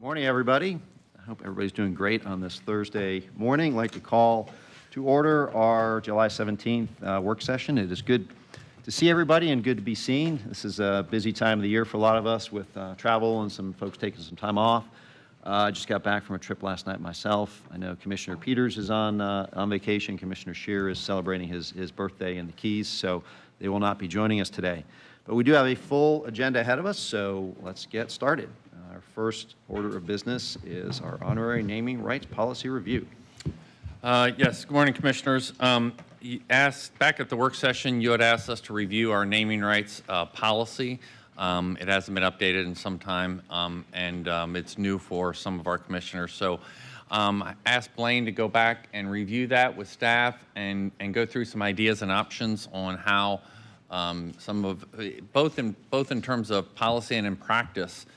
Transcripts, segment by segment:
Morning, everybody. I hope everybody's doing great on this Thursday morning. I'd like to call to order our July 17th work session. It is good to see everybody and good to be seen. This is a busy time of the year for a lot of us with travel and some folks taking some time off. I just got back from a trip last night myself. I know Commissioner Peters is on vacation. Commissioner Scheer is celebrating his birthday in the Keys, so they will not be joining us today. But we do have a full agenda ahead of us, so let's get started. Our first order of business is our honorary naming rights policy review. Yes, good morning, Commissioners. You asked, back at the work session, you had asked us to review our naming rights policy. It hasn't been updated in some time, and it's new for some of our commissioners. So I asked Blaine to go back and review that with staff and go through some ideas and options on how some of, both in terms of policy and in practice,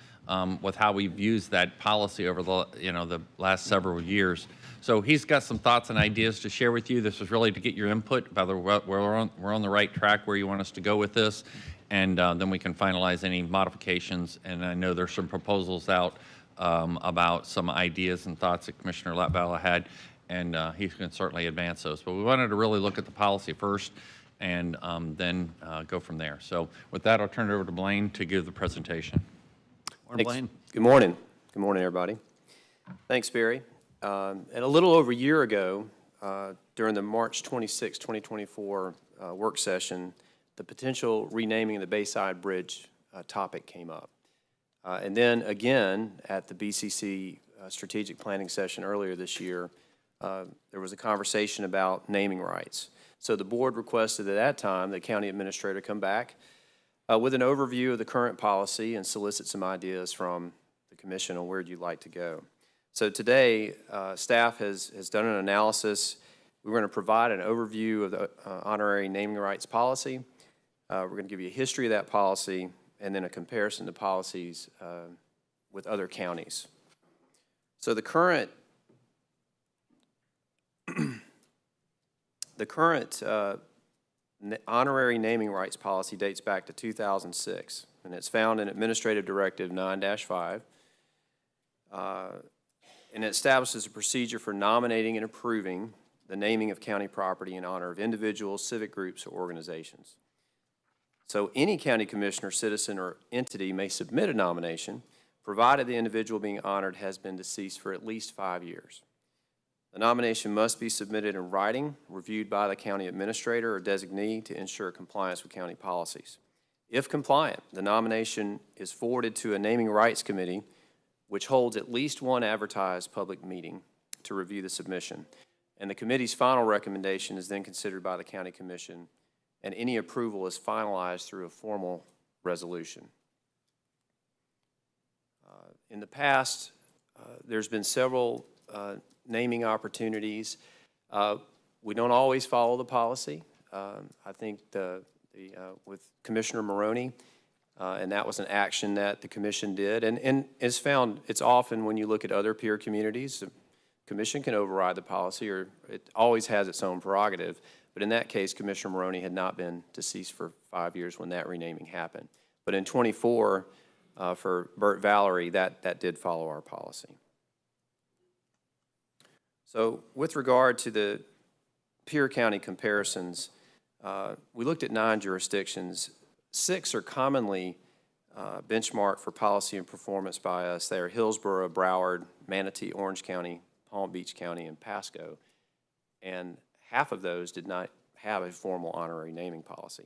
with how we've used that policy over the last several years. So he's got some thoughts and ideas to share with you. This was really to get your input, whether we're on the right track where you want us to go with this, and then we can finalize any modifications. And I know there's some proposals out about some ideas and thoughts that Commissioner Latvala had, and he can certainly advance those. But we wanted to really look at the policy first and then go from there. So with that, I'll turn it over to Blaine to give the presentation. Morning, Blaine. Good morning. Good morning, everybody. Thanks, Barry. And a little over a year ago, during the March 26, 2024 work session, the potential renaming of the Bayside Bridge topic came up. And then again, at the BCC strategic planning session earlier this year, there was a conversation about naming rights. So the board requested at that time the county administrator come back with an overview of the current policy and solicit some ideas from the commission on where you'd like to go. So today, staff has done an analysis. We're going to provide an overview of the honorary naming rights policy. We're going to give you a history of that policy and then a comparison to policies with other counties. So the current honorary naming rights policy dates back to 2006, and it's found in Administrative Directive 9-5, and it establishes a procedure for nominating and approving the naming of county property in honor of individuals, civic groups, or organizations. So any county commissioner, citizen, or entity may submit a nomination, provided the individual being honored has been deceased for at least 5 years. The nomination must be submitted in writing, reviewed by the county administrator or designee to ensure compliance with county policies. If compliant, the nomination is forwarded to a naming rights committee, which holds at least one advertised public meeting to review the submission. And the committee's final recommendation is then considered by the county commission, and any approval is finalized through a formal resolution. In the past, there's been several naming opportunities. We don't always follow the policy. I think with Commissioner Maroney, and that was an action that the commission did. And it's found, it's often when you look at other peer communities, the commission can override the policy, or it always has its own prerogative. But in that case, Commissioner Maroney had not been deceased for 5 years when that renaming happened. But in 24, for Burt Valerie, that did follow our policy. So with regard to the peer county comparisons, we looked at 9 jurisdictions. 6 are commonly benchmarked for policy and performance by us. They are Hillsborough, Broward, Manatee, Orange County, Palm Beach County, and Pasco. And half of those did not have a formal honorary naming policy.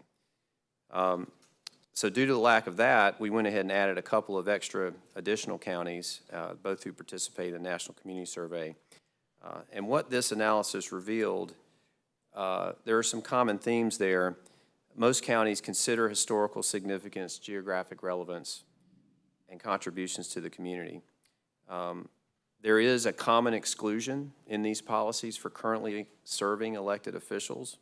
So due to the lack of that, we went ahead and added a couple of additional counties, both who participated in the National Community Survey. And what this analysis revealed, there are some common themes there. Most counties consider historical significance, geographic relevance, and contributions to the community. There is a common exclusion in these policies for currently serving elected officials,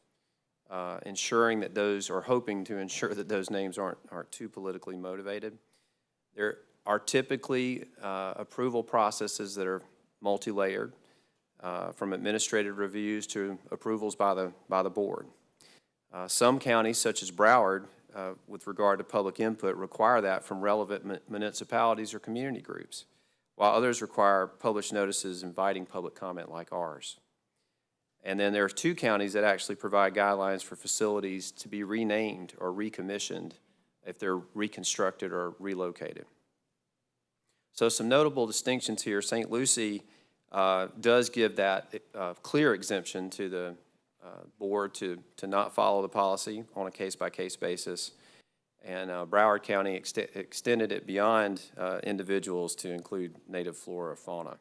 ensuring that those, or hoping to ensure that those names aren't too politically motivated. There are typically approval processes that are multi-layered, from administrative reviews to approvals by the board. Some counties, such as Broward, with regard to public input, require that from relevant municipalities or community groups. while others require published notices inviting public comment like ours. And then there are 2 counties that actually provide guidelines for facilities to be renamed or recommissioned if they're reconstructed or relocated. So some notable distinctions here. St. Lucie does give that clear exemption to the board to not follow the policy on a case-by-case basis. And Broward County extended it beyond individuals to include native flora or fauna.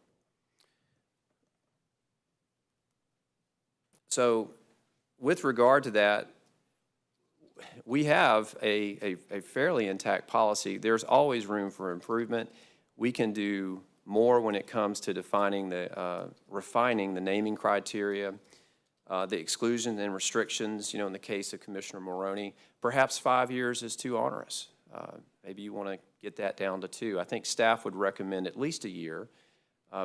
So with regard to that, we have a fairly intact policy. There's always room for improvement. We can do more when it comes to defining refining the naming criteria, the exclusions and restrictions. In the case of Commissioner Moroney, perhaps 5 years is too onerous. Maybe you want to get that down to 2. I think staff would recommend at least a year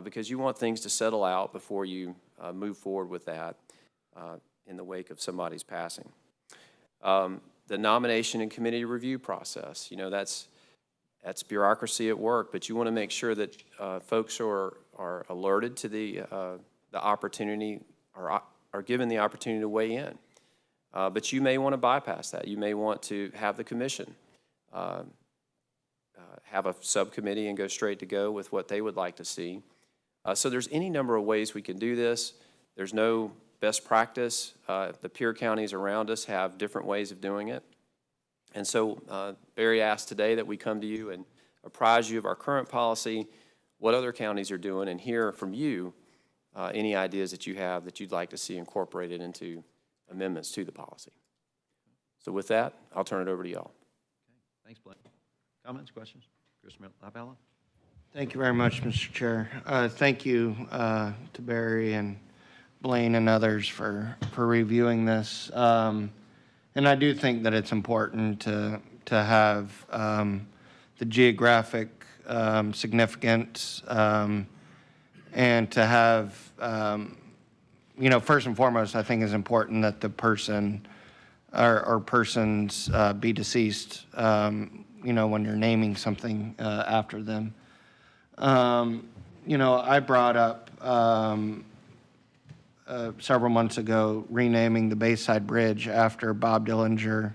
because you want things to settle out before you move forward with that in the wake of somebody's passing. The nomination and committee review process, that's bureaucracy at work, but you want to make sure that folks are alerted to the opportunity or are given the opportunity to weigh in. But you may want to bypass that. You may want to have the commission have a subcommittee and go straight to go with what they would like to see. So there's any number of ways we can do this. There's no best practice. The peer counties around us have different ways of doing it. And so Barry asked today that we come to you and apprise you of our current policy, what other counties are doing, and hear from you any ideas that you have that you'd like to see incorporated into amendments to the policy. So with that, I'll turn it over to y'all. Okay. Thanks, Blaine. Comments, questions? Commissioner LaBella? Thank you very much, Mr. Chair. Thank you to Barry and Blaine and others for reviewing this. And I do think that it's important to have the geographic significance and to have, first and foremost, I think is important that the person or persons be deceased, when you're naming something after them. I brought up several months ago renaming the Bayside Bridge after Bob Dillinger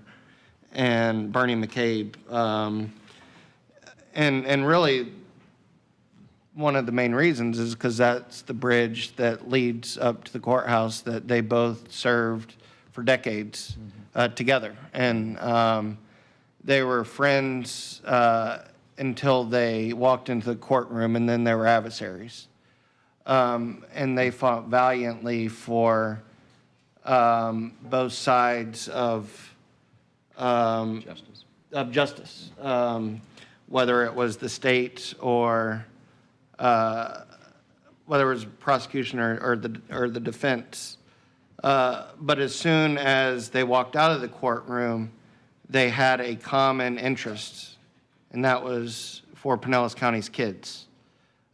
and Bernie McCabe. And really, one of the main reasons is because that's the bridge that leads up to the courthouse that they both served for decades together. And they were friends until they walked into the courtroom, and then they were adversaries. And they fought valiantly for both sides of justice, whether it was the state or whether it was prosecution or the defense. But as soon as they walked out of the courtroom, they had a common interest, and that was for Pinellas County's kids.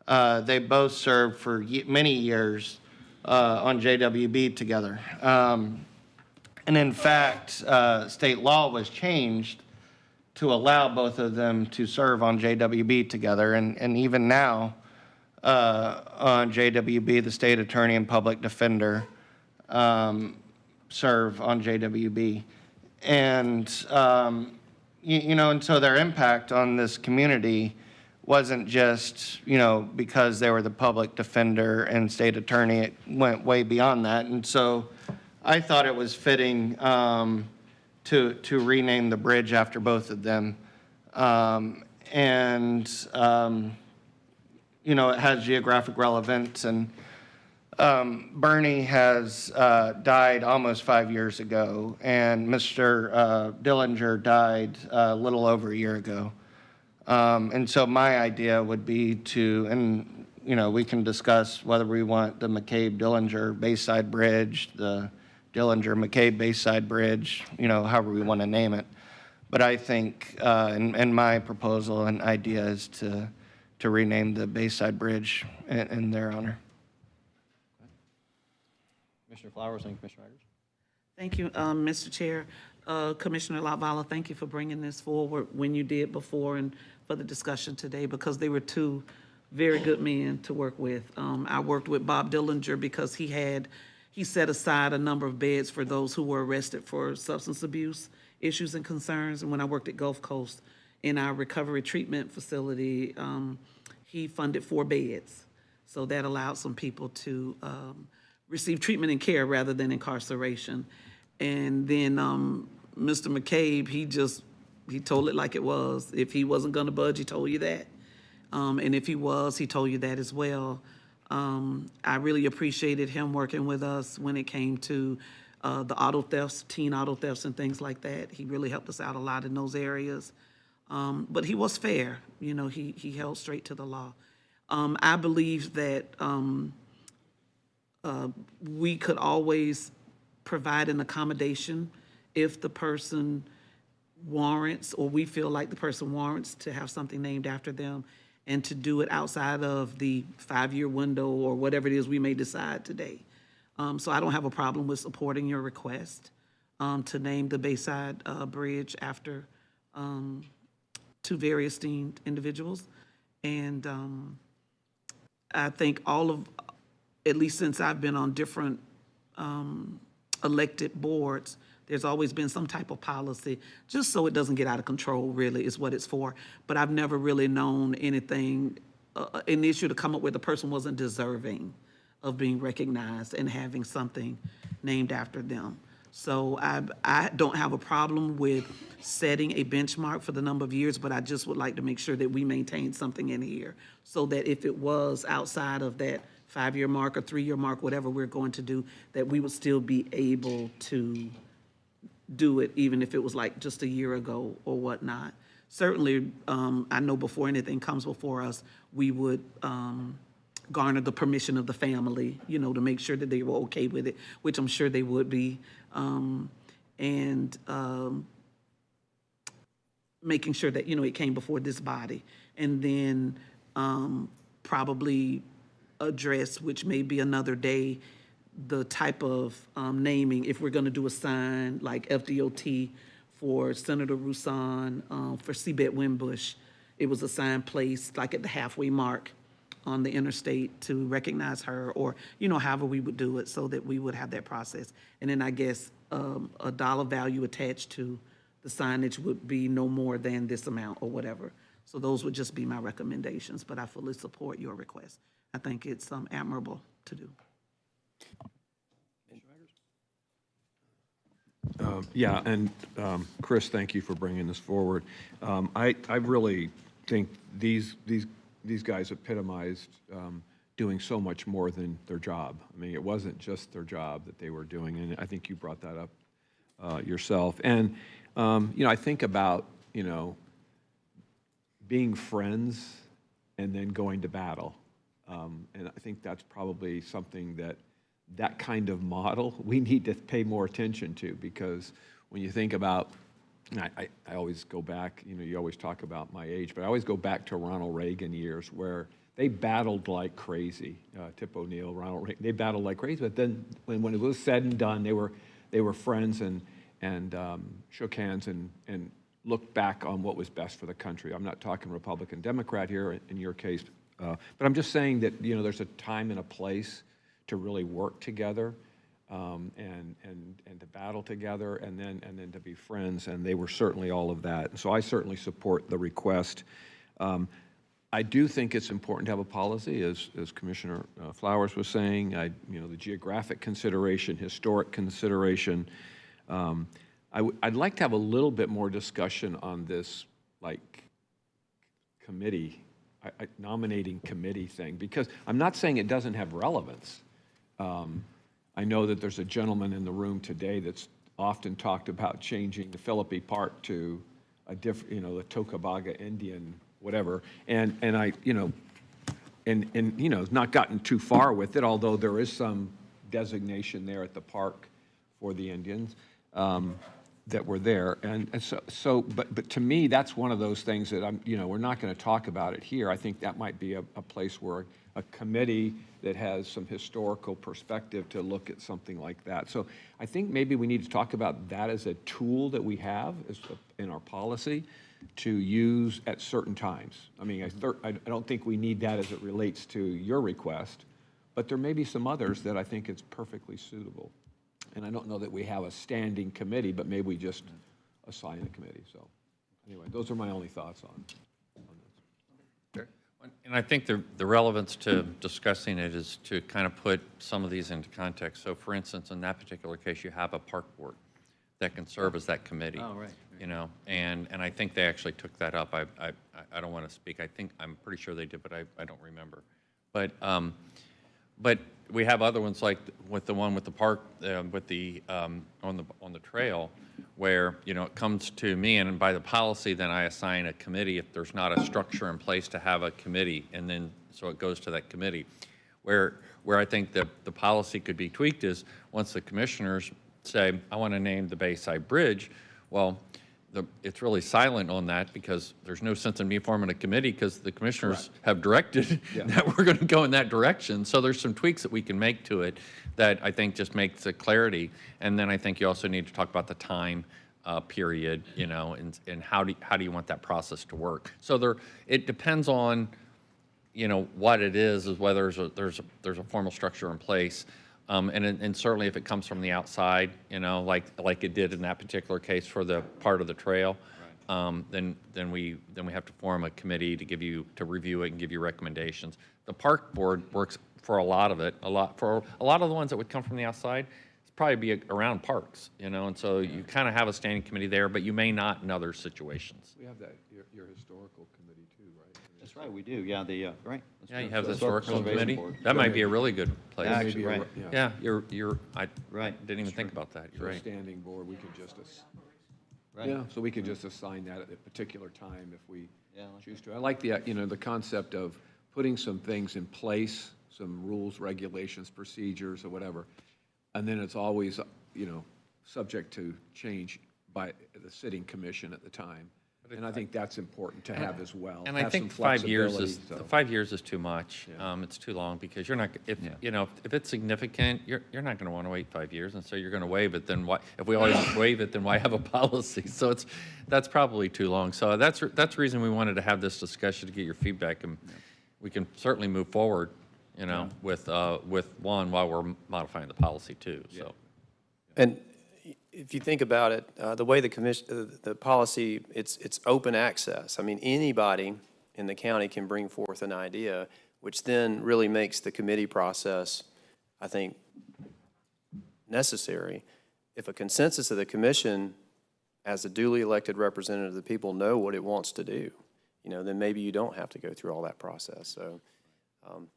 They both served for many years on JWB together. And in fact, state law was changed to allow both of them to serve on JWB together. And even now, on JWB, the state attorney and public defender serve on JWB. And, and so their impact on this community wasn't just, because they were the public defender and state attorney. It went way beyond that. And so I thought it was fitting to rename the bridge after both of them. It has geographic relevance. And Bernie has died almost 5 years ago, and Mr. Dillinger died a little over a year ago. And so my idea would be we can discuss whether we want the McCabe-Dillinger Bayside Bridge, the Dillinger-McCabe Bayside Bridge, however we want to name it. But I think, in my proposal and idea is to rename the Bayside Bridge in their honor. Commissioner Flowers and Commissioner Eggers? Thank you, Mr. Chair. Commissioner LaValla, thank you for bringing this forward when you did before and for the discussion today, because they were two very good men to work with. I worked with Bob Dillinger because he set aside a number of beds for those who were arrested for substance abuse issues and concerns. And when I worked at Gulf Coast in our recovery treatment facility, he funded 4 beds. So that allowed some people to receive treatment and care rather than incarceration. And then Mr. McCabe, he told it like it was. If he wasn't going to budge, he told you that. And if he was, he told you that as well. I really appreciated him working with us when it came to the auto thefts, teen auto thefts and things like that. He really helped us out a lot in those areas. But he was fair. You know, he held straight to the law. I believe that we could always provide an accommodation if the person warrants, or we feel like the person warrants to have something named after them, and to do it outside of the 5-year window or whatever it is we may decide today. So I don't have a problem with supporting your request to name the Bayside Bridge after 2 very esteemed individuals. And I think at least since I've been on different elected boards, there's always been some type of policy, just so it doesn't get out of control, really, is what it's for. But I've never really known anything, an issue to come up where the person wasn't deserving of being recognized and having something named after them. So I don't have a problem with setting a benchmark for the number of years, but I just would like to make sure that we maintain something in here so that if it was outside of that 5-year mark or 3-year mark, whatever we're going to do, that we would still be able to do it, even if it was like just a year ago or whatnot. Certainly, I know before anything comes before us, we would garner the permission of the family, you know, to make sure that they were okay with it, which I'm sure they would be. Making sure that, you know, it came before this body. And then probably address, which may be another day, the type of naming, if we're going to do a sign like FDOT for Senator Roussan, for Seabed Wimbush, it was a sign placed like at the halfway mark on the interstate to recognize her, or, you know, however we would do it so that we would have that process. And then I guess a dollar value attached to the signage would be no more than this amount or whatever. So those would just be my recommendations, but I fully support your request. I think it's admirable to do. Yeah, and Chris, thank you for bringing this forward. I really think these guys epitomized doing so much more than their job. I mean, it wasn't just their job that they were doing, and I think you brought that up yourself. And you know, I think about, you know, being friends and then going to battle, and I think that's probably something that kind of model we need to pay more attention to, because when you think about, I always go back, you know, you always talk about my age, but I always go back to Ronald Reagan years where they battled like crazy. Tip O'Neill, Ronald Reagan, they battled like crazy, but then when it was said and done, they were friends and shook hands and looked back on what was best for the country. I'm not talking Republican, Democrat here in your case, but I'm just saying that, you know, there's a time and a place to really work together, and to battle together, and then to be friends, and they were certainly all of that. So I certainly support the request. I do think it's important to have a policy, as Commissioner Flowers was saying. You know, the geographic consideration, historic consideration. I'd like to have a little bit more discussion on this, like, committee, nominating committee thing, because I'm not saying it doesn't have relevance. I know that there's a gentleman in the room today that's often talked about changing the Philippi Park to a different, you know, the Tocobaga Indian, whatever, and I, you know, and you know, not gotten too far with it, although there is some designation there at the park for the Indians that were there, and so, but to me, that's one of those things that you know, we're not going to talk about it here. I think that might be a place where a committee that has some historical perspective to look at something like that. So I think maybe we need to talk about that as a tool that we have in our policy, to use at certain times. I mean, I don't think we need that as it relates to your request, but there may be some others that I think it's perfectly suitable. And I don't know that we have a standing committee, but maybe we just assign a committee. So anyway, those are my only thoughts on this. And I think the relevance to discussing it is to kind of put some of these into context. So for instance, in that particular case, you have a park board that can serve as that committee. Oh, right. You know, and I think they actually took that up. I don't want to speak. I'm pretty sure they did, but I don't remember. But we have other ones like with the one with the park, with the on the trail, where you know it comes to me, and by the policy, then I assign a committee if there's not a structure in place to have a committee, and then so it goes to that committee. Where I think the policy could be tweaked is once the commissioners say, I want to name the Bayside Bridge, well, it's really silent on that because there's no sense in me forming a committee because the commissioners have directed that we're going to go in that direction. So there's some tweaks that we can make to it that I think just makes it clarity. And then I think you also need to talk about the time period, you know, and how do you want that process to work. So it depends on, you know, what it is whether there's a formal structure in place. And certainly if it comes from the outside, you know, like it did in that particular case for the part of the trail, then we have to form a committee to review it and give you recommendations. The park board works for a lot of it. For a lot of the ones that would come from the outside, it's probably be around parks, you know, and so you kind of have a standing committee there, but you may not in other situations. We have that, your historical committee too, right? That's right, we do, yeah, right. That's Yeah, true. you have the Historic historical Preservation committee. Board. That might be a really good place. Yeah, Maybe actually, a- right. Yeah, I Right. didn't even think about that. So You're a right. standing board, we could just, Right. yeah, so we could just assign that at a particular time if we Yeah, I like choose to. I like the, you know, the concept of putting some things in place, some rules, regulations, procedures, or whatever, and then it's always, you know, subject to change by the sitting commission at the time. And I think that's important to have as well. And I Have some think 5 years flexibility, so. 5 years is too much. It's too long because you're not, if, Yeah. you know, if it's significant, you're not going to want to wait 5 years. And so you're going to waive it, then why, if we always waive it, then why have a policy? So that's probably too long. So that's the reason we wanted to have this discussion to get your feedback. And we can certainly move forward, you know, with one while we're modifying the policy too, so. And if you think about it, the way the policy, it's open access. I mean, anybody in the county can bring forth an idea, which then really makes the committee process, I think, necessary. If a consensus of the commission, as a duly elected representative of the people, know what it wants to do, you know, then maybe you don't have to go through all that process. So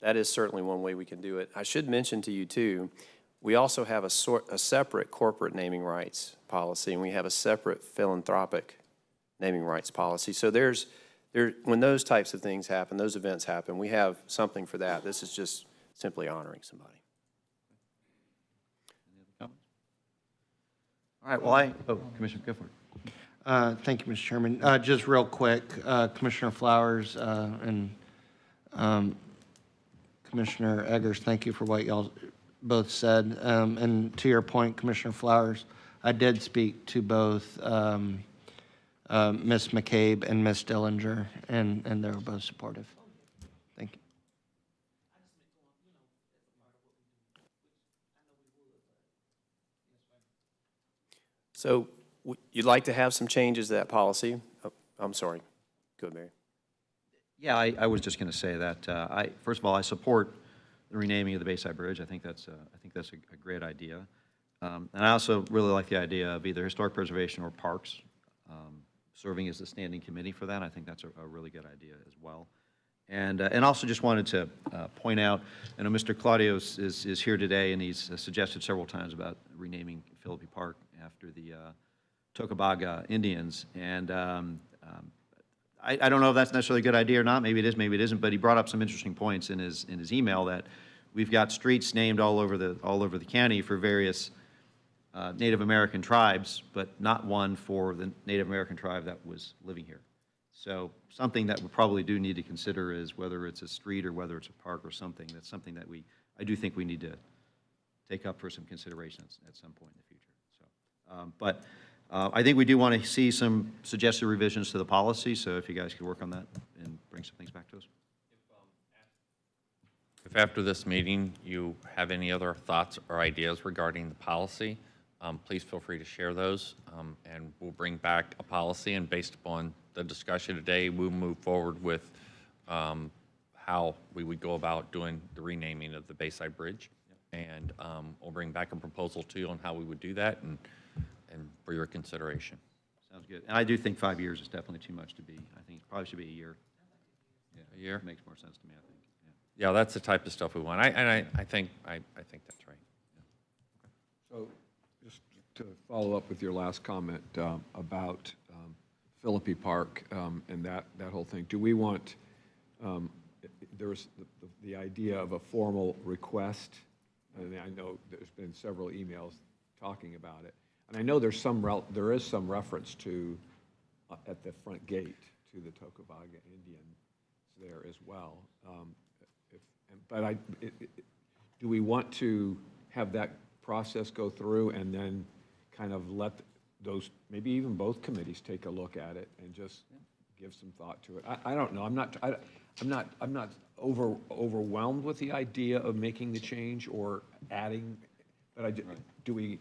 that is certainly one way we can do it. I should mention to you, too, we also have a separate corporate naming rights policy, and we have a separate philanthropic naming rights policy. So when those types of things happen, those events happen, we have something for that. This is just simply honoring somebody. All right, well, Commissioner, go for it. Thank you, Mr. Chairman. Just real quick, Commissioner Flowers and Commissioner Eggers, thank you for what y'all both said. And to your point, Commissioner Flowers, I did speak to both Ms. McCabe and Ms. Dillinger, and they were both supportive. Thank you. So you'd like to have some changes to that policy? Oh, I'm sorry. Go ahead, Mary. Yeah, I was just going to say that, first of all, I support the renaming of the Bayside Bridge. I think that's a great idea. And I also really like the idea of either historic preservation or parks serving as the standing committee for that. I think that's a really good idea as well. And also just wanted to point out, I know Mr. Claudios is here today, and he's suggested several times about renaming Philippi Park after the Tocobaga Indians. And I don't know if that's necessarily a good idea or not. Maybe it is, maybe it isn't. But he brought up some interesting points in his email that we've got streets named all over the county for various Native American tribes, but not one for the Native American tribe that was living here. So something that we probably do need to consider is whether it's a street or whether it's a park or something. That's something that I do think we need to take up for some consideration at some point in the future. So, but I think we do want to see some suggested revisions to the policy, so if you guys could work on that and bring some things back to us. If after this meeting you have any other thoughts or ideas regarding the policy, please feel free to share those, and we'll bring back a policy, and based upon the discussion today, we'll move forward with how we would go about doing the renaming of the Bayside Bridge. And we'll bring back a proposal to you on how we would do that and for your consideration. Sounds good. And I do think 5 years is definitely too much to be. I think it probably should be a year. Yeah, A year? Makes more sense to me, I think. Yeah. Yeah, that's the type of stuff we want. I think that's right. So just to follow up with your last comment about Philippi Park and that whole thing, do we want, there's the idea of a formal request, and I know there's been several emails talking about it, and I know there is some reference to, at the front gate, to the Tocobaga Indians there as well. But do we want to have that process go through and then kind of let those, maybe even both committees take a look at it and just give some thought to it? I don't know. I'm not overwhelmed with the idea of making the change or adding, but do we?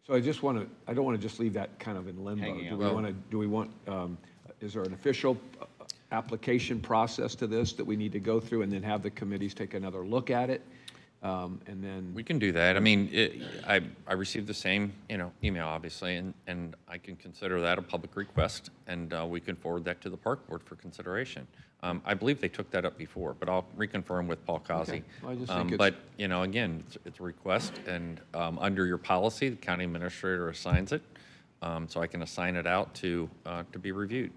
So I just want to. I don't want to just leave that kind of in limbo. Hanging out. Do we want? Is there an official application process to this that we need to go through and then have the committees take another look at it? And then We can do that. I mean, I received the same, email, obviously, and I can consider that a public request, and we can forward that to the park board for consideration. I believe they took that up before, but I'll reconfirm with Paul Kazi. Okay. Well, I just think it's- But, again, it's a request, and under your policy, the county administrator assigns it, so I can assign it out to be reviewed.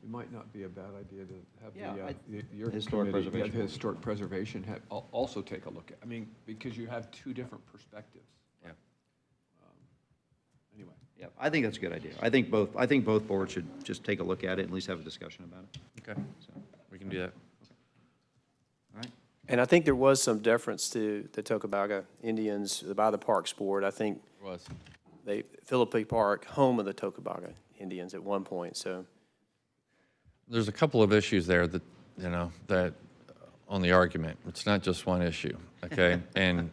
it might not be a bad idea to have Yeah, your Historic committee, Preservation. the historic preservation, also take a look at. I mean, because you have two different perspectives. Yeah. Anyway. Yeah, I think that's a good idea. I think both boards should just take a look at it and at least have a discussion about it. Okay, we can do that. All right? And I think there was some deference to the Tocobaga Indians by the Parks Board. I think It was. Philippi Park, home of the Tocobaga Indians at one point, so. There's a couple of issues there that, that on the argument, it's not just one issue, okay? And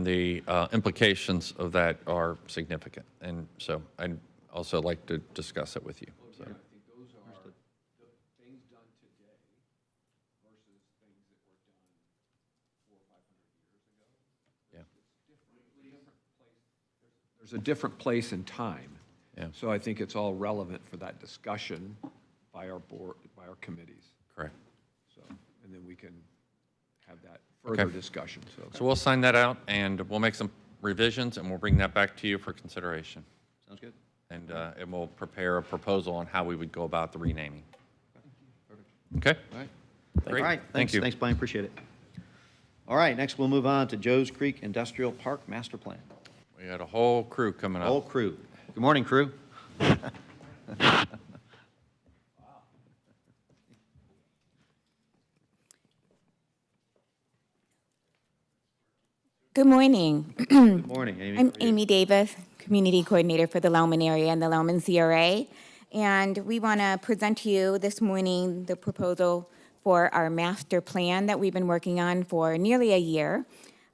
the implications of that are significant. And so I'd also like to discuss it with you. So. I think those are the things done today versus things that were done 400 or 500 years ago. Yeah. There's a different place and time. Yeah. So I think it's all relevant for that discussion by our board, by our committees. Correct. So, and then we can have that further Okay. discussion, so. So we'll sign that out, and we'll make some revisions, and we'll bring that back to you for consideration. Sounds good. And we'll prepare a proposal on how we would go about the renaming. Okay? All right. Great. All right, Thank thanks, you. thanks, Blaine, appreciate it. All right, next we'll move on to Joe's Creek Industrial Park Master Plan. We got a whole crew coming up. Whole crew. Good morning, crew. Good morning. Good morning, Amy. I'm How are you? Amy Davis, Community Coordinator for the Lellman area and the Lellman CRA. And we want to present to you this morning the proposal for our master plan that we've been working on for nearly a year.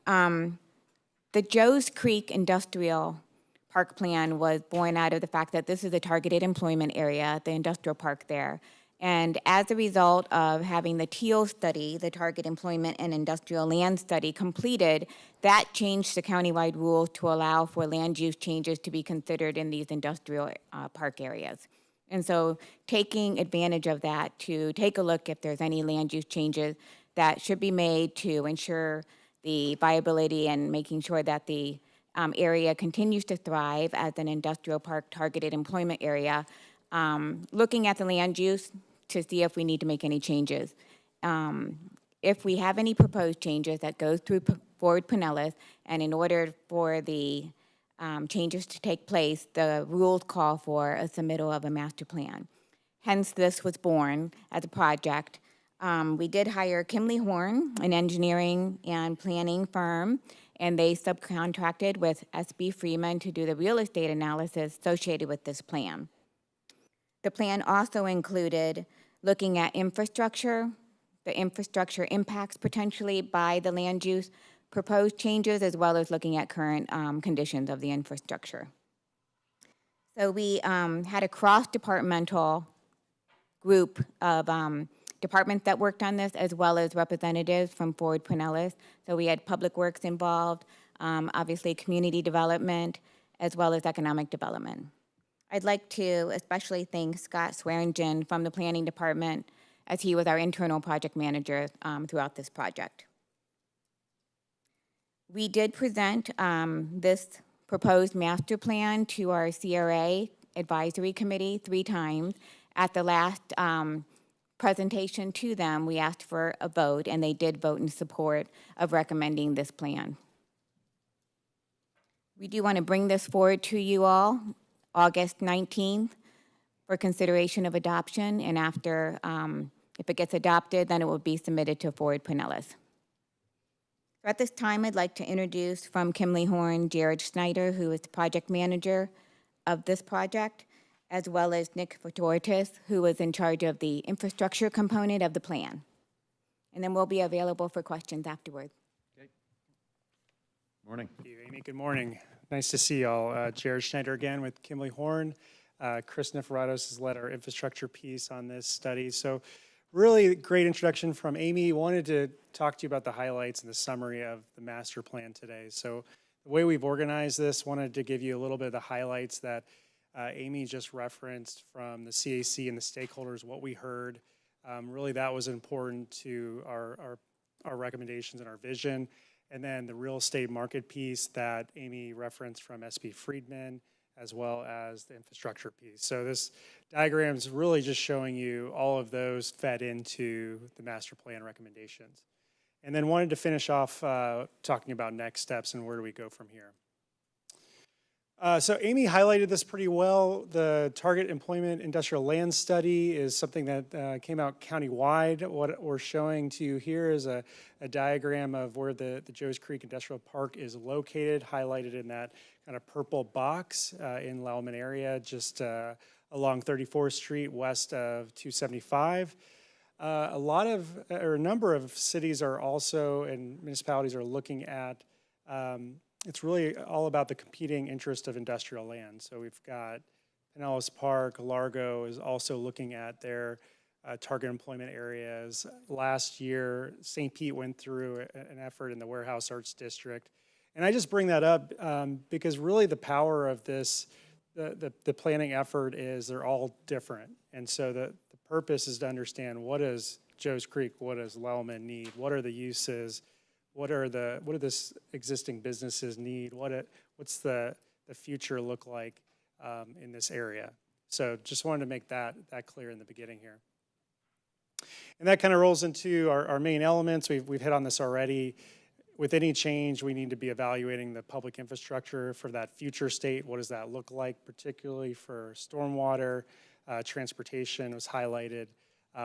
The Joe's Creek Industrial Park Plan was born out of the fact that this is a targeted employment area, the industrial park there. And as a result of having the TEAL study, the Target Employment and Industrial Land Study, completed, that changed the countywide rules to allow for land use changes to be considered in these industrial park areas. And so taking advantage of that to take a look if there's any land use changes that should be made to ensure the viability and making sure that the area continues to thrive as an industrial park targeted employment area, looking at the land use to see if we need to make any changes. If we have any proposed changes, that goes through Board Pinellas, and in order for the changes to take place, the rules call for a submittal of a master plan. Hence, this was born as a project. We did hire Kimley Horn, an engineering and planning firm, and they subcontracted with SB Freeman to do the real estate analysis associated with this plan. The plan also included looking at infrastructure, the infrastructure impacts potentially by the land use, proposed changes, as well as looking at current conditions of the infrastructure. So we had a cross-departmental group of departments that worked on this, as well as representatives from Ford Pinellas. So we had Public Works involved, obviously community development, as well as economic development. I'd like to especially thank Scott Swearingen from the Planning Department, as he was our internal project manager throughout this project. We did present this proposed master plan to our CRA advisory committee 3 times. At the last presentation to them, we asked for a vote, and they did vote in support of recommending this plan. We do want to bring this forward to you all August 19th for consideration of adoption, and after, if it gets adopted, then it will be submitted to Ford Pinellas. So at this time, I'd like to introduce from Kimley Horn, Jared Schneider, who is the project manager of this project, as well as Nick Fortortis, who was in charge of the infrastructure component of the plan. And then we'll be available for questions afterward. Morning. Thank you, Amy. Good morning. Nice to see y'all. Jared Schneider again with Kimley Horn. Chris Neferatos has led our infrastructure piece on this study. So really great introduction from Amy. Wanted to talk to you about the highlights and the summary of the master plan today. So the way we've organized this, wanted to give you a little bit of the highlights that Amy just referenced from the CAC and the stakeholders, what we heard. Really that was important to our recommendations and our vision. And then the real estate market piece that Amy referenced from SB Freedman, as well as the infrastructure piece. So this diagram is really just showing you all of those fed into the master plan recommendations. And then wanted to finish off talking about next steps and where do we go from here. So Amy highlighted this pretty well. The Target Employment Industrial Land Study is something that came out countywide. What we're showing to you here is a diagram of where the Joe's Creek Industrial Park is located, highlighted in that kind of purple box in Lowman area, just along 34th Street west of 275. A number of cities are also, and municipalities are looking at it's really all about the competing interest of industrial land. So we've got Pinellas Park, Largo is also looking at their target employment areas. Last year, St. Pete went through an effort in the Warehouse Arts District. And I just bring that up because really the power of this, the planning effort is they're all different. And so the purpose is to understand what does Joe's Creek, what does Lowman need, what are the uses, what do this existing businesses need? What's the future look like in this area? So just wanted to make that clear in the beginning here. And that kind of rolls into our main elements. We've hit on this already. With any change, we need to be evaluating the public infrastructure for that future state. What does that look like, particularly for stormwater? Transportation was highlighted.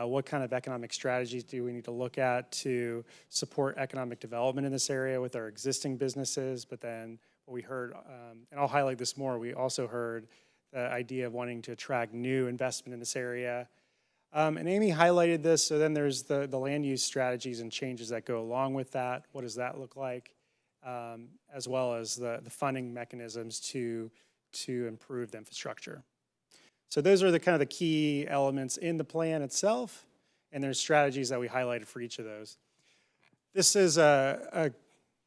What kind of economic strategies do we need to look at to support economic development in this area with our existing businesses? But then what we heard, and I'll highlight this more, we also heard the idea of wanting to attract new investment in this area. And Amy highlighted this, so then there's the land use strategies and changes that go along with that. What does that look like? As well as the funding mechanisms to improve the infrastructure. So those are the kind of the key elements in the plan itself, and there's strategies that we highlighted for each of those. This is a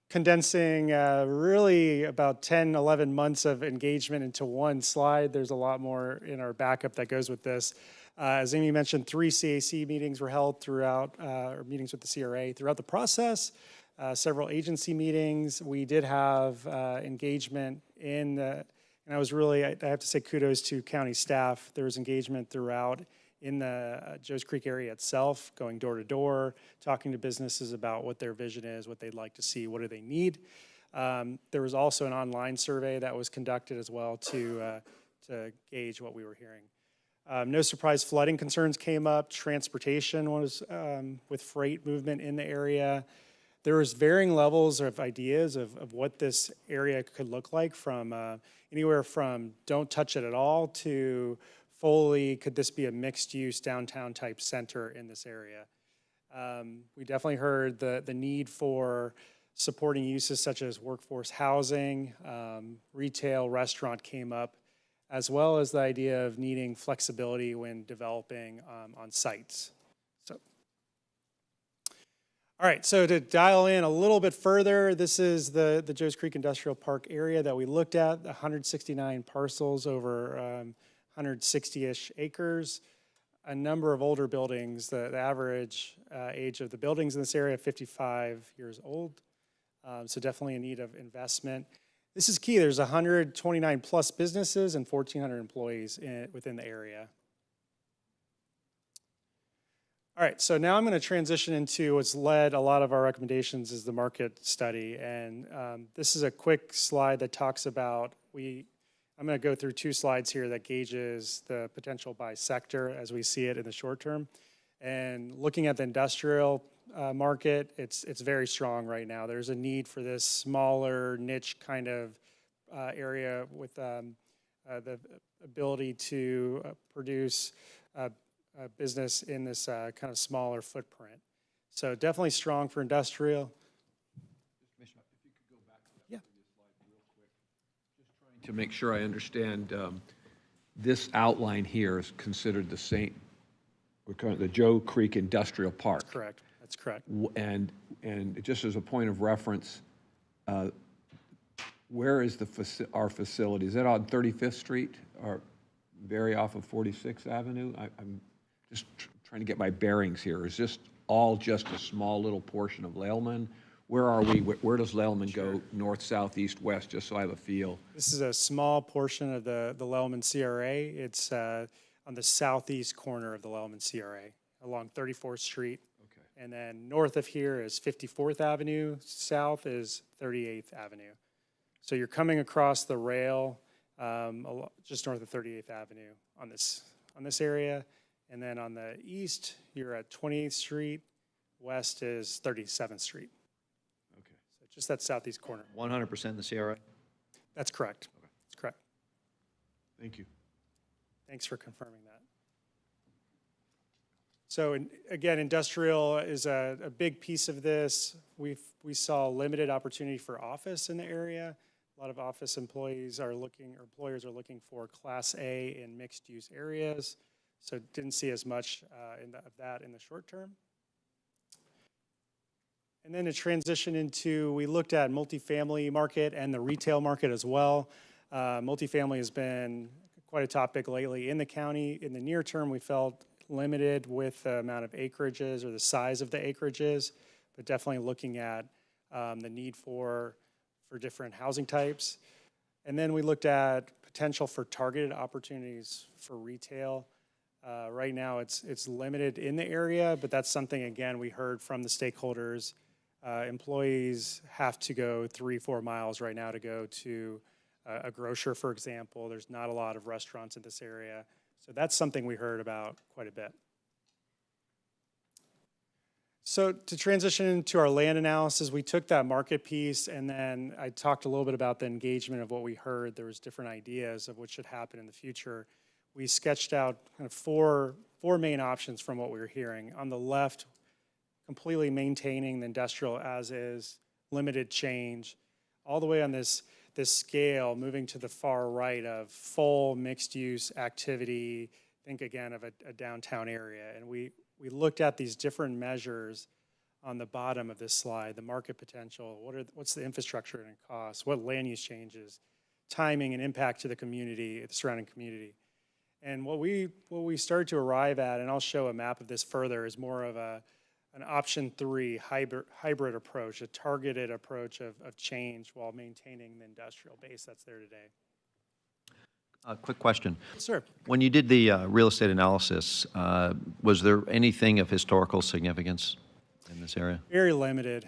condensing really about 10, 11 months of engagement into one slide. There's a lot more in our backup that goes with this. As Amy mentioned, 3 CAC meetings were held throughout, or meetings with the CRA throughout the process, several agency meetings. We did have engagement in the, and I was really, I have to say kudos to county staff. There was engagement throughout in the Joe's Creek area itself, going door to door, talking to businesses about what their vision is, what they'd like to see, what do they need. There was also an online survey that was conducted as well to gauge what we were hearing. No surprise, flooding concerns came up. Transportation was with freight movement in the area. There was varying levels of ideas of what this area could look like, from anywhere from don't touch it at all to fully, could this be a mixed-use downtown type center in this area? We definitely heard the need for supporting uses such as workforce housing, retail, restaurant came up, as well as the idea of needing flexibility when developing on sites. So, all right, so to dial in a little bit further, this is the Joe's Creek Industrial Park area that we looked at, 169 parcels over 160-ish acres. A number of older buildings. The average age of the buildings in this area, 55 years old. So definitely in need of investment. This is key. There's 129 plus businesses and 1,400 employees within the area. All right, so now I'm going to transition into what's led a lot of our recommendations is the market study. And this is a quick slide that talks about, I'm going to go through 2 slides here that gauges the potential by sector as we see it in the short term. And looking at the industrial market, it's very strong right now. There's a need for this smaller niche kind of area with the ability to produce business in this kind of smaller footprint. So definitely strong for industrial. Commissioner, if you could go back to that previous slide real quick. Just trying to make sure I understand, this outline here is considered the same, we're calling it the Joe Creek Industrial Park. That's correct. That's correct. And just as a point of reference, where is our facility? Is that on 35th Street or very off of 46th Avenue? I'm just trying to get my bearings here. Is this all just a small little portion of Laleman? Where are we? Where does Laleman go? North, south, east, west, just so I have a feel. This is a small portion of the Laleman CRA. It's on the southeast corner of the Laleman CRA along 34th Street. Okay. And then north of here is 54th Avenue. South is 38th Avenue. So you're coming across the rail just north of 38th Avenue on this area. And then on the east, you're at 28th Street. West is 37th Street. Okay. So just that southeast corner. 100% in the CRA? That's correct. Okay. That's correct. Thank you. Thanks for confirming that. So again, industrial is a big piece of this. We saw limited opportunity for office in the area. A lot of office employees are looking, or employers are looking for Class A in mixed use areas. So didn't see as much of that in the short term. And then to transition into, we looked at multifamily market and the retail market as well. Multifamily has been quite a topic lately in the county. In the near term, we felt limited with the amount of acreages or the size of the acreages, but definitely looking at the need for different housing types. And then we looked at potential for targeted opportunities for retail. Right now, it's limited in the area, but that's something, again, we heard from the stakeholders. Employees have to go 3-4 miles right now to go to a grocer, for example. There's not a lot of restaurants in this area. So that's something we heard about quite a bit. So to transition into our land analysis, we took that market piece and then I talked a little bit about the engagement of what we heard. There was different ideas of what should happen in the future. We sketched out kind of four main options from what we were hearing. On the left, completely maintaining the industrial as is, limited change, all the way on this scale, moving to the far right of full mixed-use activity. Think again of a downtown area. And we looked at these different measures on the bottom of this slide, the market potential, what's the infrastructure and cost, what land use changes, timing and impact to the community, the surrounding community. And what we started to arrive at, and I'll show a map of this further, is more of an option 3 hybrid approach, a targeted approach of change while maintaining the industrial base that's there today. Quick question. Sir. When you did the real estate analysis, was there anything of historical significance in this area? Very limited,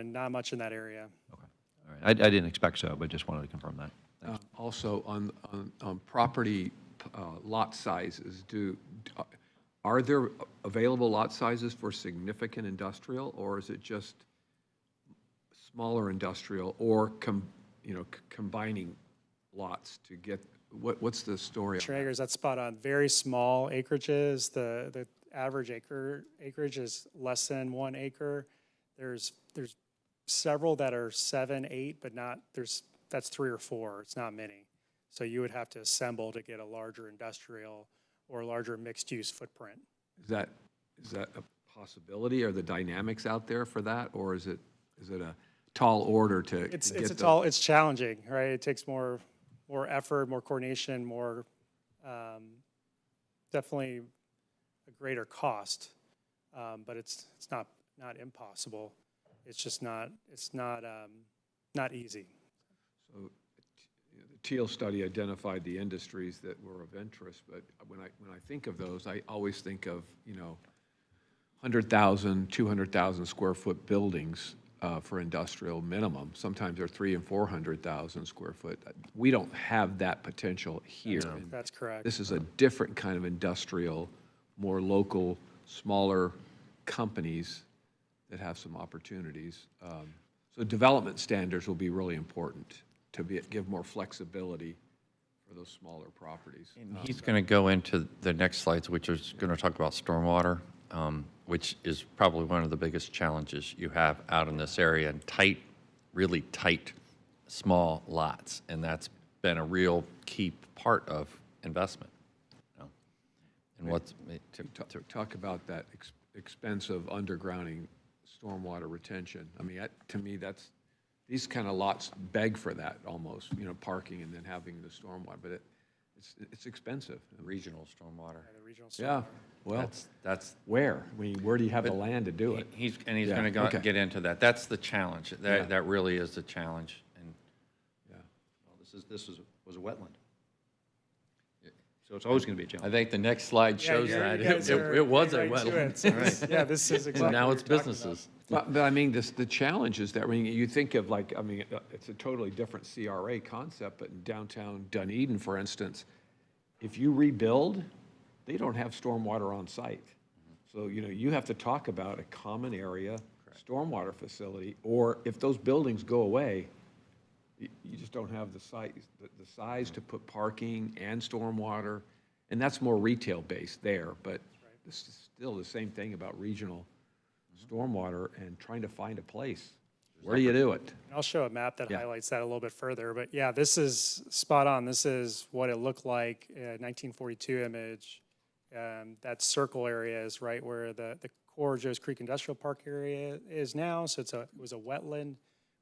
not much in that area. Okay, all right. I didn't expect so, but just wanted to confirm that. Also, on property lot sizes, are there available lot sizes for significant industrial, or is it just smaller industrial or combining lots to get, what's the story? on Commissioner that? Akers, that's spot on. Very small acreages. The average acreage is less than 1 acre. There's several that are 7, 8, but that's 3 or 4. It's not many. So you would have to assemble to get a larger industrial or larger mixed-use footprint. Is that a possibility? Are the dynamics out there for that, or is it a tall order to It's get it's challenging, right? It takes more effort, more coordination, more definitely a greater cost, but it's not impossible. It's just not easy. So, the Teal study identified the industries that were of interest, but when I think of those, I always think of 100,000, 200,000 square foot buildings for industrial minimum. Sometimes they're 300,000 and 400,000 square foot. We don't have that potential here. And That's correct. this is a different kind of industrial, more local, smaller companies that have some opportunities. So development standards will be really important to give more flexibility for those smaller properties. And he's going to go into the next slides, which is going to talk about stormwater, which is probably one of the biggest challenges you have out in this area, and tight, really tight, small lots. And that's been a real key part of investment. And what's, Talk about that expense of undergrounding stormwater retention. I mean, to me, these kind of lots beg for that almost, parking and then having the stormwater, but it's expensive. regional stormwater. The regional Yeah, well, That's where? I mean, where do you have the land to do it? He's Yeah, going to okay. get into that. That's the challenge. That really is the challenge. And Yeah. Well, was a wetland. So it's always going to be a I challenge. think the next slide shows Yeah, that. you guys are It was a right to wetland. it. So yeah, this is exactly And now what it's you're talking about. businesses. But I mean, the challenge is that, I mean, you think of it's a totally different CRA concept, but in downtown Dunedin, for instance, if you rebuild, they don't have stormwater on site. So, you have to talk about a common area stormwater facility, or if those buildings go away, you just don't have the size to put parking and stormwater, and that's more retail-based there, but this is still the same thing about regional stormwater and trying to find a place. Where do you do it? And I'll show a map that Yeah. highlights that a little bit further, but yeah, this is spot on. This is what it looked like, 1942 image. That circle area is right where the core Joe's Creek Industrial Park area is now. So it was a wetland,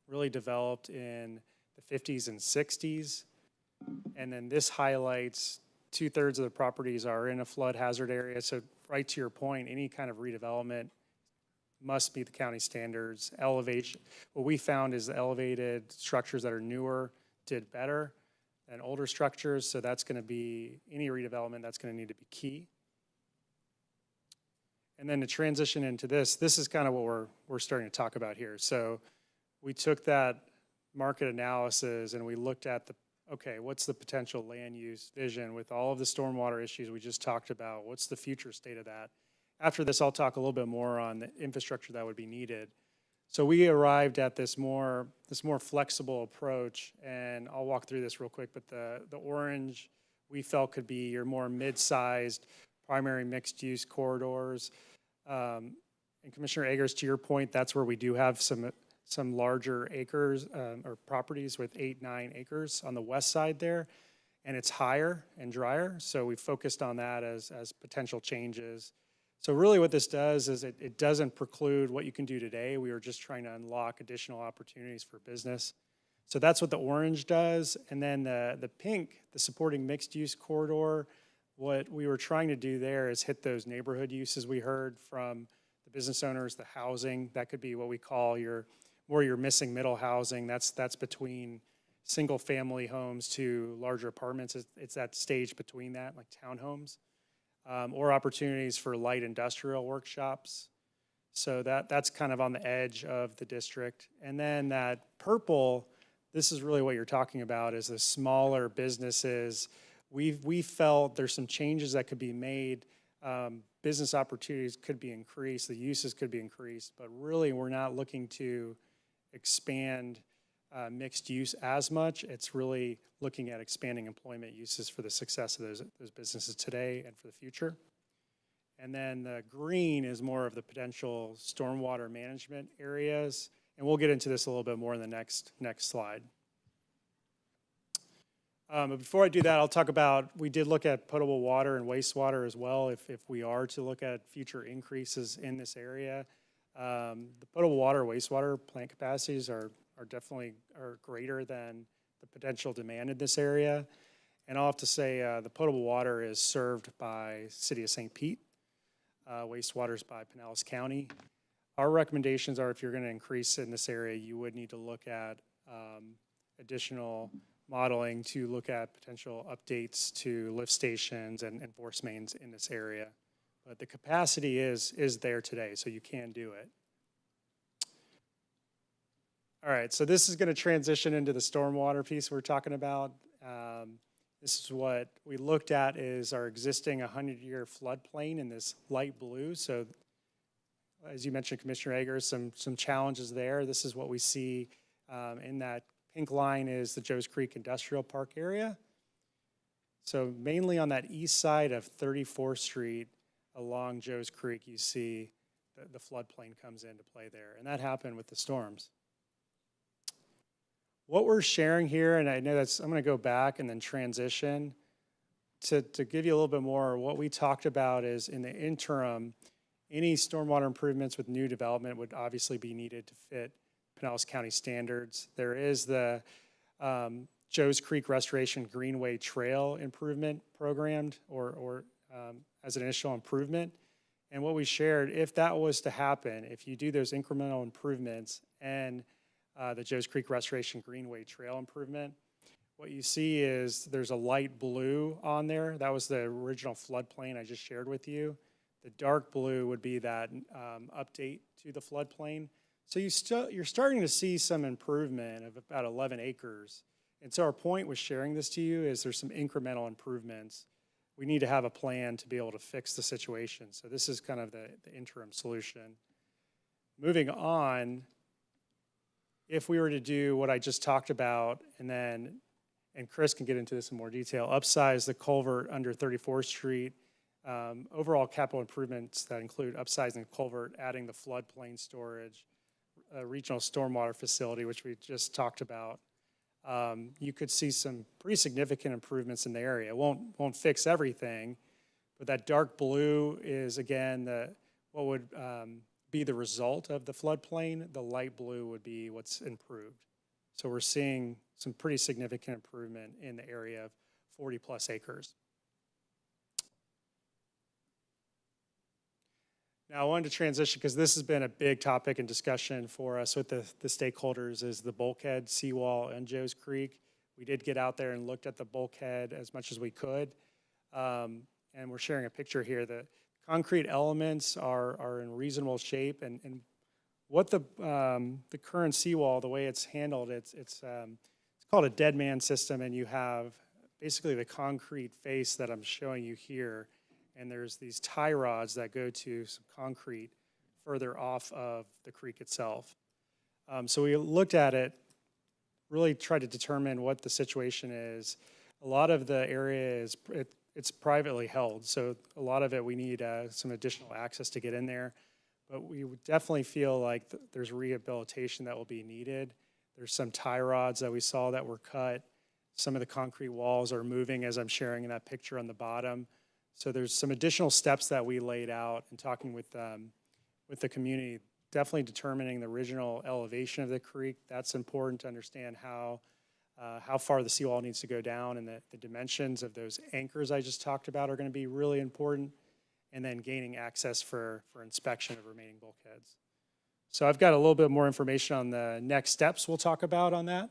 really developed in the 50s and 60s. And then this highlights 2/3 of the properties are in a flood hazard area. So right to your point, any kind of redevelopment must meet the county standards. Elevation, what we found is the elevated structures that are newer did better than older structures. So that's going to be, any redevelopment, that's going to need to be key. And then to transition into this is kind of what we're starting to talk about here. So we took that market analysis and we looked at okay, what's the potential land use vision with all of the stormwater issues we just talked about? What's the future state of that? After this, I'll talk a little bit more on the infrastructure that would be needed. So we arrived at this more flexible approach, and I'll walk through this real quick, but the orange we felt could be your more mid-sized primary mixed-use corridors. And Commissioner Akers, to your point, that's where we do have some larger acres or properties with 8, 9 acres on the west side there, and it's higher and drier. So we focused on that as potential changes. So really what this does is it doesn't preclude what you can do today. We were just trying to unlock additional opportunities for business. So that's what the orange does. And then the pink, the supporting mixed use corridor, what we were trying to do there is hit those neighborhood uses we heard from the business owners, the housing. That could be what we call your missing middle housing. That's between single family homes to larger apartments. It's that stage between that, like townhomes. Or opportunities for light industrial workshops. So that's kind of on the edge of the district. And then that purple, this is really what you're talking about, is the smaller businesses. We felt there's some changes that could be made. Business opportunities could be increased, the uses could be increased, but really we're not looking to expand mixed use as much. It's really looking at expanding employment uses for the success of those businesses today and for the future. And then the green is more of the potential stormwater management areas. And we'll get into this a little bit more in the next slide. But before I do that, I'll talk about, we did look at potable water and wastewater as well, if we are to look at future increases in this area. The potable water, wastewater plant capacities are definitely greater than the potential demand in this area. And I'll have to say the potable water is served by City of St. Pete. Wastewater is by Pinellas County. Our recommendations are if you're going to increase in this area, you would need to look at additional modeling to look at potential updates to lift stations and force mains in this area. But the capacity is there today, so you can do it. All right, so this is going to transition into the stormwater piece we're talking about. This is what we looked at is our existing 100-year floodplain in this light blue. So as you mentioned, Commissioner Eggers, some challenges there. This is what we see in that pink line is the Joe's Creek Industrial Park area. So mainly on that east side of 34th Street along Joe's Creek, you see the floodplain comes into play there. And that happened with the storms. What we're sharing here, and I know I'm going to go back and then transition to give you a little bit more. What we talked about is in the interim, any stormwater improvements with new development would obviously be needed to fit Pinellas County standards. There is the Joe's Creek Restoration Greenway Trail Improvement programmed or as an initial improvement. And what we shared, if that was to happen, if you do those incremental improvements and the Joe's Creek Restoration Greenway Trail improvement, what you see is there's a light blue on there. That was the original floodplain I just shared with you. The dark blue would be that update to the floodplain. So you're starting to see some improvement of about 11 acres. And so our point with sharing this to you is there's some incremental improvements. We need to have a plan to be able to fix the situation. So this is kind of the interim solution. Moving on, if we were to do what I just talked about, and Chris can get into this in more detail, upsize the culvert under 34th Street, overall capital improvements that include upsizing the culvert, adding the floodplain storage, a regional stormwater facility, which we just talked about, you could see some pretty significant improvements in the area. It won't fix everything, but that dark blue is, again, what would be the result of the floodplain. The light blue would be what's improved. So we're seeing some pretty significant improvement in the area of 40 plus acres. Now I wanted to transition because this has been a big topic and discussion for us with the stakeholders is the bulkhead, seawall, and Joe's Creek. We did get out there and looked at the bulkhead as much as we could. And we're sharing a picture here. The concrete elements are in reasonable shape, and what the current seawall, the way it's handled, it's called a dead man system, and you have basically the concrete face that I'm showing you here, and there's these tie rods that go to some concrete further off of the creek itself. So we looked at it, really tried to determine what the situation is. A lot of the area is it's privately held, so a lot of it we need some additional access to get in there. But we would definitely feel like there's rehabilitation that will be needed. There's some tie rods that we saw that were cut. Some of the concrete walls are moving, as I'm sharing in that picture on the bottom. So there's some additional steps that we laid out in talking with the community, definitely determining the original elevation of the creek. That's important to understand how far the seawall needs to go down, and the dimensions of those anchors I just talked about are going to be really important, and then gaining access for inspection of remaining bulkheads. So I've got a little bit more information on the next steps we'll talk about on that,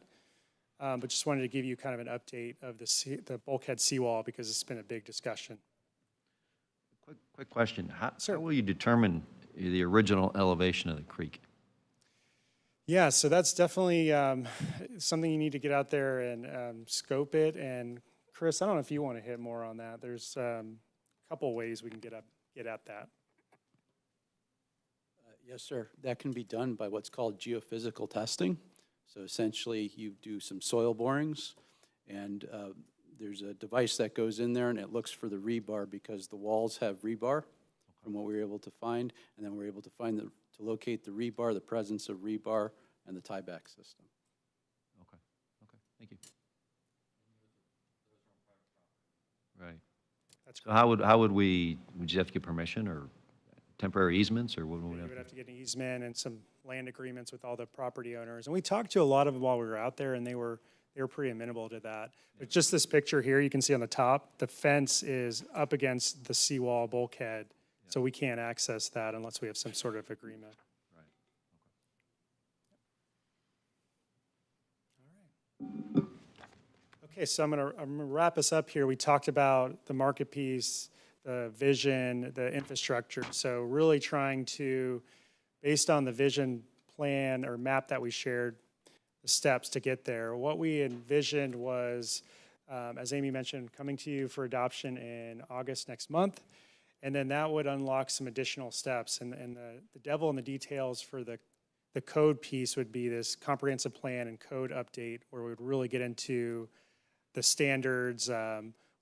but just wanted to give you kind of an update of the bulkhead seawall because it's been a big discussion. Quick question. How will you determine the original elevation of the creek? Yeah, so that's definitely something you need to get out there and scope it. And Chris, I don't know if you want to hit more on that. There's a couple ways we can get at that. Yes, sir. That can be done by what's called geophysical testing. So essentially, you do some soil borings, and there's a device that goes in there, and it looks for the rebar because the walls have rebar from what we were able to find, and then we're able to find to locate the rebar, the presence of rebar, and the tieback system. Okay, okay, thank you. Right. That's So how would we just have to get permission or temporary easements, or what would we You have? would have to get an easement and some land agreements with all the property owners. And we talked to a lot of them while we were out there, and they were pretty amenable to that. But just this picture here, you can see on the top, the fence is up against the seawall bulkhead. So we can't access that unless we have some sort of agreement. Okay, so I'm gonna wrap us up here. We talked about the market piece, the vision, the infrastructure. So really trying to, based on the vision plan or map that we shared, the steps to get there. What we envisioned was, as Amy mentioned, coming to you for adoption in August next month. And then that would unlock some additional steps. And the devil in the details for the code piece would be this comprehensive plan and code update where we would really get into the standards,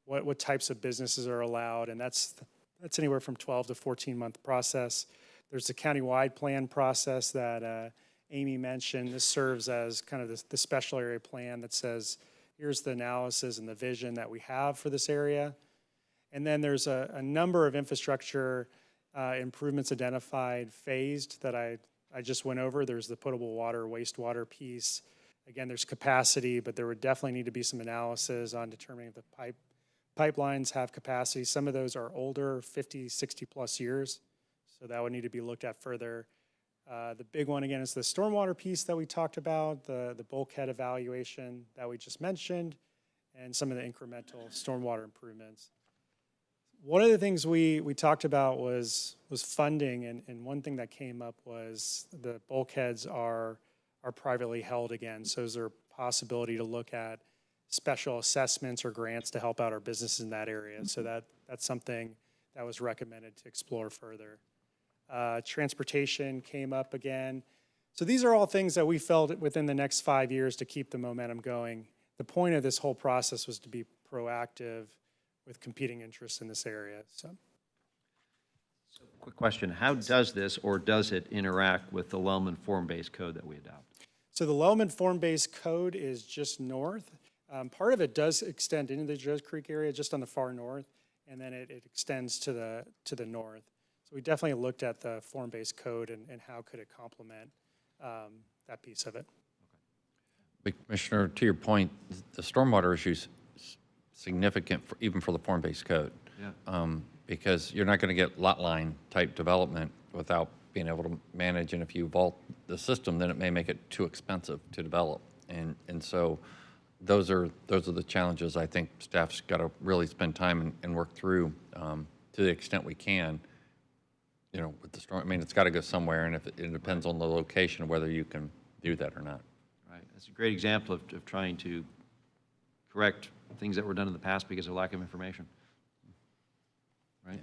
what types of businesses are allowed, and that's anywhere from 12 to 14-month process. There's the countywide plan process that Amy mentioned. This serves as kind of the special area plan that says, here's the analysis and the vision that we have for this area. And then there's a number of infrastructure improvements identified, phased, that I just went over. There's the potable water, wastewater piece. Again, there's capacity, but there would definitely need to be some analysis on determining if the pipelines have capacity. Some of those are older, 50, 60 plus years, so that would need to be looked at further. The big one, again, is the stormwater piece that we talked about, the bulkhead evaluation that we just mentioned, and some of the incremental stormwater improvements. One of the things we talked about was funding, and one thing that came up was the bulkheads are privately held again. So is there a possibility to look at special assessments or grants to help out our businesses in that area? So that's something that was recommended to explore further. Transportation came up again. So these are all things that we felt within the next 5 years to keep the momentum going. The point of this whole process was to be proactive with competing interests in this area. So. Quick question, how does this, or does it interact with the Lellman form-based code that we adopt? So the Lellman form-based code is just north. Part of it does extend into the Joe's Creek area, just on the far north, and then it extends to the north. So we definitely looked at the form-based code and how could it complement that piece of it. But Commissioner, to your point, the stormwater issue is significant even for the form-based code. Yeah. Because you're not going to get lot line type development without being able to manage, and if you vault the system, then it may make it too expensive to develop. And so those are the challenges I think staff's got to really spend time and work through to the extent we can. You know, with the storm, I mean, it's got to go somewhere, and if it depends on the location whether you can do that or not. Right, that's a great example of trying to correct things that were done in the past because of lack of information. Right?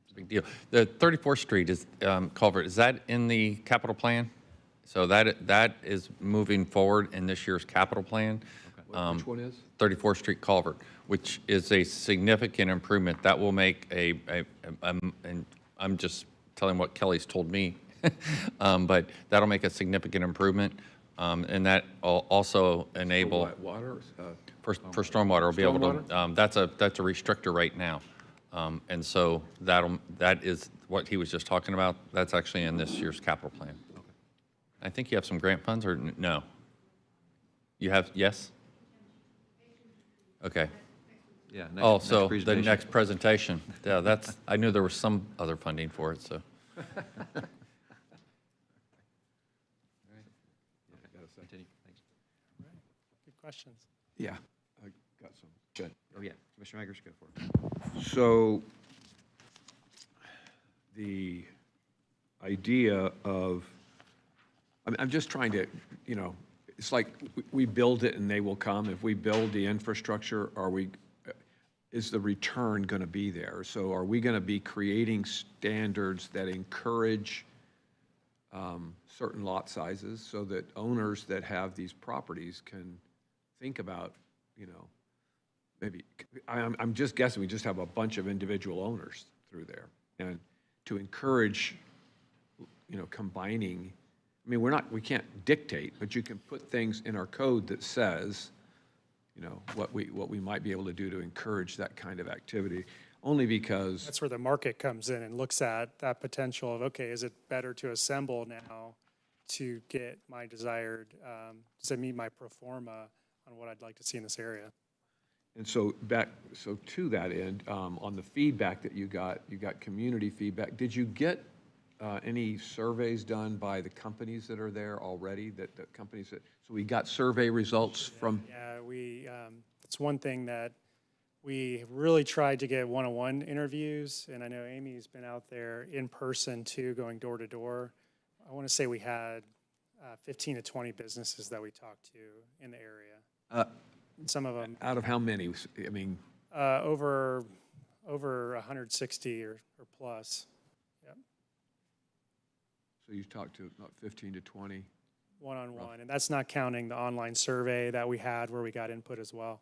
It's a big deal. The 34th Street is culvert, is that in the capital plan? So that is moving forward in this year's capital plan. Which one is? 34th Street culvert, which is a significant improvement. That will make and I'm just telling what Kelly's told me, but that'll make a significant improvement. And that will also enable. For what, water? For stormwater, will be able to, that's a restrictor right now. And so that is what he was just talking about. That's actually in this year's capital plan. Okay. I think you have some grant funds, or no? You have, yes? Okay. Yeah. Oh, so the next presentation. Yeah, that's, I knew there was some other funding for it, so. Continue. Thanks. Good questions. Yeah, I got some. Good. Oh, yeah, Commissioner Eggers, go for it. So the idea of, I'm just trying to, you know, it's like we build it and they will come. If we build the infrastructure, is the return going to be there? So are we going to be creating standards that encourage certain lot sizes so that owners that have these properties can think about, maybe, I'm just guessing, we just have a bunch of individual owners through there. And to encourage, combining, I mean, we can't dictate, but you can put things in our code that says, what we might be able to do to encourage that kind of activity, only because, That's where the market comes in and looks at that potential of, okay, is it better to assemble now to get my desired, does it meet my pro forma on what I'd like to see in this area? and so to that end, on the feedback that you got community feedback. Did you get any surveys done by the companies that are there already, the companies that, so we got survey results from? Yeah, it's one thing that we really tried to get one-on-one interviews, and I know Amy's been out there in person too, going door to door. I want to say we had 15 to 20 businesses that we talked to in the area. Some of them Out of how many? I mean, over 160 or plus. Yep. so you talked to about 15 to 20. One-on-one, and that's not counting the online survey that we had where we got input as well.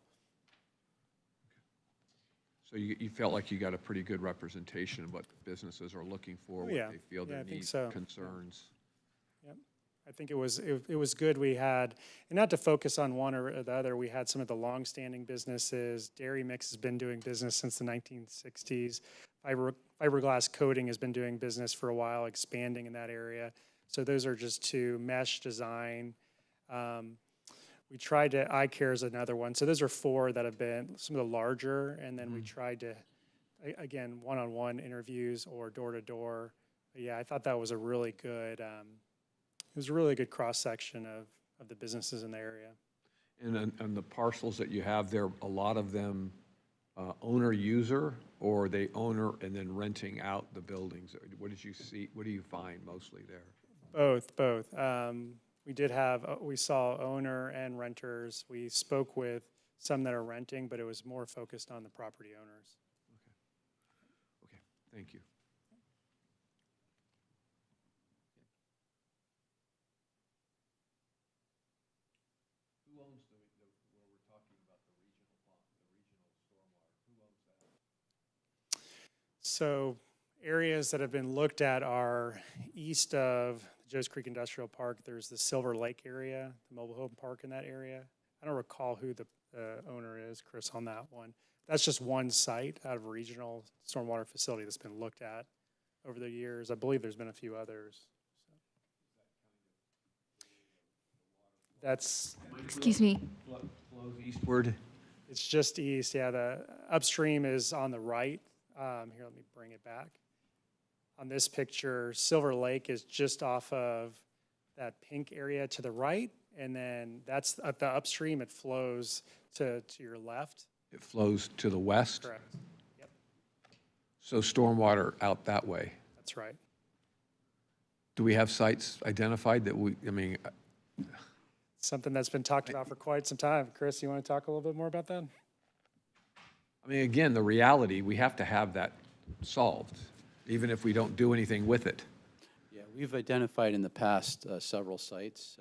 So you felt like you got a pretty good representation of what businesses are looking for, what yeah. they feel Yeah, their I think needs, so. concerns. Yep. I think it was good. We had, and not to focus on one or the other, we had some of the long-standing businesses. Dairy Mix has been doing business since the 1960s. Fiberglass Coating has been doing business for a while, expanding in that area. So those are just two. Mesh Design. We tried to, Eye Care is another one. So those are four that have been some of the larger. And then we tried to, again, one-on-one interviews or door-to-door. But yeah, I thought that was a really good, it was a really good cross-section of the businesses in the area. And on the parcels that you have there, a lot of them owner-user, or they owner and then renting out the buildings? What did you see, what do you find mostly there? Both. We saw owner and renters. We spoke with some that are renting, but it was more focused on the property owners. Okay, thank you. Who owns where we're talking about the regional stormwater, who owns that? So areas that have been looked at are east of the Joe's Creek Industrial Park. There's the Silver Lake area, the mobile home park in that area. I don't recall who the owner is, Chris, on that one. That's just one site out of a regional stormwater facility that's been looked at over the years. I believe there's been a few others. That's, Excuse me. Flows eastward? it's just east, yeah, the upstream is on the right. Here, let me bring it back. On this picture, Silver Lake is just off of that pink area to the right, and then that's at the upstream, it flows to your left. It flows to the west? Correct. Yep, So stormwater out that way. that's right. Do we have sites identified that Something that's been talked about for quite some time. Chris, you want to talk a little bit more about that? again, the reality, we have to have that solved, even if we don't do anything with it. Yeah, we've identified in the past several sites,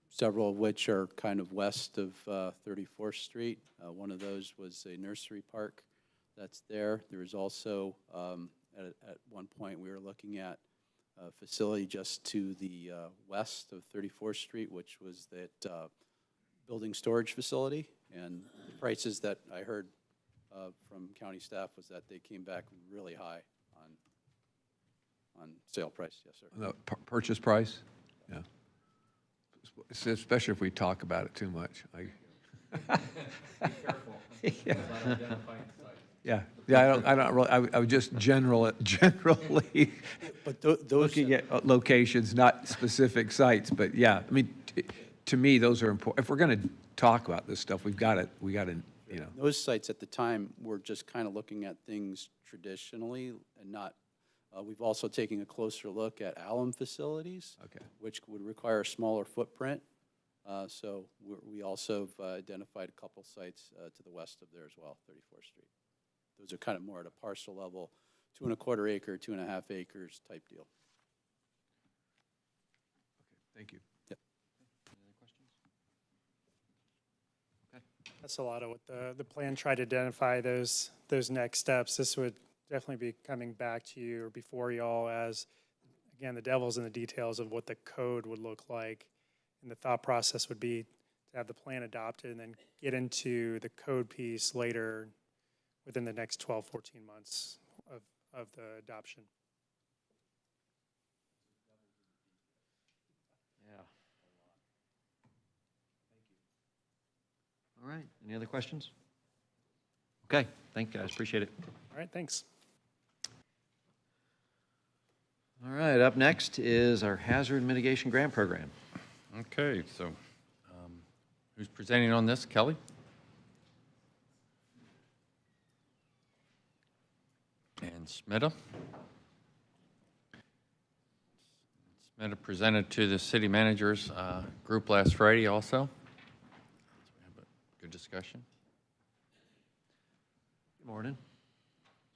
several of which are kind of west of 34th Street. One of those was a nursery park that's there. There was also, at one point, we were looking at a facility just to the west of 34th Street, which was that building storage facility. And the prices that I heard from county staff was that they came back really high on sale price. Yes, sir. The purchase price? Yeah. Especially if we talk about it too much. Yeah, I don't really, I would just generally But those, looking at locations, not specific sites, but yeah, to me, those are important. If we're going to talk about this stuff, we got to, those sites at the time were just kind of looking at things traditionally and not, we've also taken a closer look at alum facilities, Okay. which would require a smaller footprint. So we also have identified a couple sites to the west of there as well, 34th Street. Those are kind of more at a parcel level, 2¼ acre, 2½ acres type deal. Thank you. That's a lot of what the plan tried to identify those next steps. This would definitely be coming back to you or before y'all as, again, the devil's in the details of what the code would look like. And the thought process would be to have the plan adopted and then get into the code piece later within the next 12, 14 months of the adoption. Yeah. All right, any other questions? Okay, thank you guys, appreciate it. All right, thanks. All right, up next is our Hazard Mitigation Grant Program. Okay, so who's presenting on this? Kelly? And Smita? Smita presented to the city managers group last Friday also. So we have a good discussion. Good morning.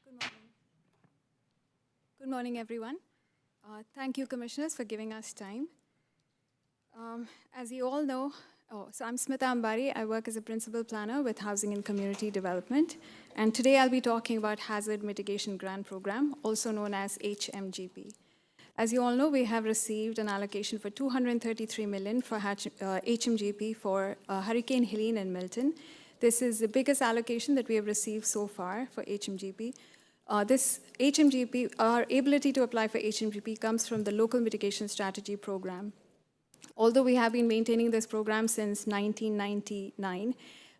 Good morning. Good morning, everyone. Thank you, Commissioners, for giving us time. As you all know, so I'm Smita Ambari. I work as a principal planner with Housing and Community Development. And today I'll be talking about Hazard Mitigation Grant Program, also known as HMGP. As you all know, we have received an allocation for $233 million for HMGP for Hurricane Helene and Milton. This is the biggest allocation that we have received so far for HMGP. This HMGP, our ability to apply for HMGP comes from the Local Mitigation Strategy Program. Although we have been maintaining this program since 1999,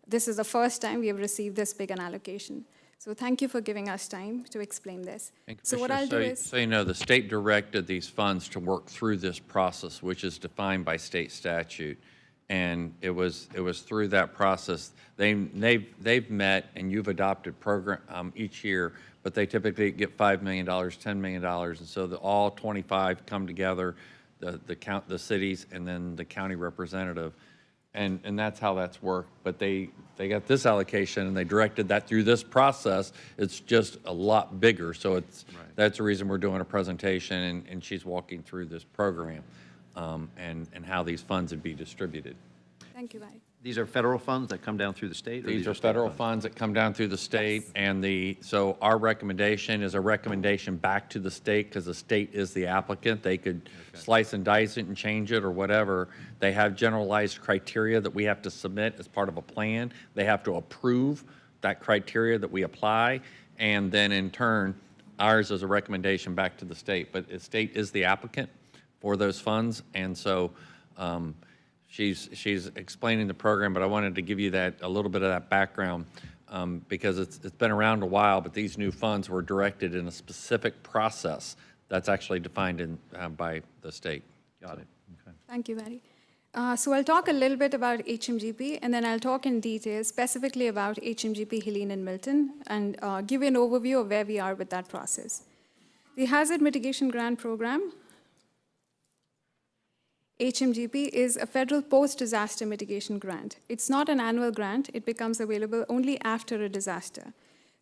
this is the first time we have received this big an allocation. So thank you for giving us time to explain this. And So what I'll do Commissioner, is, so you know, the state directed these funds to work through this process, which is defined by state statute. And it was through that process. They've met, and you've adopted program each year, but they typically get $5 million, $10 million, and so all 25 come together, the cities, and then the county representative. And that's how that's worked. But they got this allocation, and they directed that through this process. It's just a lot bigger, so that's the reason we're doing a presentation, and she's walking through this program and how these funds would be distributed. thank you, Barry. These are federal funds that come down through the state? Or These are state federal funds that come down through the state, and so our recommendation is a recommendation back to the state, because the state is the applicant. They could slice and dice it and change it or whatever. They have generalized criteria that we have to submit as part of a plan. They have to approve that criteria that we apply, and then in turn, ours is a recommendation back to the state. But the state is the applicant for those funds, and so she's explaining the program, but I wanted to give you a little bit of that background because it's been around a while, but these new funds were directed in a specific process that's actually defined by the state. Got it, okay. Thank you, Barry. So I'll talk a little bit about HMGP, and then I'll talk in detail specifically about HMGP Helene and Milton, and give you an overview of where we are with that process. The Hazard Mitigation Grant Program, HMGP, is a federal post-disaster mitigation grant. It's not an annual grant. It becomes available only after a disaster.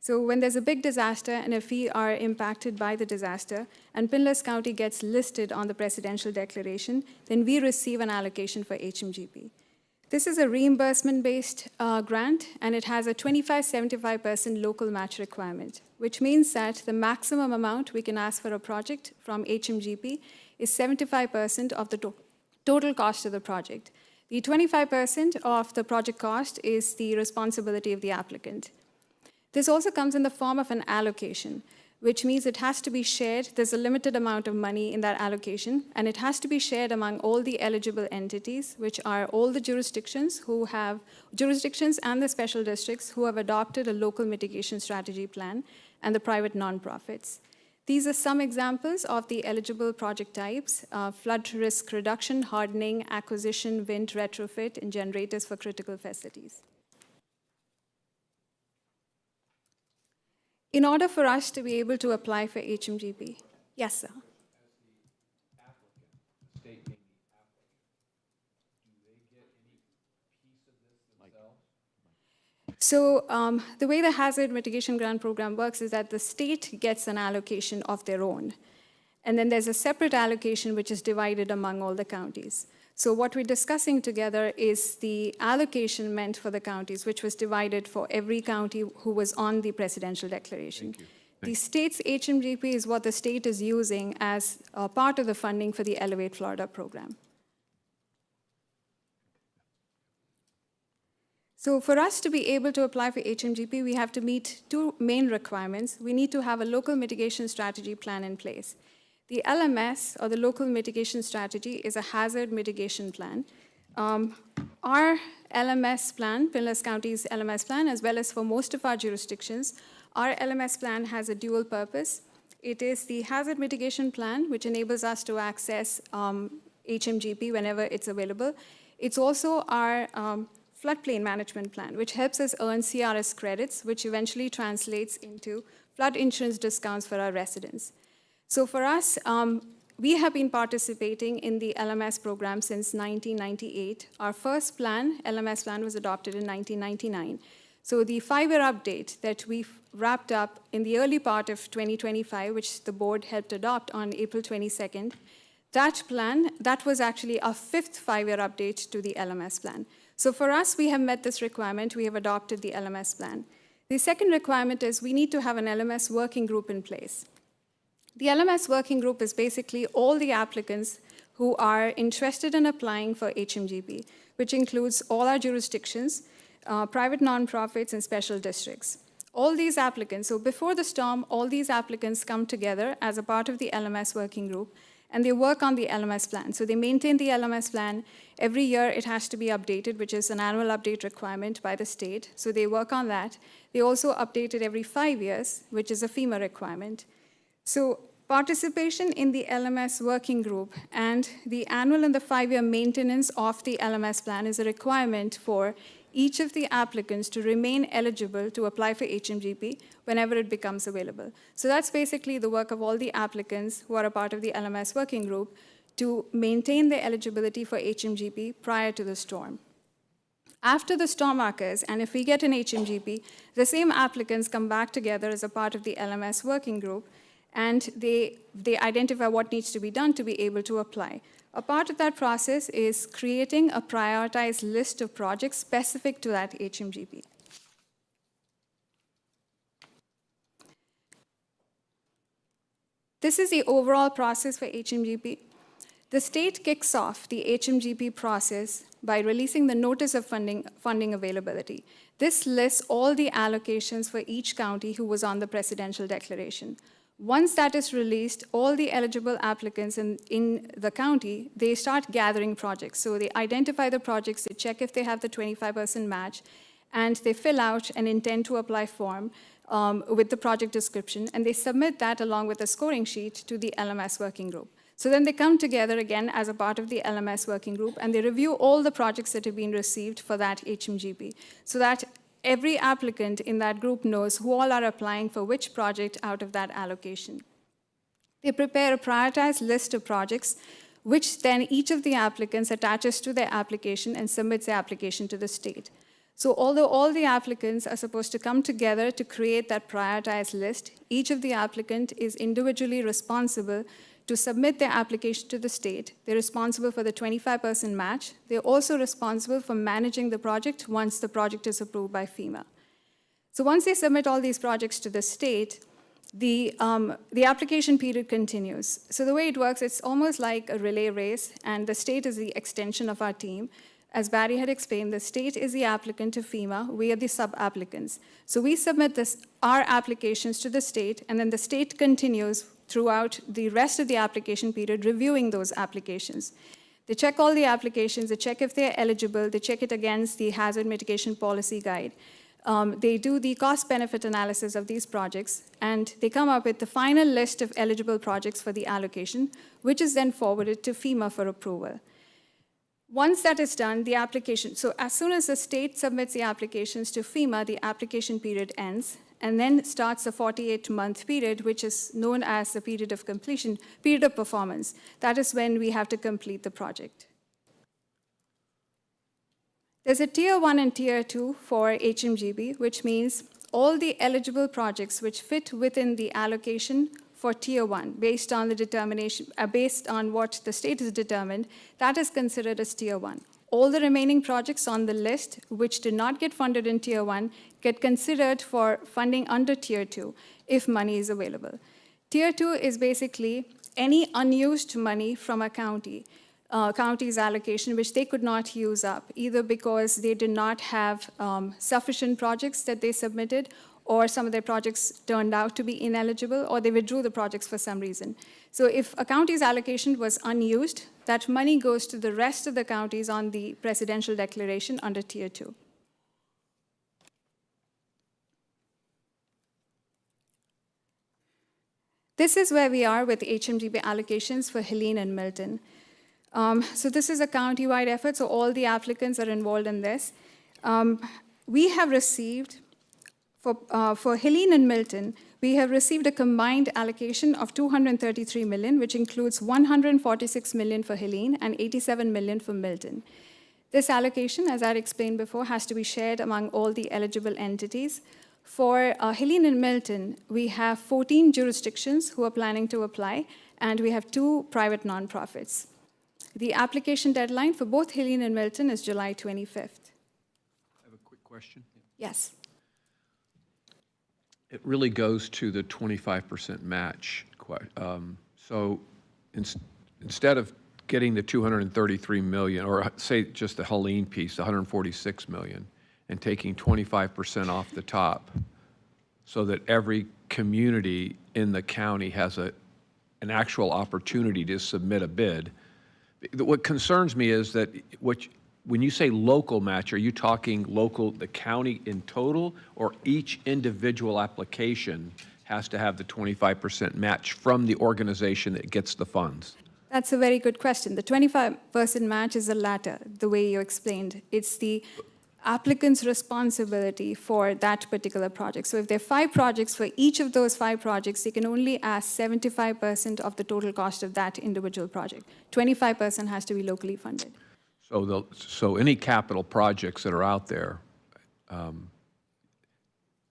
So when there's a big disaster and if we are impacted by the disaster and Pinellas County gets listed on the presidential declaration, then we receive an allocation for HMGP. This is a reimbursement-based grant, and it has a 25-75% local match requirement, which means that the maximum amount we can ask for a project from HMGP is 75% of the total cost of the project. The 25% of the project cost is the responsibility of the applicant. This also comes in the form of an allocation, which means it has to be shared. There's a limited amount of money in that allocation, and it has to be shared among all the eligible entities, which are all the jurisdictions and the special districts who have adopted a local mitigation strategy plan, and the private nonprofits. These are some examples of the eligible project types: flood risk reduction, hardening, acquisition, wind retrofit, and generators for critical facilities. In order for us to be able to apply for HMGP, yes, sir. So the way the Hazard Mitigation Grant Program works is that the state gets an allocation of their own. And then there's a separate allocation which is divided among all the counties. So what we're discussing together is the allocation meant for the counties, which was divided for every county who was on the presidential declaration. The state's HMGP is what the state is using as part of the funding for the Elevate Florida program. So for us to be able to apply for HMGP, we have to meet two main requirements. We need to have a local mitigation strategy plan in place. The LMS, or the local mitigation strategy, is a hazard mitigation plan. Our LMS plan, Pinellas County's LMS plan, as well as for most of our jurisdictions, our LMS plan has a dual purpose. It is the hazard mitigation plan, which enables us to access HMGP whenever it's available. It's also our floodplain management plan, which helps us earn CRS credits, which eventually translates into flood insurance discounts for our residents. So for us, we have been participating in the LMS program since 1998. Our first plan, LMS plan, was adopted in 1999. So the 5-year update that we've wrapped up in the early part of 2025, which the board helped adopt on April 22nd, that plan, that was actually our 5th 5-year update to the LMS plan. So for us, we have met this requirement. We have adopted the LMS plan. The second requirement is we need to have an LMS working group in place. The LMS working group is basically all the applicants who are interested in applying for HMGP, which includes all our jurisdictions, private nonprofits, and special districts. All these applicants, so before the storm, all these applicants come together as a part of the LMS working group, and they work on the LMS plan. So they maintain the LMS plan. Every year it has to be updated, which is an annual update requirement by the state. So they work on that. They also update it every 5 years, which is a FEMA requirement. So participation in the LMS working group and the annual and the 5-year maintenance of the LMS plan is a requirement for each of the applicants to remain eligible to apply for HMGP whenever it becomes available. So that's basically the work of all the applicants who are a part of the LMS working group to maintain their eligibility for HMGP prior to the storm. After the storm occurs, and if we get an HMGP, the same applicants come back together as a part of the LMS working group, and they identify what needs to be done to be able to apply. A part of that process is creating a prioritized list of projects specific to that HMGP. This is the overall process for HMGP. The state kicks off the HMGP process by releasing the notice of funding availability. This lists all the allocations for each county who was on the presidential declaration. Once that is released, all the eligible applicants in the county, they start gathering projects. So they identify the projects, they check if they have the 25% match, and they fill out an intent to apply form with the project description, and they submit that along with a scoring sheet to the LMS working group. So then they come together again as a part of the LMS working group, and they review all the projects that have been received for that HMGP, so that every applicant in that group knows who all are applying for which project out of that allocation. They prepare a prioritized list of projects, which then each of the applicants attaches to their application and submits their application to the state. So although all the applicants are supposed to come together to create that prioritized list, each of the applicant is individually responsible to submit their application to the state. They're responsible for the 25% match. They're also responsible for managing the project once the project is approved by FEMA. So once they submit all these projects to the state, the application period continues. So the way it works, it's almost like a relay race, and the state is the extension of our team. As Barry had explained, the state is the applicant to FEMA. We are the sub-applicants. So we submit our applications to the state, and then the state continues throughout the rest of the application period reviewing those applications. They check all the applications, they check if they're eligible, they check it against the hazard mitigation policy guide. They do the cost-benefit analysis of these projects, and they come up with the final list of eligible projects for the allocation, which is then forwarded to FEMA for approval. Once that is done, the application, so as soon as the state submits the applications to FEMA, the application period ends, and then starts a 48-month period, which is known as the period of completion, period of performance. That is when we have to complete the project. There's a Tier 1 and Tier 2 for HMGP, which means all the eligible projects which fit within the allocation for Tier 1, based on the determination, based on what the state has determined, that is considered as Tier 1. All the remaining projects on the list, which did not get funded in Tier 1, get considered for funding under Tier 2, if money is available. Tier 2 is basically any unused money from a county's allocation, which they could not use up, either because they did not have sufficient projects that they submitted, or some of their projects turned out to be ineligible, or they withdrew the projects for some reason. So if a county's allocation was unused, that money goes to the rest of the counties on the presidential declaration under Tier 2. This is where we are with HMGP allocations for Helene and Milton. So this is a county-wide effort, so all the applicants are involved in this. We have received, for Helene and Milton, we have received a combined allocation of $233 million, which includes $146 million for Helene and $87 million for Milton. This allocation, as I explained before, has to be shared among all the eligible entities. For Helene and Milton, we have 14 jurisdictions who are planning to apply, and we have 2 private nonprofits. The application deadline for both Helene and Milton is July 25th. I have a quick question. Yes. It really goes to the 25% match. So instead of getting the 233 million, or say just the Helene piece, 146 million, and taking 25% off the top, so that every community in the county has an actual opportunity to submit a bid. What concerns me is that when you say local match, are you talking local, the county in total, or each individual application has to have the 25% match from the organization that gets the funds? That's a very good question. The 25% match is the latter, the way you explained. It's the applicant's responsibility for that particular project. So if there are 5 projects, for each of those 5 projects, they can only ask 75% of the total cost of that individual project. 25% has to be locally funded. So any capital projects that are out there,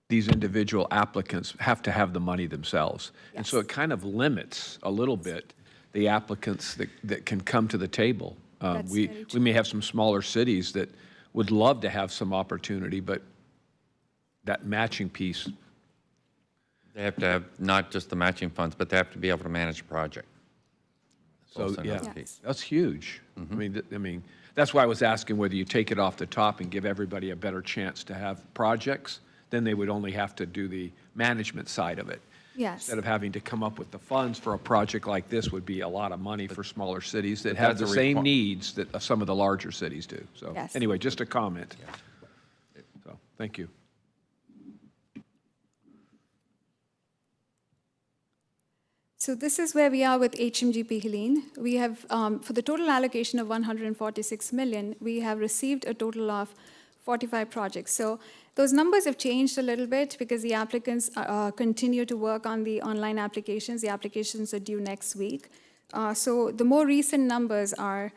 these individual applicants have to have the money themselves. Yes. And so it kind of limits a little bit the applicants that can come to the table. We may have some smaller cities that would love to have some opportunity, but that matching piece. They have to have not just the matching funds, but they have to be able to manage a project. So, yeah, Yes. that's huge. I mean, that's why I was asking whether you take it off the top and give everybody a better chance to have projects, then they would only have to do the management side of it. Yes. Instead of having to come up with the funds for a project like this would be a lot of money for smaller cities that have the that's a same needs that some of the larger cities do. So Yes. anyway, just a comment. So, thank you. So this is where we are with HMGP Helene. We have, for the total allocation of $146 million, we have received a total of 45 projects. So those numbers have changed a little bit because the applicants continue to work on the online applications. The applications are due next week. So the more recent numbers are,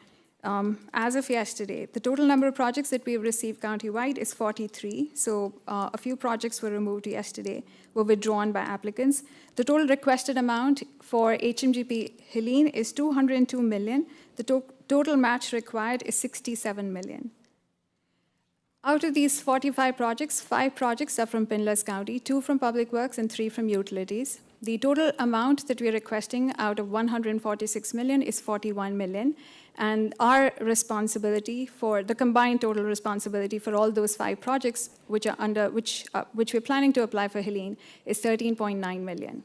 as of yesterday, the total number of projects that we have received countywide is 43. So a few projects were removed yesterday, were withdrawn by applicants. The total requested amount for HMGP Helene is $202 million. The total match required is $67 million. Out of these 45 projects, 5 projects are from Pinellas County, 2 from Public Works, and 3 from Utilities. The total amount that we are requesting out of $146 million is $41 million. And our responsibility for the combined total responsibility for all those 5 projects, which are under which we're planning to apply for Helene, is $13.9 million.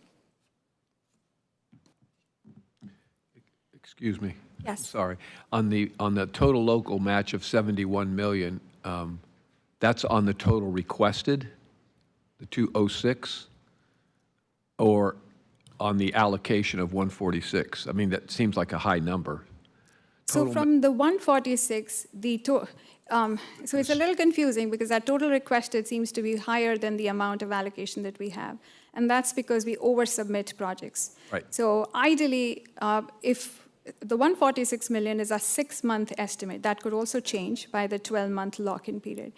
Excuse me. Yes. Sorry. On the total local match of $71 million, that's on the total requested, the 206, or on the allocation of 146? I mean, that seems like a high number. So from the 146, so it's a little confusing because that total requested seems to be higher than the amount of allocation that we have. And that's because we oversubmit projects. Right. So ideally, if the 146 million is a 6-month estimate, that could also change by the 12-month lock-in period.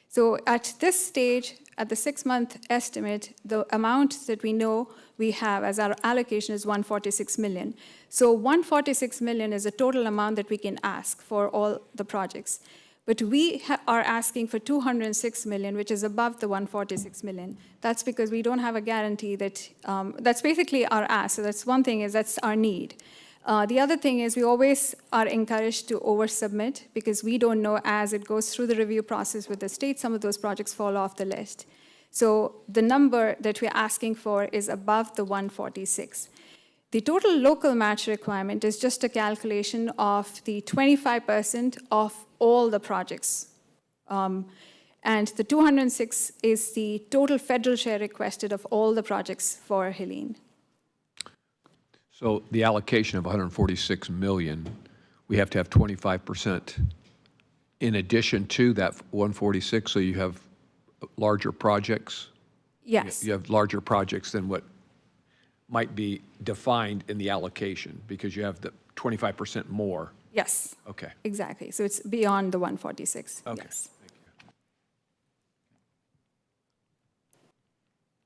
So at this stage, at the 6-month estimate, the amount that we know we have as our allocation is 146 million. So 146 million is the total amount that we can ask for all the projects. But we are asking for 206 million, which is above the 146 million. That's because we don't have a guarantee that, that's basically our ask. So that's one thing, is that's our need. The other thing is we always are encouraged to oversubmit because we don't know as it goes through the review process with the state, some of those projects fall off the list. So the number that we're asking for is above the 146. The total local match requirement is just a calculation of the 25% of all the projects. And the 206 is the total federal share requested of all the projects for Helene. So the allocation of 146 million, we have to have 25% in addition to that 146, so you have larger projects? Yes. You have larger projects than what might be defined in the allocation because you have the 25% more. Yes. Okay. Exactly. So it's beyond the 146. Okay. Yes.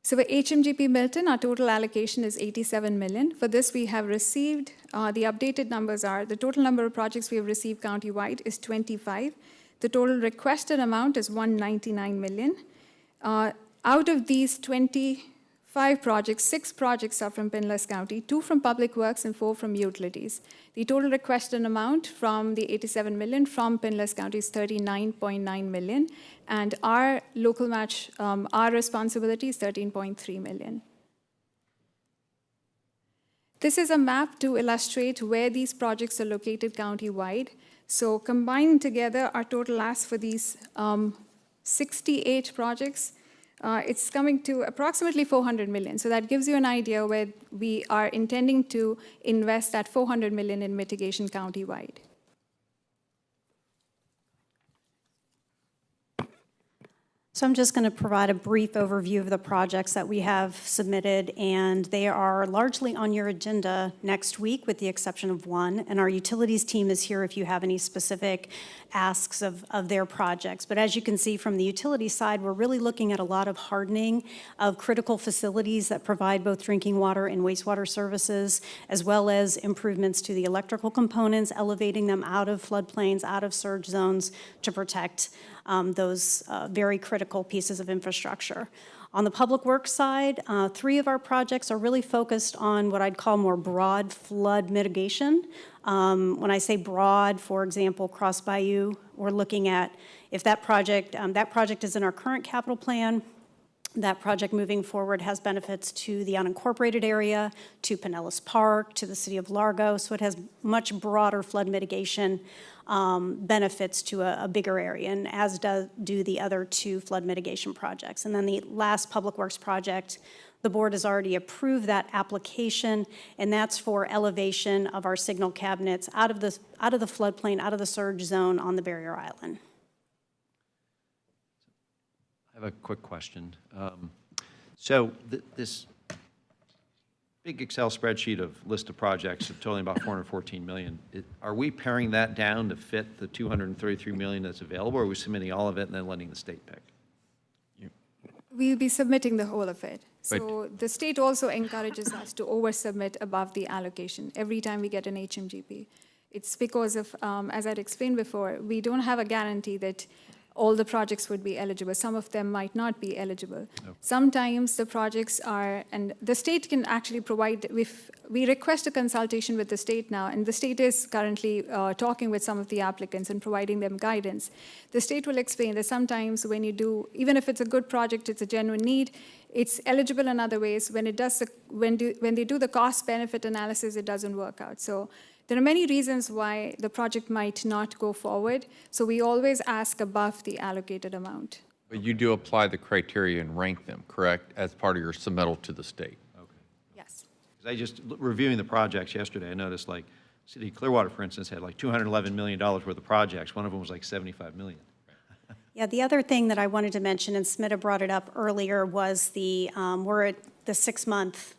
So for HMGP Milton, our total allocation is 87 million. For this, we have received, the updated numbers are, the total number of projects we have received countywide is 25. The total requested amount is 199 million. Out of these 25 projects, 6 projects are from Pinellas County, 2 from Public Works and 4 from Utilities. The total requested amount from the 87 million from Pinellas County is 39.9 million, and our local match, our responsibility is 13.3 million. This is a map to illustrate where these projects are located countywide. So combined together, our total ask for these 68 projects, it's coming to approximately 400 million. So that gives you an idea where we are intending to invest that 400 million in mitigation countywide. So I'm just going to provide a brief overview of the projects that we have submitted, and they are largely on your agenda next week with the exception of one, and our utilities team is here if you have any specific asks of their projects. But as you can see from the utility side, we're really looking at a lot of hardening of critical facilities that provide both drinking water and wastewater services, as well as improvements to the electrical components, elevating them out of floodplains, out of surge zones to protect those very critical pieces of infrastructure. On the public works side, 3 of our projects are really focused on what I'd call more broad flood mitigation. When I say broad, for example, Cross Bayou, we're looking at if that project is in our current capital plan. That project moving forward has benefits to the unincorporated area, to Pinellas Park, to the city of Largo, so it has much broader flood mitigation benefits to a bigger area, and as do the other 2 flood mitigation projects. And then the last public works project, the board has already approved that application, and that's for elevation of our signal cabinets out of the floodplain, out of the surge zone on the barrier island. I have a quick question. So this big Excel spreadsheet of list of projects of totaling about 414 million, are we paring that down to fit the 233 million that's available, or are we submitting all of it and then letting the state pick? We'll be submitting the whole of it. So the state also encourages us to oversubmit above the allocation every time we get an HMGP. It's because of, as I'd explained before, we don't have a guarantee that all the projects would be eligible. Some of them might not be eligible. Okay. Sometimes the projects are, and the state can actually provide, if we request a consultation with the state now, and the state is currently talking with some of the applicants and providing them guidance. The state will explain that sometimes when you do, even if it's a good project, it's a genuine need, it's eligible in other ways. When it does, when they do the cost-benefit analysis, it doesn't work out. So there are many reasons why the project might not go forward, so we always ask above the allocated amount. But you do apply the criteria and rank them, correct, as part of your submittal to the state? Okay. Yes. Because I just, reviewing the projects yesterday, I noticed like City of Clearwater, for instance, had like $211 million worth of projects. One of them was like 75 million. Yeah, the other thing that I wanted to mention, and Smita brought it up earlier, was we're at the 6-month.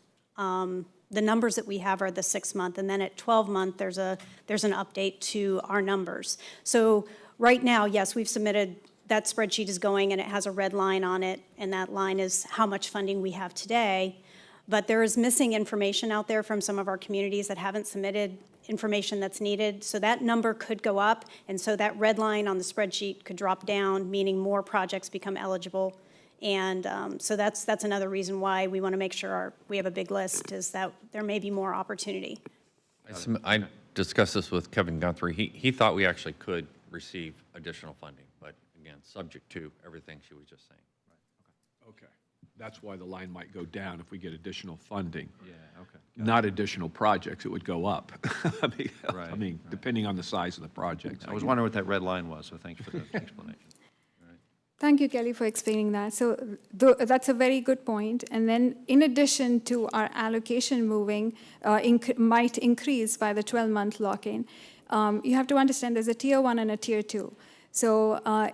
The numbers that we have are the 6-month, and then at 12-month, there's an update to our numbers. So right now, yes, we've submitted that spreadsheet is going and it has a red line on it, and that line is how much funding we have today. But there is missing information out there from some of our communities that haven't submitted information that's needed. So that number could go up, and so that red line on the spreadsheet could drop down, meaning more projects become eligible. And so that's another reason why we want to make sure we have a big list, is that there may be more opportunity. I discussed this with Kevin Guthrie. He thought we actually could receive additional funding, but again, subject to everything she was just saying. Okay. That's why the line might go down if we get additional funding. Yeah, okay. Not additional projects, it would go up. I mean, Right. depending on the size of the projects. I was wondering what that red line was, so thanks for the explanation. Thank you, Kelly, for explaining that. So that's a very good point. And then in addition to our allocation moving, might increase by the 12-month lock-in, you have to understand there's a Tier 1 and a Tier 2. So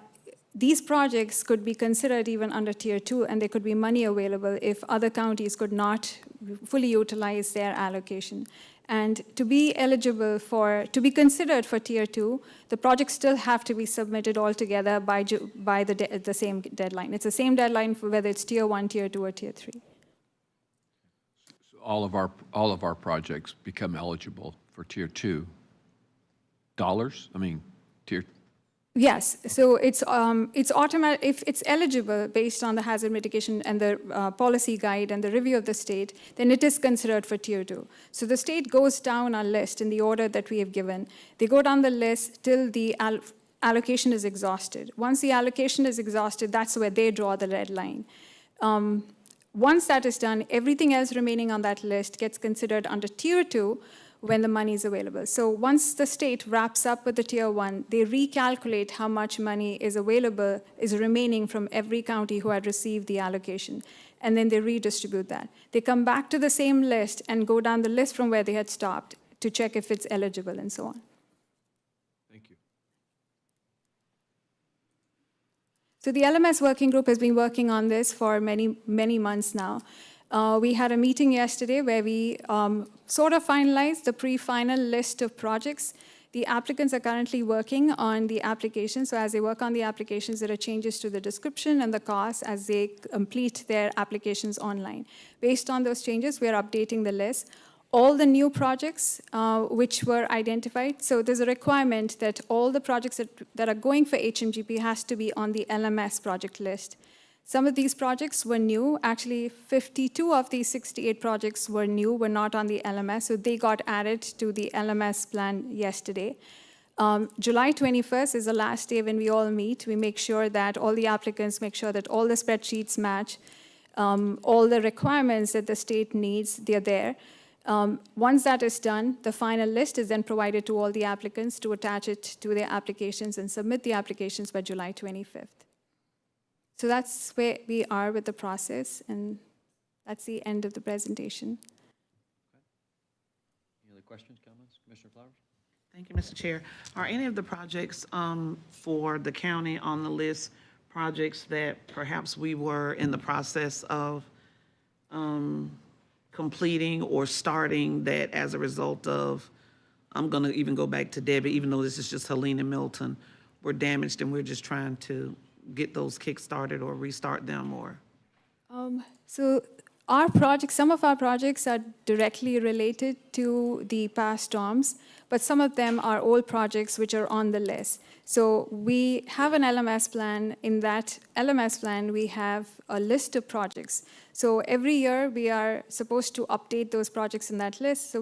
these projects could be considered even under Tier 2, and there could be money available if other counties could not fully utilize their allocation. And to be eligible to be considered for Tier 2, the projects still have to be submitted all together by the same deadline. It's the same deadline for whether it's Tier 1, Tier 2, or Tier 3. So all of our projects become eligible for Tier 2. Dollars? I mean, Tier. Yes, so it's automatic. If it's eligible based on the hazard mitigation and the policy guide and the review of the state, then it is considered for Tier 2. So the state goes down our list in the order that we have given. They go down the list till the allocation is exhausted. Once the allocation is exhausted, that's where they draw the red line. Once that is done, everything else remaining on that list gets considered under Tier 2, when the money is available. So once the state wraps up with the Tier 1, they recalculate how much money is available, is remaining from every county who had received the allocation, and then they redistribute that. They come back to the same list and go down the list from where they had stopped to check if it's eligible and so on. Thank you. So the LMS working group has been working on this for many, many months now. We had a meeting yesterday where we sort of finalized the pre-final list of projects. The applicants are currently working on the application. So as they work on the applications, there are changes to the description and the cost as they complete their applications online. Based on those changes, we are updating the list. All the new projects which were identified, so there's a requirement that all the projects that are going for HMGP has to be on the LMS project list. Some of these projects were new. Actually, 52 of these 68 projects were new, were not on the LMS, so they got added to the LMS plan yesterday. July 21st is the last day when we all meet. We make sure that all the applicants make sure that all the spreadsheets match, all the requirements that the state needs, they're there. Once that is done, the final list is then provided to all the applicants to attach it to their applications and submit the applications by July 25th. So that's where we are with the process, and that's the end of the presentation. Any other questions, comments? Commissioner Flowers? Thank you, Mr. Chair. Are any of the projects for the county on the list projects that perhaps we were in the process of completing or starting that as a result of, I'm going to even go back to Debbie, even though this is just Helene and Milton, were damaged and we're just trying to get those kick-started or restart them, or? So our projects, some of our projects are directly related to the past storms, but some of them are old projects which are on the list. So we have an LMS plan. In that LMS plan, we have a list of projects. So every year, we are supposed to update those projects in that list. So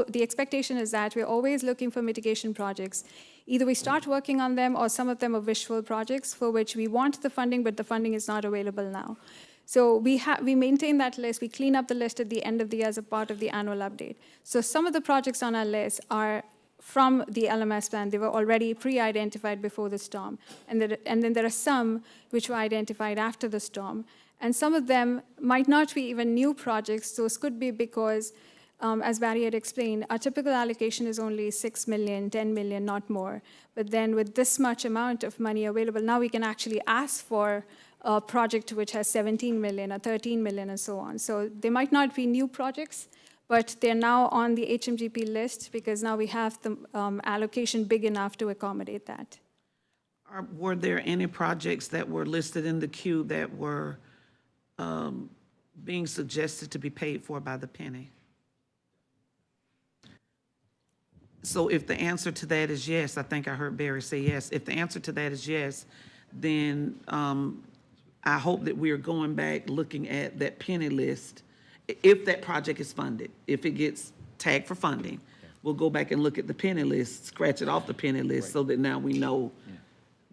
the expectation is that we're always looking for mitigation projects. Either we start working on them, or some of them are visual projects for which we want the funding, but the funding is not available now. So we maintain that list. We clean up the list at the end of the year as a part of the annual update. So some of the projects on our list are from the LMS plan. They were already pre-identified before the storm. And then there are some which were identified after the storm. And some of them might not be even new projects. Those could be because, as Barry had explained, our typical allocation is only 6 million, 10 million, not more. But then with this much amount of money available, now we can actually ask for a project which has 17 million or 13 million and so on. So they might not be new projects, but they're now on the HMGP list because now we have the allocation big enough to accommodate that. Were there any projects that were listed in the queue that were being suggested to be paid for by the penny? So if the answer to that is yes, I think I heard Barry say yes. If the answer to that is yes, then I hope that we are going back, looking at that penny list. If that project is funded, if it gets tagged for funding, we'll go back and look at the penny list, scratch it off the penny list so that now we know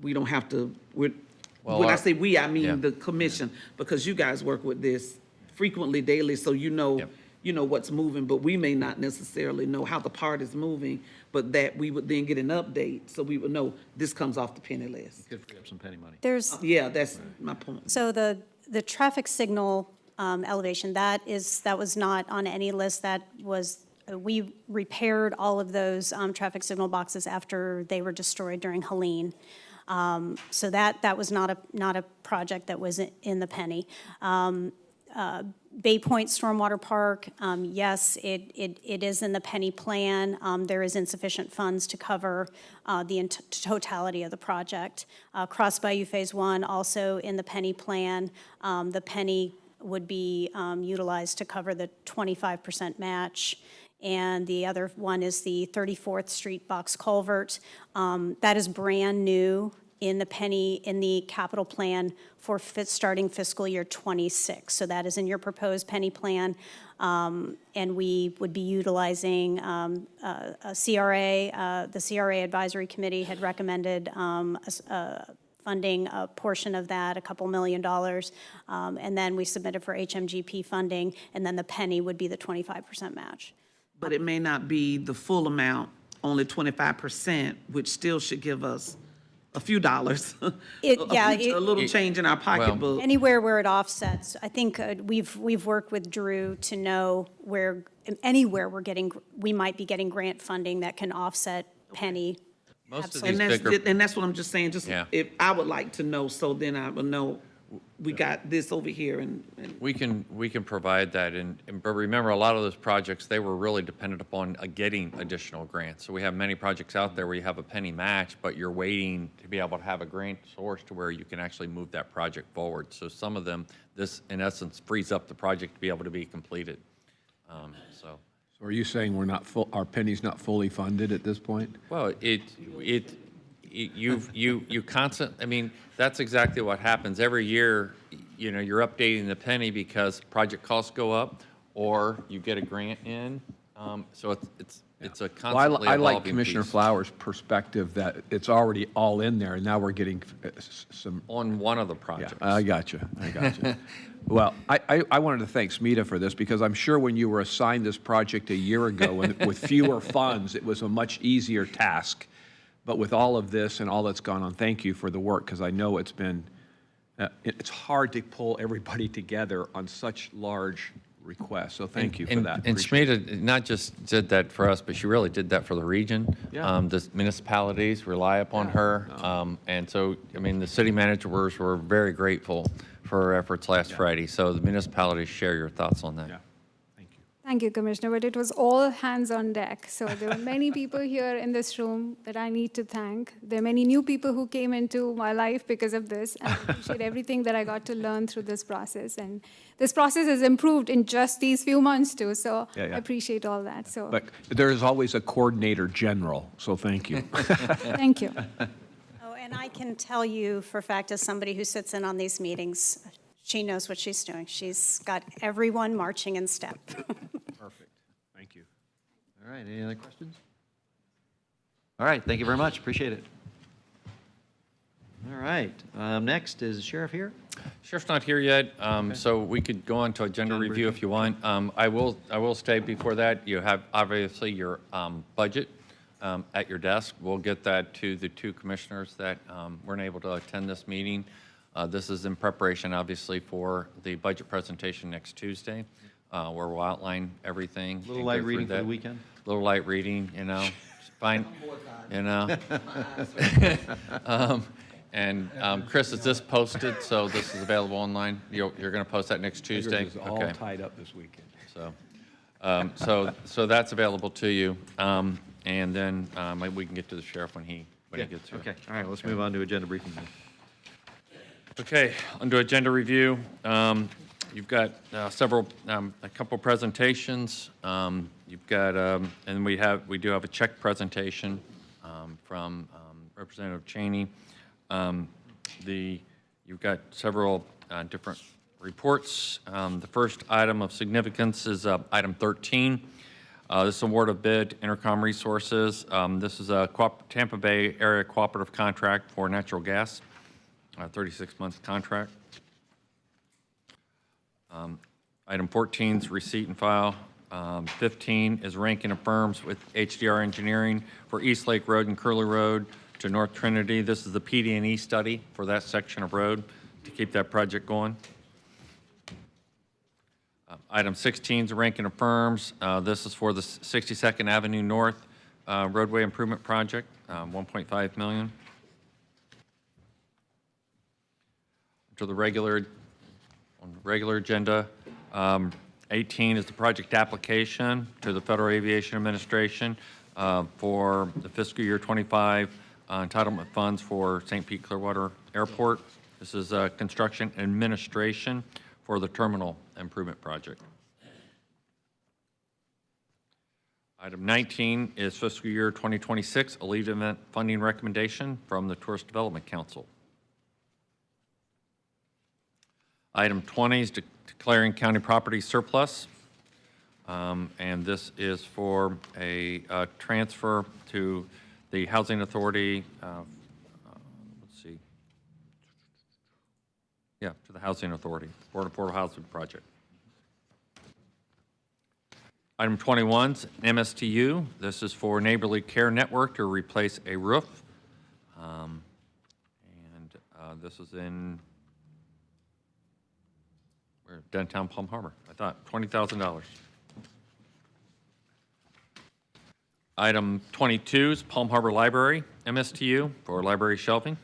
we don't have to, when I say we, I mean the commission, because you guys work with this frequently, daily, so you know what's moving, but we may not necessarily know how the part is moving, but that we would then get an update, so we would know this comes off the penny list. Could free up some penny money. There's, Yeah, that's my point. so the traffic signal elevation, that was not on any list. That was, we repaired all of those traffic signal boxes after they were destroyed during Helene. So that was not a project that was in the penny. Bay Point Stormwater Park, yes, it is in the penny plan. There is insufficient funds to cover the totality of the project. Cross Bayou Phase 1, also in the penny plan. The penny would be utilized to cover the 25% match. And the other one is the 34th Street box culvert. That is brand new in the penny, in the capital plan for starting fiscal year '26. So that is in your proposed penny plan. And we would be utilizing a CRA. The CRA Advisory Committee had recommended funding a portion of that, a couple $1 million. And then we submitted for HMGP funding, and then the penny would be the 25% match. But it may not be the full amount, only 25%, which still should give us a few dollars. A little change in our pocketbook. Anywhere where it offsets, I think we've worked with Drew to know where, anywhere we might be getting grant funding that can offset penny. Most of And these bigger, and that's what I'm just saying, just Yeah. if I would like to know, so then I will know we got this over here and we can provide that, but remember, a lot of those projects, they were really dependent upon getting additional grants. So we have many projects out there where you have a penny match, but you're waiting to be able to have a grant source to where you can actually move that project forward. So some of them, this in essence frees up the project to be able to be completed. So Are you saying we're not full, our penny's not fully funded at this point? well, you constant, I mean, that's exactly what happens. Every year, you're updating the penny because project costs go up, or you get a grant in. So it's a constantly I evolving like Commissioner piece. Flowers' perspective that it's already all in there, and now we're getting some. On one of the projects. I got you. Well, I wanted to thank SMETA for this, because I'm sure when you were assigned this project a year ago with fewer funds, it was a much easier task. But with all of this and all that's gone on, thank you for the work, because I know it's been, it's hard to pull everybody together on such large requests. So thank you for that. And SMETA not just did that for us, but she really did that for the region. Yeah. The municipalities rely upon her. And so, I mean, the city managers were very grateful for her efforts last Friday. So the municipalities share your thoughts on that. Yeah, thank you. Thank you, Commissioner, but it was all hands on deck. So there were many people here in this room that I need to thank. There are many new people who came into my life because of this, and I appreciate everything that I got to learn through this process. And this process has improved in just these few months too, so Yeah. I appreciate all that. So But there is always a coordinator general, so thank you. thank you. Oh, and I can tell you for a fact, as somebody who sits in on these meetings, she knows what she's doing. She's got everyone marching in step. Perfect. Thank you. All right, any other questions? All right, thank you very much, appreciate it. All right, next, is the sheriff here? Sheriff's not here yet, so we could go on to agenda review if you want. I will stay before that. You have obviously your budget at your desk. We'll get that to the two commissioners that weren't able to attend this meeting. This is in preparation, obviously, for the budget presentation next Tuesday, where we'll outline everything. Little and light go through reading for the that. weekend? Little light reading, it's fine, And Chris, is this posted? So this is available online? You're going to post that next Tuesday? Yours is all Okay. tied up this weekend. So that's available to you. And then maybe we can get to the sheriff when he when he gets here. Okay, all right, let's move on to agenda briefing then. Okay, under agenda review, you've got a couple presentations. You've got, and we do have a check presentation from Representative Cheney. You've got several different reports. The first item of significance is item 13. This award of bid, Intercom Resources. This is a Tampa Bay area cooperative contract for natural gas, 36-month contract. Item 14 is receipt and file. 15 is ranking of firms with HDR Engineering for East Lake Road and Curly Road to North Trinity. This is the PD&E study for that section of road to keep that project going. Item 16 is ranking of firms. This is for the 62nd Avenue North roadway improvement project, $1.5 million. To the regular agenda, 18 is the project application to the Federal Aviation Administration for the fiscal year 25 entitlement funds for St. Pete Clearwater Airport. This is construction administration for the terminal improvement project. Item 19 is fiscal year 2026 elite event funding recommendation from the Tourist Development Council. Item 20 is declaring county property surplus, and this is for a transfer to the Housing Authority, let's see, yeah, to the Housing Authority, for an affordable housing project. Item 21 is MSTU. This is for Neighborly Care Network to replace a roof, and this is in downtown Palm Harbor. I thought $20,000. Item 22 is Palm Harbor Library, MSTU, for library shelving.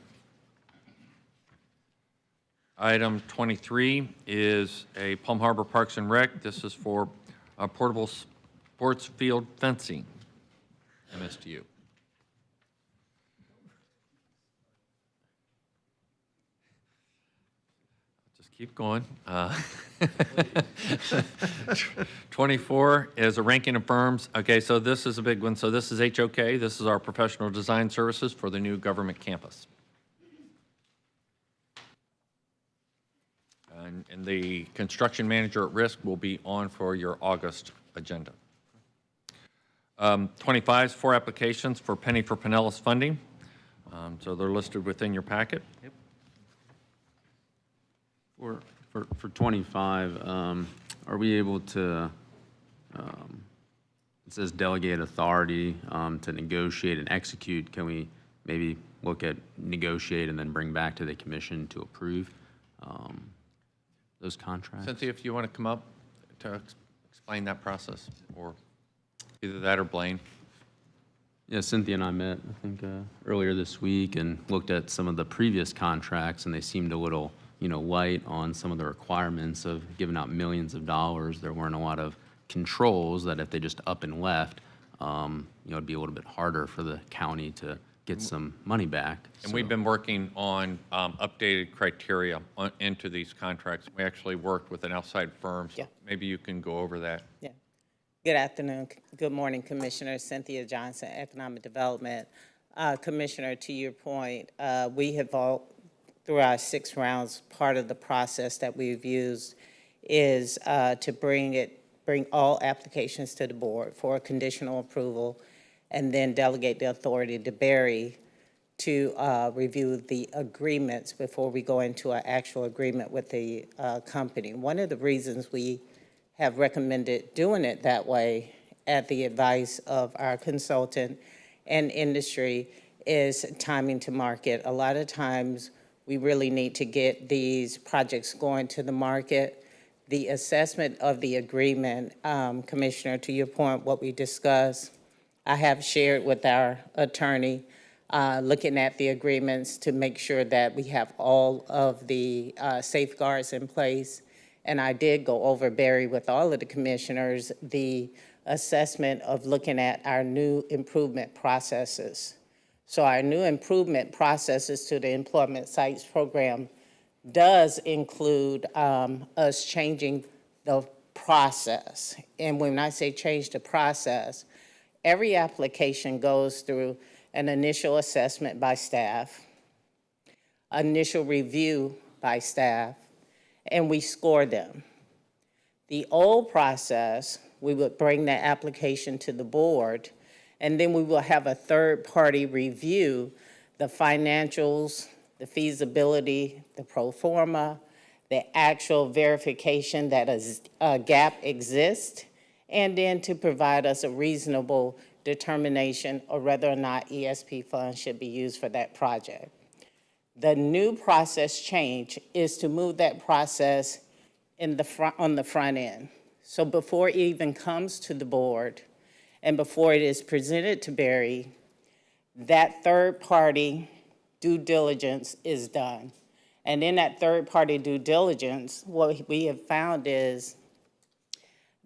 Item 23 is a Palm Harbor Parks and Rec. This is for portable sports field fencing, MSTU. Keep going. 24 is a ranking of firms. Okay, so this is a big one. So this is HOK. This is our professional design services for the new government campus. And the construction manager at risk will be on for your August agenda. 25 is 4 applications for Penny for Pinellas funding. So they're listed within your packet. Yep. For 25, are we able to, it says delegate authority to negotiate and execute. Can we maybe look at negotiate and then bring back to the commission to approve those contracts? Cynthia, if you want to come up to explain that process, or either that or Blaine. Yeah, Cynthia and I met, I think, earlier this week and looked at some of the previous contracts, and they seemed a little light on some of the requirements of giving out millions of dollars. There weren't a lot of controls that if they just up and left, it'd be a little bit harder for the county to get some money back. And we've been working on updated criteria into these contracts. We actually worked with an outside firm. So maybe you can go over that. Yeah. Good afternoon. Good morning, Commissioner. Cynthia Johnson, Economic Development. Commissioner, to your point, we have all, through our 6 rounds, part of the process that we've used is to bring all applications to the board for conditional approval, and then delegate the authority to Barry to review the agreements before we go into an actual agreement with the company. One of the reasons we have recommended doing it that way at the advice of our consultant and industry is timing to market. A lot of times, we really need to get these projects going to the market. The assessment of the agreement, Commissioner, to your point, what we discussed, I have shared with our attorney, looking at the agreements to make sure that we have all of the safeguards in place. And I did go over, Barry, with all of the commissioners, the assessment of looking at our new improvement processes. So our new improvement processes to the Employment Sites Program does include us changing the process. And when I say change the process, every application goes through an initial assessment by staff, initial review by staff, and we score them. The old process, we would bring that application to the board, and then we will have a third-party review the financials, the feasibility, the pro forma, the actual verification that a gap exists, and then to provide us a reasonable determination of whether or not ESP funds should be used for that project. The new process change is to move that process in the front, on the front end. So before it even comes to the board and before it is presented to Barry, that third-party due diligence is done. And in that third-party due diligence, what we have found is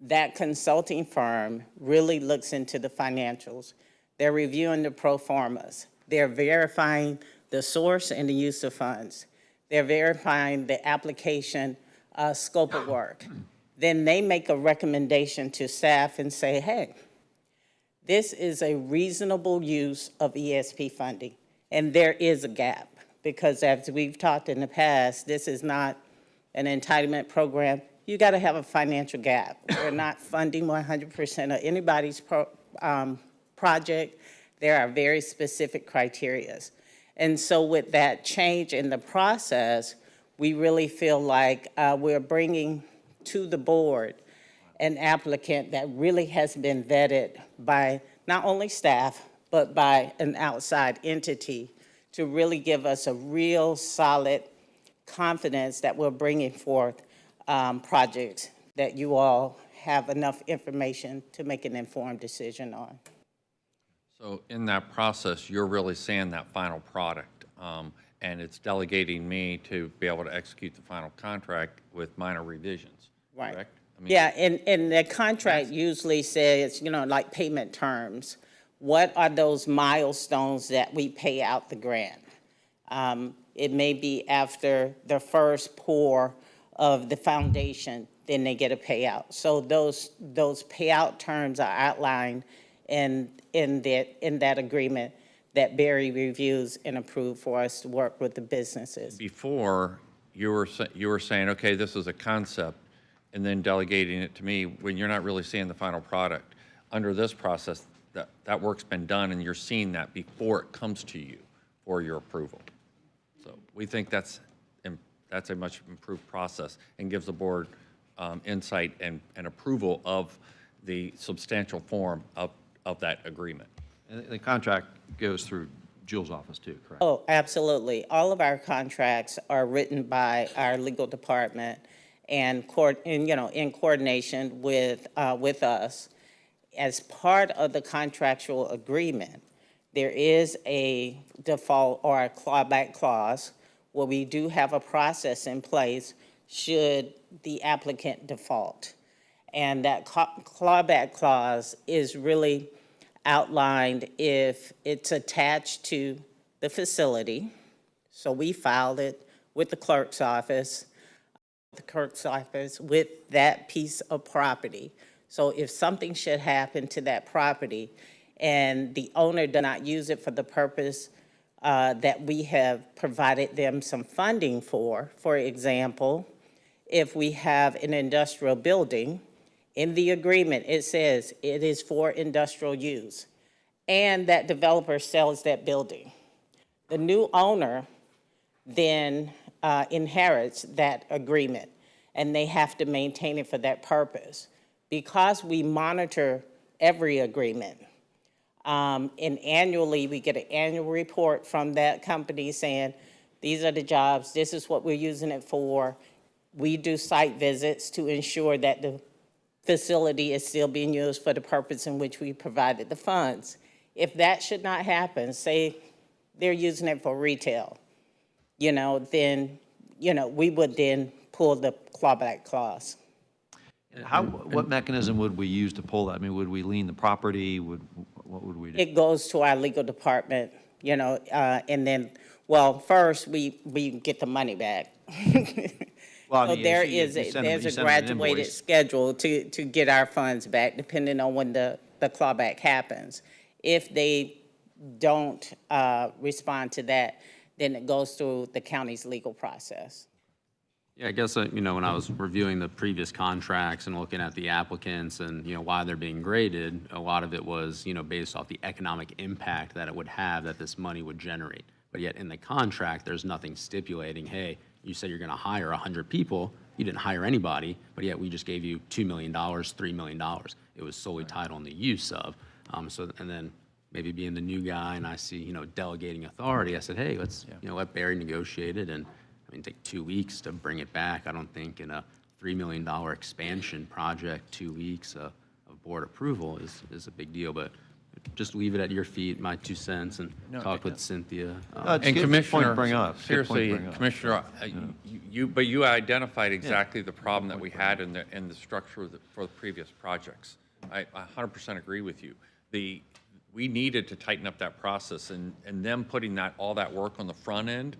that consulting firm really looks into the financials. They're reviewing the pro formas. They're verifying the source and the use of funds. They're verifying the application scope of work. Then they make a recommendation to staff and say, hey, this is a reasonable use of ESP funding. And there is a gap because as we've talked in the past, this is not an entitlement program. You got to have a financial gap. We're not funding 100% of anybody's project. There are very specific criteria. And so with that change in the process, we really feel like we're bringing to the board an applicant that really has been vetted by not only staff, but by an outside entity to really give us a real solid confidence that we're bringing forth projects that you all have enough information to make an informed decision on. So in that process, you're really seeing that final product, and it's delegating me to be able to execute the final contract with minor revisions, Right. correct? I mean, Yeah, and the contract usually says, you know, like payment terms. What are those milestones that we pay out the grant? It may be after the first pour of the foundation, then they get a payout. So those payout terms are outlined in that agreement that Barry reviews and approves for us to work with the businesses. Before, you were saying, okay, this is a concept, and then delegating it to me when you're not really seeing the final product. Under this process, that work's been done, and you're seeing that before it comes to you for your approval. So we think that's a much improved process and gives the board insight and approval of the substantial form of that agreement. And the contract goes through Jill's office too, correct? Oh, absolutely. All of our contracts are written by our legal department and in coordination with us. As part of the contractual agreement, there is a default or a clawback clause where we do have a process in place should the applicant default. And that clawback clause is really outlined if it's attached to the facility. So we filed it with the clerk's office with that piece of property. So if something should happen to that property and the owner does not use it for the purpose that we have provided them some funding for example, if we have an industrial building, in the agreement it says it is for industrial use, and that developer sells that building. The new owner then inherits that agreement, and they have to maintain it for that purpose. Because we monitor every agreement, and annually we get an annual report from that company saying, these are the jobs, this is what we're using it for. We do site visits to ensure that the facility is still being used for the purpose in which we provided the funds. If that should not happen, say they're using it for retail, then, we would then pull the clawback clause. What mechanism would we use to pull that? I mean, would we lien the property? What would we do? It goes to our legal department you know, and then, well, first, we get the money back. Well, I So mean, there you is, send them- you there's a send them an graduated invoice. schedule to get our funds back, depending on when the clawback happens. If they don't respond to that, then it goes through the county's legal process. Yeah, I guess, you know, when I was reviewing the previous contracts and looking at the applicants and, you know, why they're being graded, a lot of it was, you know, based off the economic impact that it would have, that this money would generate. But yet in the contract, there's nothing stipulating, hey, you said you're going to hire 100 people, you didn't hire anybody, but yet we just gave you $2 million, $3 million. It was solely tied on the use of. And then maybe being the new guy and I see, you know, delegating authority, I said, hey, let's, you know, let Barry negotiate it. And I mean, take 2 weeks to bring it back. I don't think in a $3 million expansion project, 2 weeks of board approval is a big deal. But just leave it at your feet, my 2 cents, and talk with Cynthia. It's And good point to Commissioner, bring up. It's a good point to seriously, bring up. Commissioner, you identified exactly the problem that we had in the structure for the previous projects. I 100% agree with you. We needed to tighten up that process, and them putting all that work on the front end,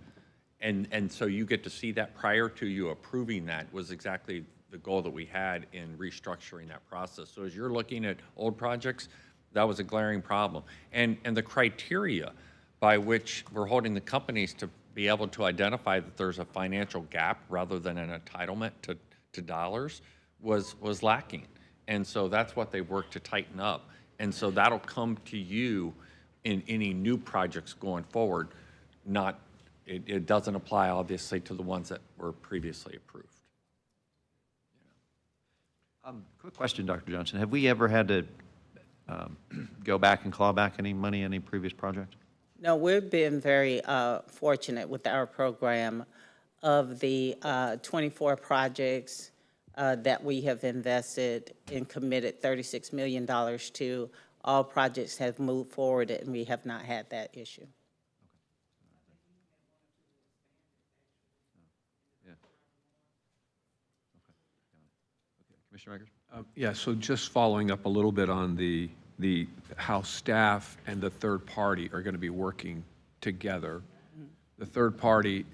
and so you get to see that prior to you approving that was exactly the goal that we had in restructuring that process. So as you're looking at old projects, that was a glaring problem. And the criteria by which we're holding the companies to be able to identify that there's a financial gap rather than an entitlement to dollars was lacking. And so that's what they worked to tighten up. And so that'll come to you in any new projects going forward. It doesn't apply, obviously, to the ones that were previously approved. Quick question, Dr. Johnson. Have we ever had to go back and claw back any money, any previous project? No, we've been very fortunate with our program. Of the 24 projects that we have invested and committed $36 million to, all projects have moved forward and we have not had that issue. Commissioner Eggers? Yeah, so just following up a little bit on the how staff and the third party are going to be working together. The third party,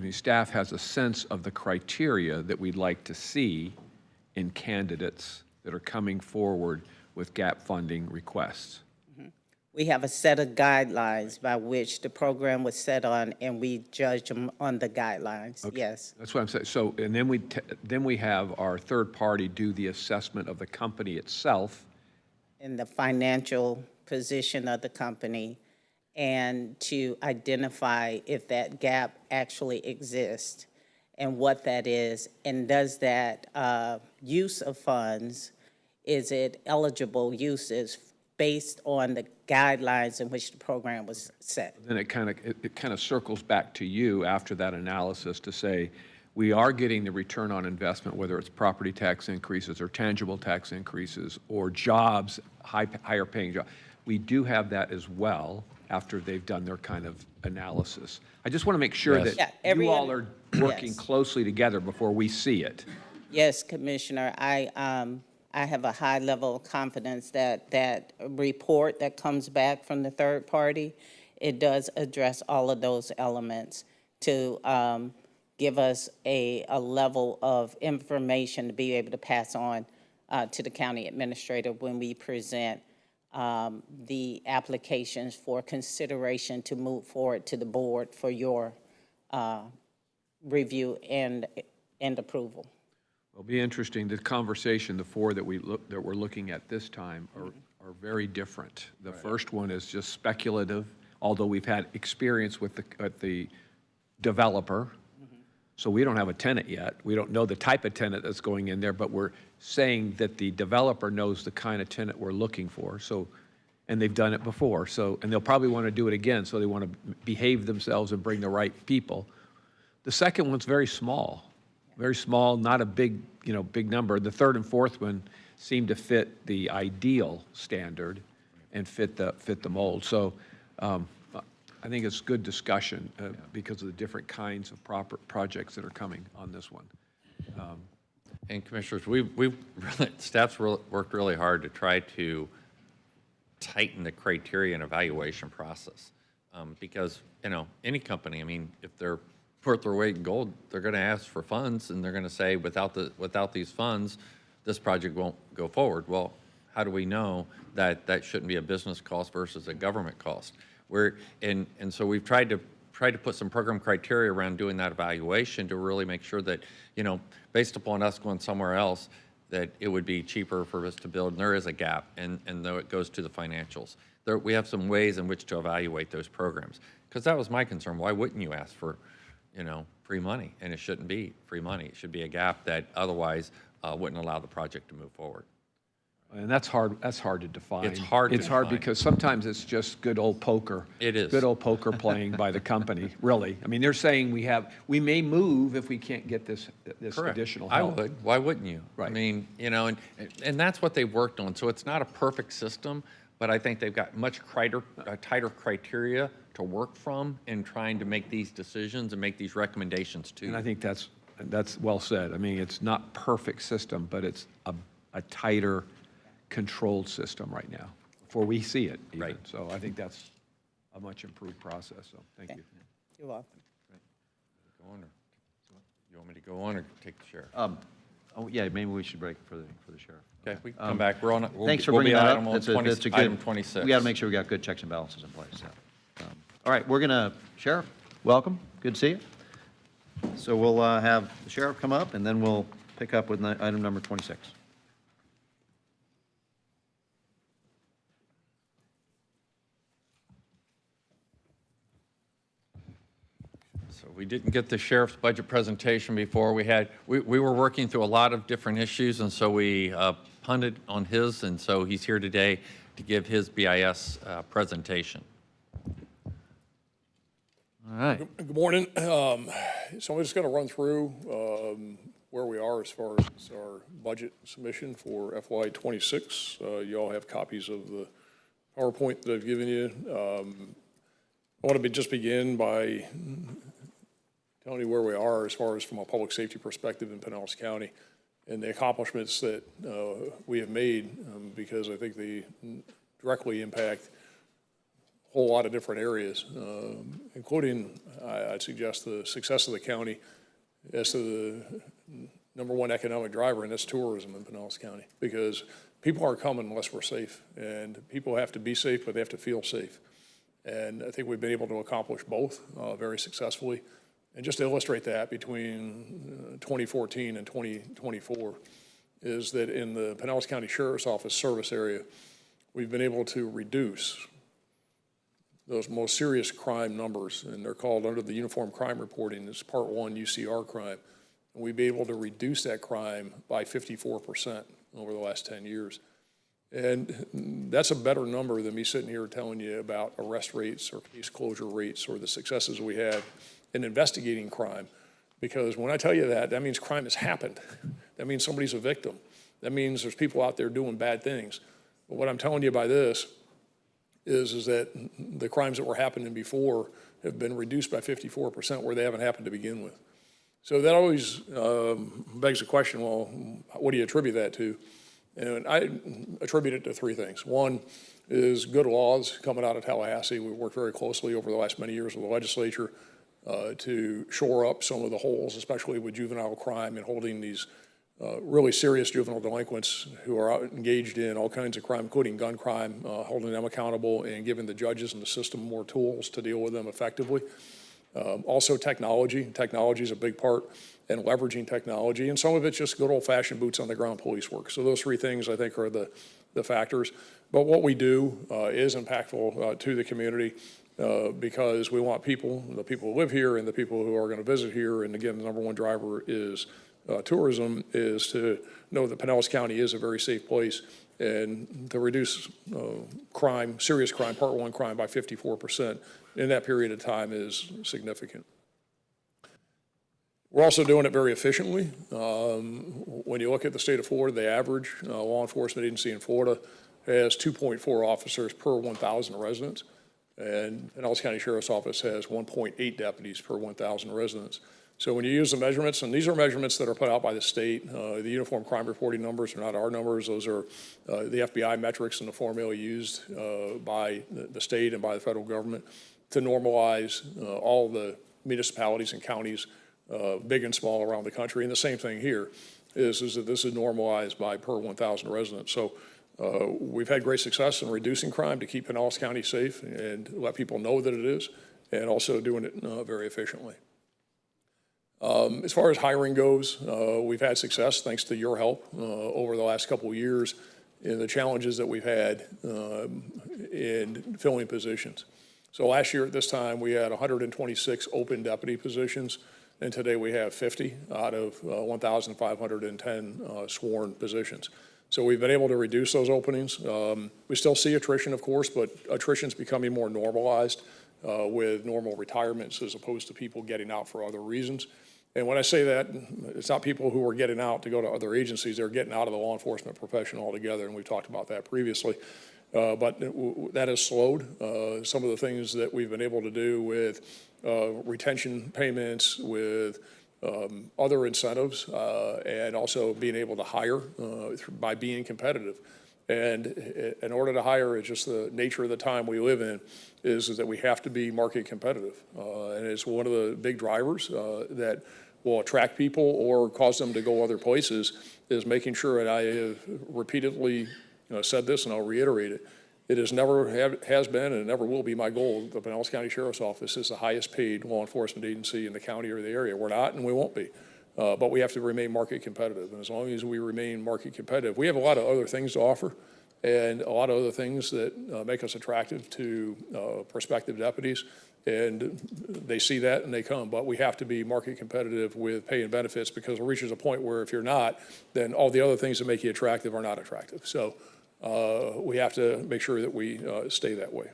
staff has a sense of the criteria that we'd like to see in candidates that are coming forward with gap funding requests. We have a set of guidelines by which the program was set on, and we judge them on the guidelines, yes. That's what I'm saying. So, and then we have our third party do the assessment of the company itself. In the financial position of the company, and to identify if that gap actually exists and what that is, and does that use of funds, is it eligible uses based on the guidelines in which the program was set. Then it kind of circles back to you after that analysis to say, we are getting the return on investment, whether it's property tax increases or tangible tax increases or jobs, higher paying jobs. We do have that as well after they've done their kind of analysis. I just want to make sure Yes. that Yeah, you all are working yes. closely together before we see it. Yes, Commissioner, I have a high level of confidence that that report that comes back from the third party, it does address all of those elements to give us a level of information to be able to pass on to the county administrator when we present the applications for consideration to move forward to the board for your review and approval. It'll be interesting, the conversation, the four that we're looking at this time are very different. The first one is just speculative, although we've had experience with the developer. So we don't have a tenant yet. We don't know the type of tenant that's going in there, but we're saying that the developer knows the kind of tenant we're looking for. So, and they've done it before. So, and they'll probably want to do it again. So they want to behave themselves and bring the right people. The second one's very small, not a big, big number. The third and fourth one seem to fit the ideal standard and fit the mold. So, I think it's good discussion because of the different kinds of projects that are coming on this one. And Commissioners, staff's worked really hard to try to tighten the criteria and evaluation process. Because, any company, I mean, if they're worth their weight in gold, they're going to ask for funds, and they're going to say, without these funds, this project won't go forward. Well, how do we know that that shouldn't be a business cost versus a government cost? And so we've tried to put some program criteria around doing that evaluation to really make sure that, based upon us going somewhere else, that it would be cheaper for us to build, and there is a gap, and though it goes to the financials. We have some ways in which to evaluate those programs, because that was my concern. Why wouldn't you ask for, free money? And it shouldn't be free money. It should be a gap that otherwise wouldn't allow the project to move forward. And that's hard to define. It's hard to It's hard define. because sometimes it's just good old poker. It is. Good old poker playing by the company, really. I mean, they're saying we may move if we can't get this Correct. additional I help. would. Why wouldn't you? Right. I mean, and that's what they've worked on. So it's not a perfect system, but I think they've got much tighter criteria to work from in trying to make these decisions and make these recommendations to you. And I think that's well said. I mean, it's not perfect system, but it's a tighter, controlled system right now, before we see it even. Right. So I think that's a much improved process, so thank you. You're welcome. Go on, or you want me to go on or take the sheriff? Oh, yeah, maybe we should break for the sheriff. Okay, we can come back. We're on. Thanks for we'll be bringing that item up. on 20 That's a good. Item 26. We got to make sure we got good checks and balances in place. So, all right, we're gonna, Sheriff, welcome. Good to see you. So we'll have the sheriff come up, and then we'll pick up with item number 26. So we didn't get the sheriff's budget presentation before. We were working through a lot of different issues, and so we punted on his, and so he's here today to give his BIS presentation. All right. Good morning. So I'm just going to run through where we are as far as our budget submission for FY26. You all have copies of the PowerPoint that I've given you. I want to just begin by telling you where we are as far as from a public safety perspective in Pinellas County and the accomplishments that we have made, because I think they directly impact a whole lot of different areas, including, I'd suggest, the success of the county as to the #1 economic driver, and that's tourism in Pinellas County, because people aren't coming unless we're safe, and people have to be safe, but they have to feel safe. And I think we've been able to accomplish both very successfully. And just to illustrate that, between 2014 and 2024, is that in the Pinellas County Sheriff's Office service area, we've been able to reduce those most serious crime numbers, and they're called under the Uniform Crime Reporting, it's Part 1 UCR crime. And we've been able to reduce that crime by 54% over the last 10 years. And that's a better number than me sitting here telling you about arrest rates or case closure rates or the successes we have in investigating crime. Because when I tell you that, that means crime has happened. That means somebody's a victim. That means there's people out there doing bad things. But what I'm telling you by this is that the crimes that were happening before have been reduced by 54% where they haven't happened to begin with. So that always begs the question, well, what do you attribute that to? And I attribute it to three things. One is good laws coming out of Tallahassee. We've worked very closely over the last many years with the legislature to shore up some of the holes, especially with juvenile crime and holding these really serious juvenile delinquents who are out engaged in all kinds of crime, including gun crime, holding them accountable and giving the judges and the system more tools to deal with them effectively. Also technology. Technology is a big part, and leveraging technology. And some of it's just good old-fashioned boots on the ground police work. So those three things, I think, are the factors. But what we do is impactful to the community because we want people, the people who live here and the people who are going to visit here, and again, the #1 driver is tourism, is to know that Pinellas County is a very safe place, and to reduce crime, serious crime, Part 1 crime by 54% in that period of time is significant. We're also doing it very efficiently. When you look at the state of Florida, the average law enforcement agency in Florida has 2.4 officers per 1,000 residents, and Pinellas County Sheriff's Office has 1.8 deputies per 1,000 residents. So when you use the measurements, and these are measurements that are put out by the state, the Uniform Crime Reporting numbers are not our numbers. Those are the FBI metrics and the formula used by the state and by the federal government. to normalize all the municipalities and counties, big and small around the country. And the same thing here is that this is normalized by per 1,000 residents. So we've had great success in reducing crime to keep Pinellas County safe and let people know that it is, and also doing it very efficiently. As far as hiring goes, we've had success thanks to your help over the last couple of years in the challenges that we've had in filling positions. So last year at this time, we had 126 open deputy positions, and today we have 50 out of 1,510 sworn positions. So we've been able to reduce those openings. We still see attrition, of course, but attrition's becoming more normalized with normal retirements as opposed to people getting out for other reasons. And when I say that, it's not people who are getting out to go to other agencies. They're getting out of the law enforcement profession altogether, and we've talked about that previously. But that has slowed. Some of the things that we've been able to do with retention payments, with other incentives, and also being able to hire by being competitive. And in order to hire, it's just the nature of the time we live in, is that we have to be market competitive. And it's one of the big drivers that will attract people or cause them to go other places, is making sure, and I have repeatedly said this and I'll reiterate it, it has never has been and it never will be my goal. The Pinellas County Sheriff's Office is the highest paid law enforcement agency in the county or the area. We're not and we won't be. But we have to remain market competitive. And as long as we remain market competitive, we have a lot of other things to offer and a lot of other things that make us attractive to prospective deputies. And they see that and they come. But we have to be market competitive with pay and benefits, because it reaches a point where if you're not, then all the other things that make you attractive are not attractive. So we have to make sure that we stay that way.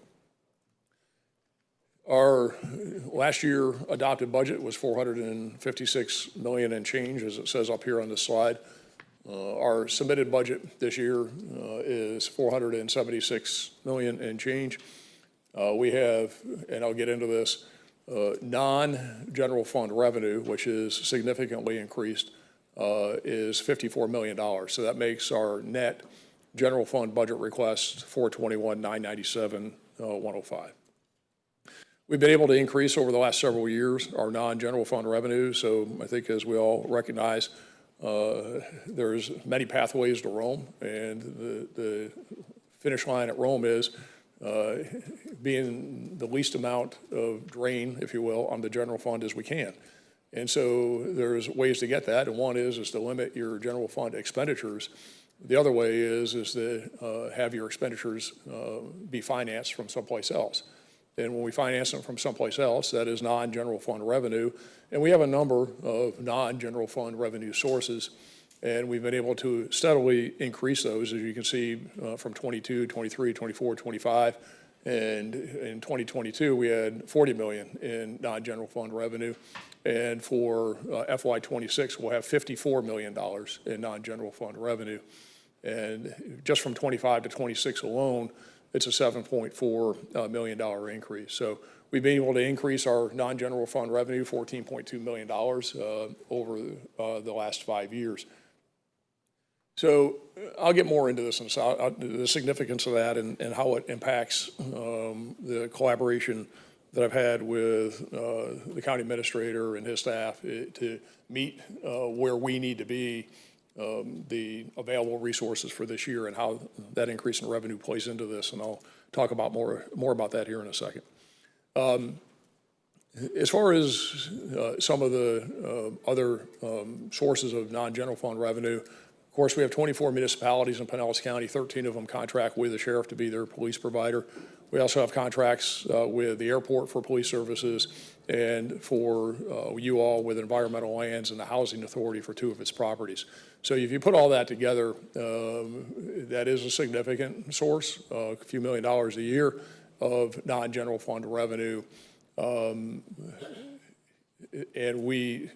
Our last year adopted budget was $456 million and change, as it says up here on this slide. Our submitted budget this year is $476 million and change. We have, and I'll get into this, non-general fund revenue, which is significantly increased, is $54 million. So that makes our net general fund budget request $421,997,105. We've been able to increase over the last several years our non-general fund revenue. So I think, as we all recognize, there's many pathways to Rome, and the finish line at Rome is being the least amount of drain, if you will, on the general fund as we can. And so there's ways to get that, and one is to limit your general fund expenditures. The other way is to have your expenditures be financed from someplace else. And when we finance them from someplace else, that is non-general fund revenue. And we have a number of non-general fund revenue sources, and we've been able to steadily increase those, as you can see, from 22, 23, 24, 25. And in 2022, we had $40 million in non-general fund revenue. And for FY26, we'll have $54 million in non-general fund revenue. And just from 25 to 26 alone, it's a $7.4 million increase. So we've been able to increase our non-general fund revenue $14.2 million over the last 5 years. So I'll get more into this and the significance of that and how it impacts the collaboration that I've had with the county administrator and his staff to meet where we need to be, the available resources for this year, and how that increase in revenue plays into this. And I'll talk about more about that here in a second. As far as some of the other sources of non-general fund revenue, of course, we have 24 municipalities in Pinellas County. 13 of them contract with the sheriff to be their police provider. We also have contracts with the airport for police services, and for you all with environmental lands and the housing authority for 2 of its properties. So if you put all that together, that is a significant source, a few $1 million a year of non-general fund revenue. And we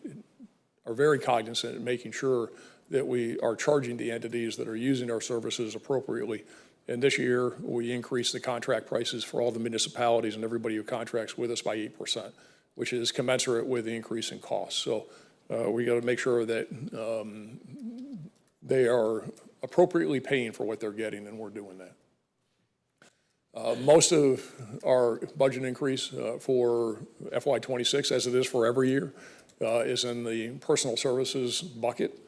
are very cognizant in making sure that we are charging the entities that are using our services appropriately. And this year, we increased the contract prices for all the municipalities and everybody who contracts with us by 8%, which is commensurate with the increase in costs. So we got to make sure that they are appropriately paying for what they're getting, and we're doing that. Most of our budget increase for FY26, as it is for every year, is in the personal services bucket.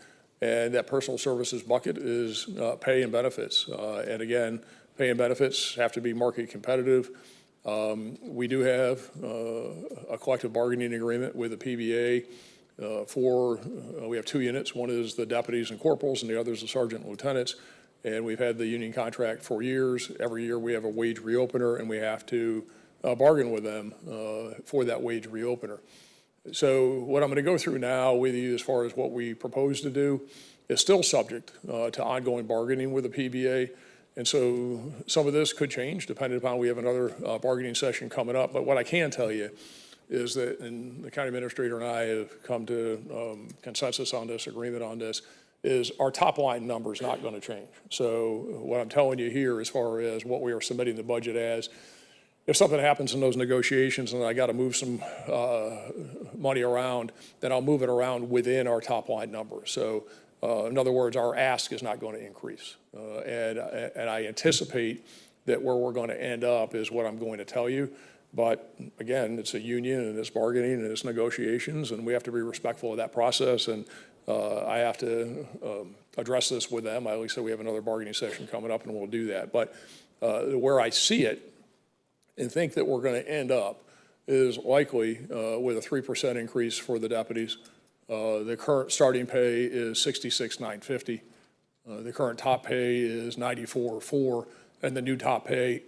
And that personal services bucket is pay and benefits. And again, pay and benefits have to be market competitive. We do have a collective bargaining agreement with the PBA we have 2 units. One is the deputies and corporals, and the other is the sergeant and lieutenants. And we've had the union contract for years. Every year we have a wage reopener, and we have to bargain with them for that wage reopener. So what I'm going to go through now with you as far as what we propose to do is still subject to ongoing bargaining with the PBA. And so some of this could change depending upon we have another bargaining session coming up. But what I can tell you is that, and the county administrator and I have come to consensus on this, agreement on this, is our top line number is not going to change. So what I'm telling you here as far as what we are submitting the budget as, if something happens in those negotiations and I got to move some money around, then I'll move it around within our top line number. So in other words, our ask is not going to increase. And I anticipate that where we're going to end up is what I'm going to tell you. But again, it's a union and it's bargaining and it's negotiations, and we have to be respectful of that process. And I have to address this with them. I at least said we have another bargaining session coming up, and we'll do that. But where I see it and think that we're going to end up is likely with a 3% increase for the deputies. The current starting pay is $66,950. The current top pay is $94,400, and the new top pay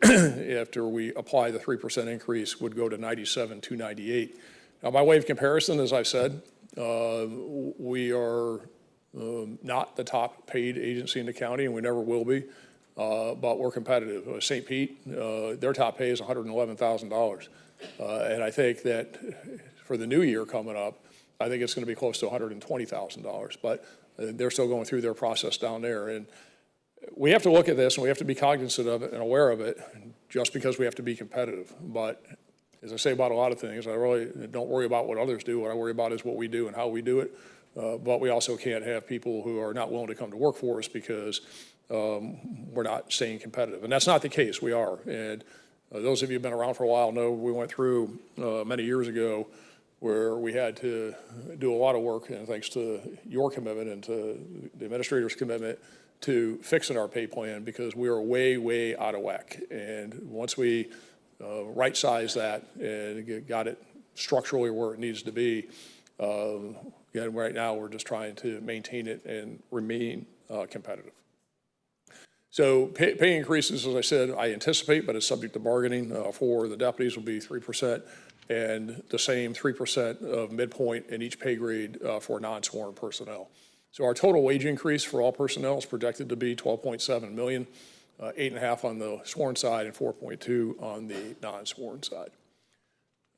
after we apply the 3% increase would go to $97,298. Now, by way of comparison, as I said, we are not the top paid agency in the county, and we never will be, but we're competitive. St. Pete, their top pay is $111,000. And I think that for the new year coming up, I think it's going to be close to $120,000. But they're still going through their process down there. And we have to look at this, and we have to be cognizant of it and aware of it, just because we have to be competitive. But as I say about a lot of things, I really don't worry about what others do. What I worry about is what we do and how we do it. But we also can't have people who are not willing to come to work for us because we're not staying competitive. And that's not the case. We are. And those of you who have been around for a while know we went through many years ago where we had to do a lot of work, and thanks to your commitment and to the administrator's commitment, to fixing our pay plan because we were way, way out of whack. And once we right-sized that and got it structurally where it needs to be, again, right now we're just trying to maintain it and remain competitive. So pay increases, as I said, I anticipate, but it's subject to bargaining. For the deputies will be 3%, and the same 3% of midpoint in each pay grade for non-sworn personnel. So our total wage increase for all personnel is projected to be $12.7 million, 8.5 on the sworn side and 4.2 on the non-sworn side.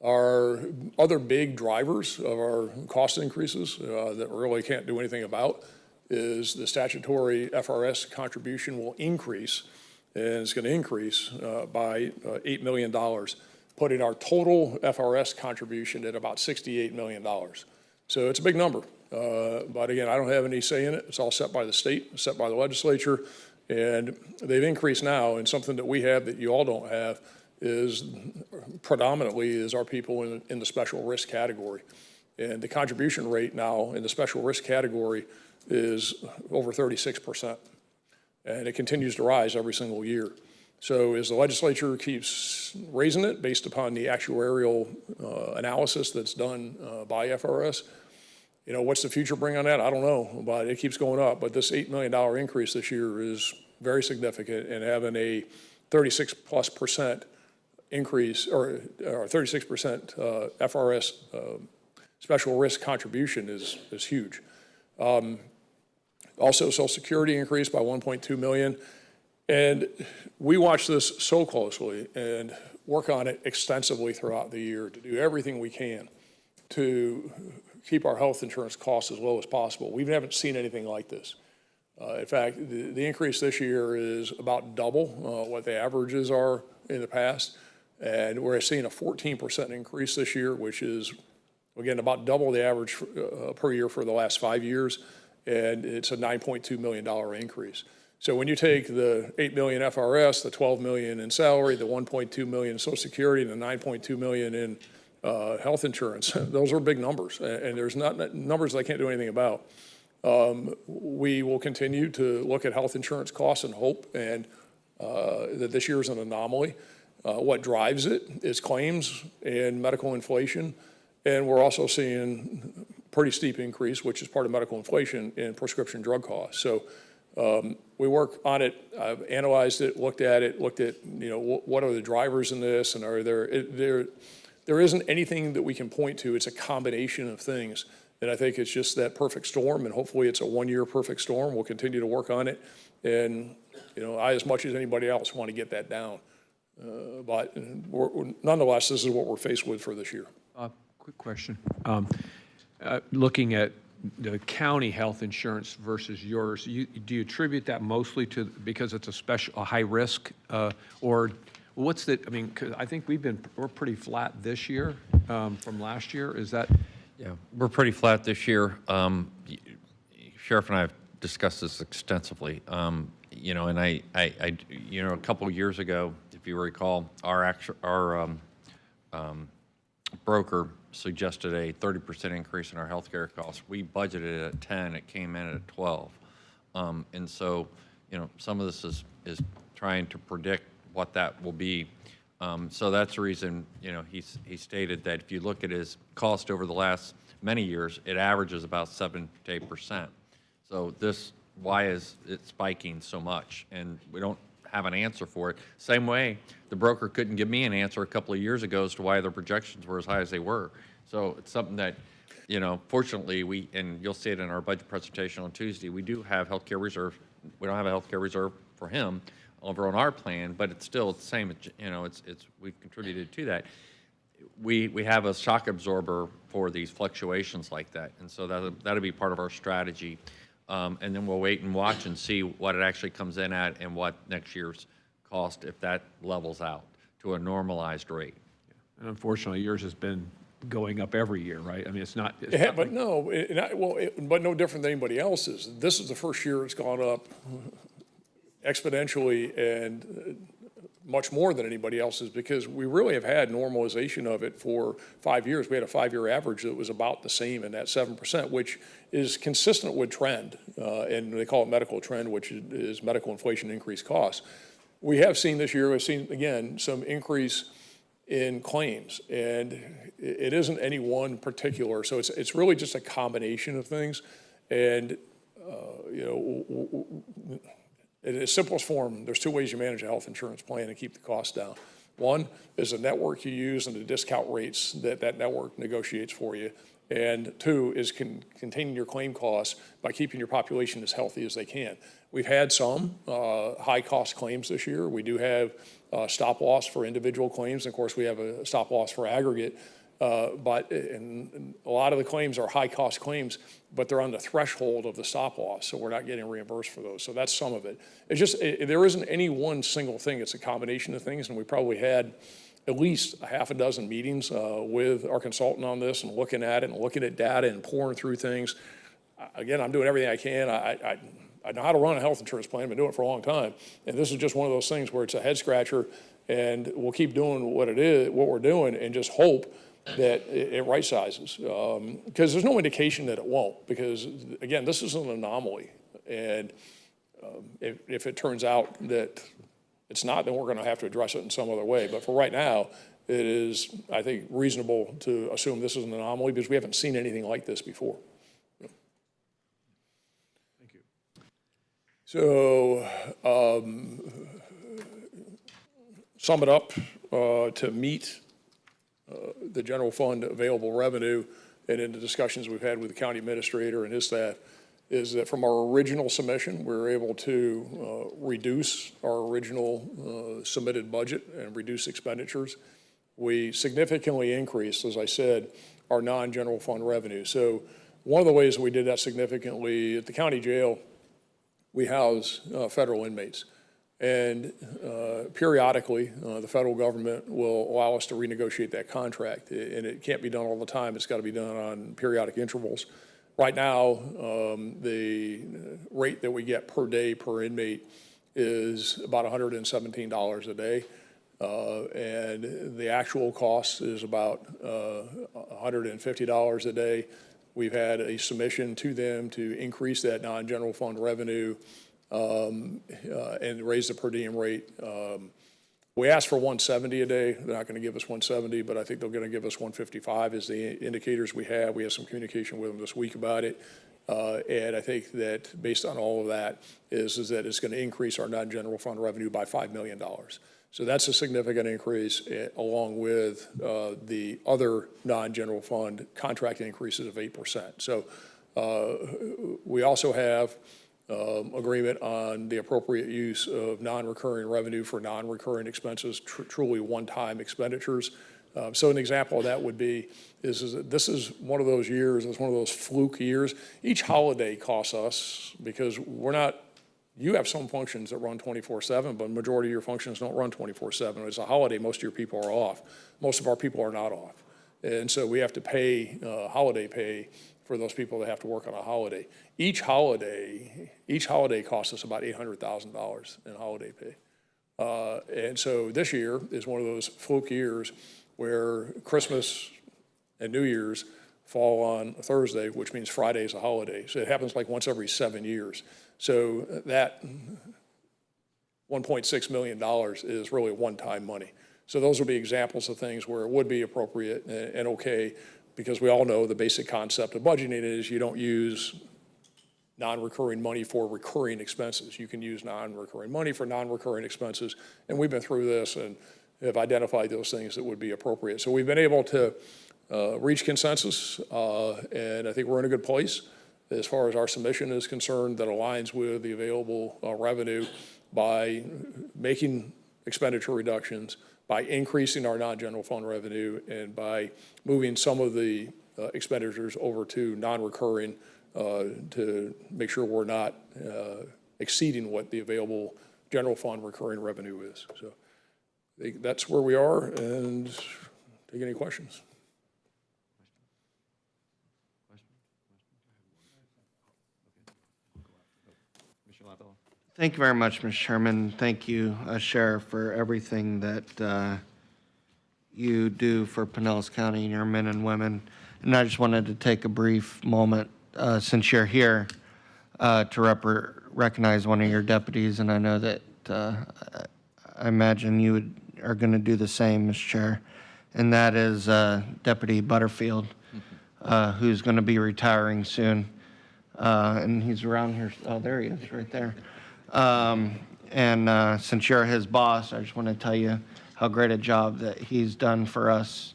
Our other big drivers of our cost increases that we really can't do anything about is the statutory FRS contribution will increase, and it's going to increase by $8 million, putting our total FRS contribution at about $68 million. So it's a big number. But again, I don't have any say in it. It's all set by the state, set by the legislature, and they've increased now. And something that we have that you all don't have is predominantly is our people in the special risk category. And the contribution rate now in the special risk category is over 36%. And it continues to rise every single year. So as the legislature keeps raising it based upon the actuarial analysis that's done by FRS, you know, what's the future bring on that? I don't know, but it keeps going up. But this $8 million increase this year is very significant, and having a 36+% increase or 36% FRS special risk contribution is huge. Also, Social Security increased by $1.2 million. And we watch this so closely and work on it extensively throughout the year to do everything we can to keep our health insurance costs as low as possible. We haven't seen anything like this. In fact, the increase this year is about double what the averages are in the past. And we're seeing a 14% increase this year, which is, again, about double the average per year for the last 5 years. And it's a $9.2 million increase. So when you take the 8 million FRS, the 12 million in salary, the 1.2 million in Social Security, and the 9.2 million in health insurance, those are big numbers, and there's not numbers I can't do anything about. We will continue to look at health insurance costs and hope and that this year is an anomaly. What drives it is claims and medical inflation, and we're also seeing pretty steep increase, which is part of medical inflation, in prescription drug costs. So we work on it. I've analyzed it, looked at, what are the drivers in this, and are there isn't anything that we can point to. It's a combination of things, and I think it's just that perfect storm, and hopefully it's a one-year perfect storm. We'll continue to work on it, and I, as much as anybody else, want to get that down. But nonetheless, this is what we're faced with for this year. Quick question. Looking at the county health insurance versus yours, do you attribute that mostly to because it's a high risk, or what's the? I mean, 'cause I think we're pretty flat this year from last year. Is that? Yeah, we're pretty flat this year. Sheriff and I have discussed this extensively. And a couple of years ago, if you recall, our broker suggested a 30% increase in our healthcare costs. We budgeted at 10, it came in at 12. And so, some of this is trying to predict what that will be. So that's the reason, he stated that if you look at his cost over the last many years, it averages about 7 to 8%. So why is it spiking so much? And we don't have an answer for it. Same way, the broker couldn't give me an answer a couple of years ago as to why their projections were as high as they were. So it's something that, fortunately, and you'll see it in our budget presentation on Tuesday, we do have healthcare reserve. We don't have a healthcare reserve for him over on our plan, but it's still the same. We've contributed to that. We have a shock absorber for these fluctuations like that, and so that'll be part of our strategy. And then we'll wait and watch and see what it actually comes in at and what next year's cost, if that levels out to a normalized rate. And unfortunately, yours has been going up every year, right? I mean, it's not. But no, but no different than anybody else's. This is the first year it's gone up exponentially and much more than anybody else's, because we really have had normalization of it for 5 years. We had a 5-year average that was about the same in that 7%, which is consistent with trend, and they call it medical trend, which is medical inflation, increased costs. We have seen this year, we've seen, again, some increase in claims, and it isn't any one particular, so it's really just a combination of things. And in its simplest form, there's 2 ways you manage a health insurance plan and keep the costs down. One is the network you use and the discount rates that network negotiates for you. And 2 is containing your claim costs by keeping your population as healthy as they can. We've had some high-cost claims this year. We do have stop loss for individual claims. And of course, we have a stop loss for aggregate. But a lot of the claims are high-cost claims, but they're on the threshold of the stop loss, so we're not getting reimbursed for those. So that's some of it. It's just there isn't any one single thing. It's a combination of things, and we probably had at least a half a dozen meetings with our consultant on this and looking at it and looking at data and pouring through things. Again, I'm doing everything I can. I know how to run a health insurance plan. I've been doing it for a long time, and this is just one of those things where it's a head scratcher, and we'll keep doing what we're doing, and just hope that it right sizes, because there's no indication that it won't, because again, this is an anomaly, and if it turns out that it's not, then we're going to have to address it in some other way. But for right now, it is, I think, reasonable to assume this is an anomaly, because we haven't seen anything like this before. Thank you. So sum it up, to meet the general fund available revenue, and in the discussions we've had with the county administrator and his staff, is that from our original submission, we were able to reduce our original submitted budget and reduce expenditures. We significantly increased, as I said, our non-general fund revenue. So one of the ways we did that significantly, at the county jail, we house federal inmates. And periodically, the federal government will allow us to renegotiate that contract. And it can't be done all the time. It's got to be done on periodic intervals. right now, the rate that we get per day per inmate is about $117 a day. And the actual cost is about $150 a day. We've had a submission to them to increase that non-general fund revenue and raise the per diem rate. We asked for 170 a day. They're not going to give us 170, but I think they're going to give us 155 as the indicators we have. We have some communication with them this week about it. And I think that based on all of that is that it's going to increase our non-general fund revenue by $5 million. So that's a significant increase along with the other non-general fund contract increases of 8%. So we also have agreement on the appropriate use of non-recurring revenue for non-recurring expenses, truly one-time expenditures. So an example of that would be is that this is one of those years, it's one of those fluke years. Each holiday costs us because you have some functions that run 24/7, but the majority of your functions don't run 24/7. It's a holiday, most of your people are off. Most of our people are not off. And so we have to pay holiday pay for those people that have to work on a holiday. Each holiday costs us about $800,000 in holiday pay. And so this year is one of those fluke years where Christmas and New Year's fall on a Thursday, which means Friday is a holiday. So it happens like once every 7 years. So that $1.6 million is really one-time money. So those will be examples of things where it would be appropriate and okay, because we all know the basic concept of budgeting is you don't use non-recurring money for recurring expenses. You can use non-recurring money for non-recurring expenses. And we've been through this and have identified those things that would be appropriate. So we've been able to reach consensus, and I think we're in a good place as far as our submission is concerned that aligns with the available revenue by making expenditure reductions, by increasing our non-general fund revenue, and by moving some of the expenditures over to non-recurring to make sure we're not exceeding what the available general fund recurring revenue is. So I think that's where we are, and take any questions. Thank you very much, Mr. Chairman. Thank you, Sheriff, for everything that you do for Pinellas County and your men and women. And I just wanted to take a brief moment, since you're here, to recognize one of your deputies, and I know that I imagine you are going to do the same, Mr. Chair, and that is Deputy Butterfield, who's going to be retiring soon. And he's around here. Oh, there he is, right there. And since you're his boss, I just want to tell you how great a job that he's done for us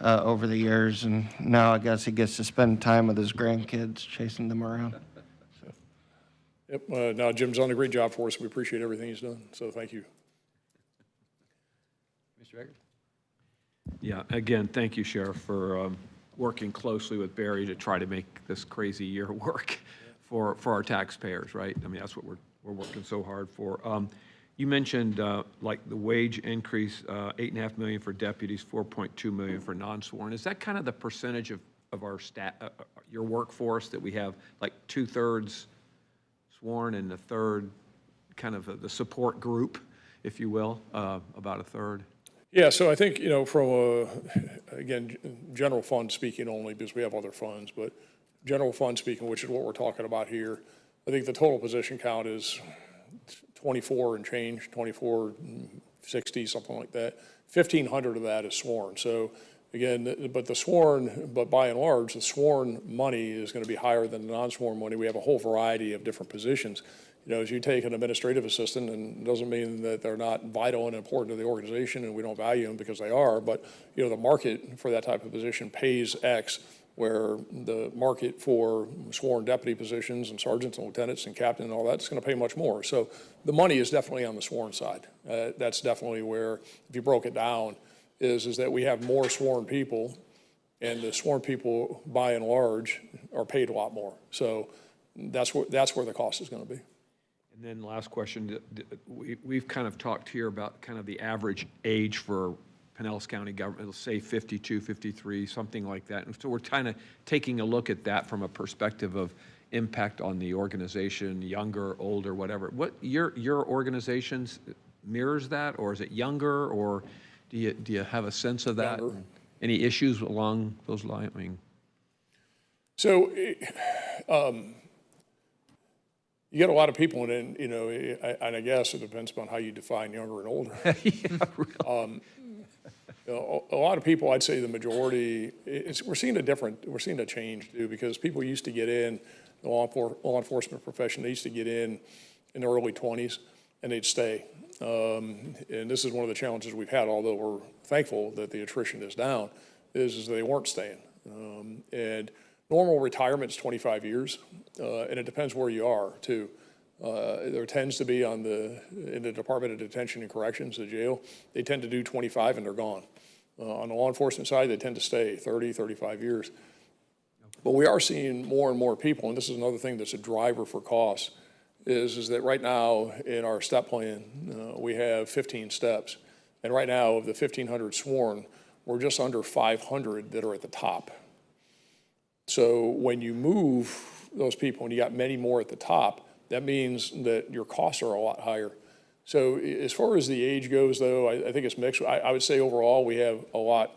over the years. And now I guess he gets to spend time with his grandkids, chasing them around. So. Yep. Now, Jim's done a great job for us. We appreciate everything he's done. So thank you. Mr. Eggers? Yeah, again, thank you, Sheriff, for working closely with Barry to try to make this crazy year work for our taxpayers, right? I mean, that's what we're working so hard for. You mentioned like the wage increase, $8.5 million for deputies, $4.2 million for non-sworn. Is that kind of the percentage of our your workforce that we have, like 2/3 sworn and a third kind of the support group, if you will, about a third? Yeah, so I think, from again, general fund speaking only, because we have other funds, but general fund speaking, which is what we're talking about here, I think the total position count is 24 and change, 2460, something like that. 1,500 of that is sworn. So again, but by and large, the sworn money is going to be higher than the non-sworn money. We have a whole variety of different positions. As you take an administrative assistant, and it doesn't mean that they're not vital and important to the organization and we don't value them because they are, but the market for that type of position pays X, where the market for sworn deputy positions and sergeants and lieutenants and captain and all that's going to pay much more. So the money is definitely on the sworn side. That's definitely where, if you broke it down, is that we have more sworn people, and the sworn people, by and large, are paid a lot more. So that's where the cost is going to be. And then last question, we've kind of talked here about kind of the average age for Pinellas County government, it'll say 52, 53, something like that. And so we're kind of taking a look at that from a perspective of impact on the organization, younger, older, whatever. What, your organizations mirrors that, or is it younger, or do you have a sense of that? Younger. Any issues along those lines? I mean, So, you get a lot of people, and then, you know, and I guess it depends upon how you define younger and older. You know, a lot of people, I'd say the majority, we're seeing a change too, because people used to get in the law enforcement profession. They used to get in the early 20s, and they'd stay. And this is one of the challenges we've had, although we're thankful that the attrition is down, is they weren't staying. And normal retirement is 25 years, and it depends where you are too. There tends to be in the Department of Detention and Corrections, the jail, they tend to do 25 and they're gone. On the law enforcement side, they tend to stay 30, 35 years. But we are seeing more and more people, and this is another thing that's a driver for costs, is that right now in our step plan, we have 15 steps. And right now, of the 1,500 sworn, we're just under 500 that are at the top. So when you move those people and you got many more at the top, that means that your costs are a lot higher. So as far as the age goes, though, I think it's mixed. I would say overall we have a lot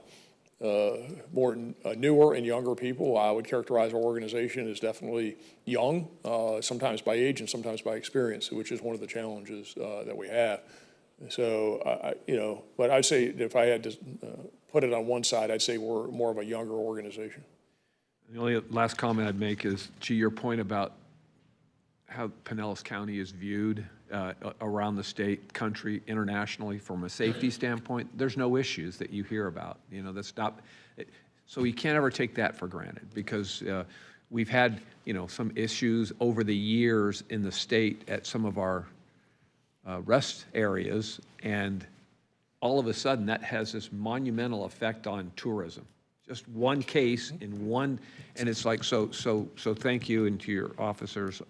more newer and younger people. I would characterize our organization as definitely young, sometimes by age and sometimes by experience, which is one of the challenges that we have. So, you know, but I'd say if I had to put it on one side, I'd say we're more of a younger organization. the only last comment I'd make is to your point about how Pinellas County is viewed around the state, country, internationally from a safety standpoint. There's no issues that you hear about. You know, that's not. So you can't ever take that for granted, because we've had, you know, some issues over the years in the state at some of our rest areas, and all of a sudden that has this monumental effect on tourism. Just one case in one, and it's like, so thank you, and to your officers.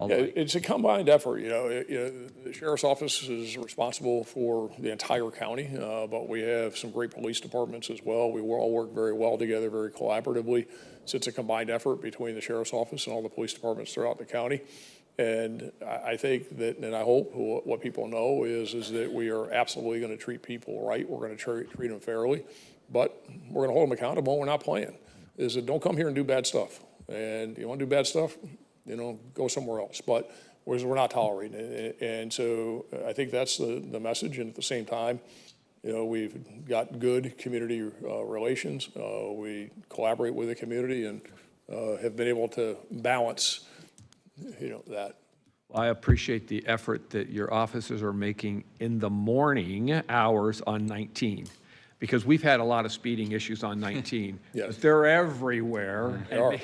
Yeah, it's a combined effort. You know, the sheriff's office is responsible for the entire county, but we have some great police departments as well. We all work very well together, very collaboratively. So it's a combined effort between the sheriff's office and all the police departments throughout the county. And I think that, and I hope what people know is that we are absolutely going to treat people right. We're going to treat them fairly, but we're going to hold them accountable. We're not playing. Is that don't come here and do bad stuff. And you want to do bad stuff, you know, go somewhere else. But we're not tolerating it. And so I think that's the message. And at the same time, you know, we've got good community relations. We collaborate with the community and have been able to balance, you know, that. I appreciate the effort that your officers are making in the morning hours on 19, because we've had a lot of speeding issues on 19. Yes. But they're everywhere. They are.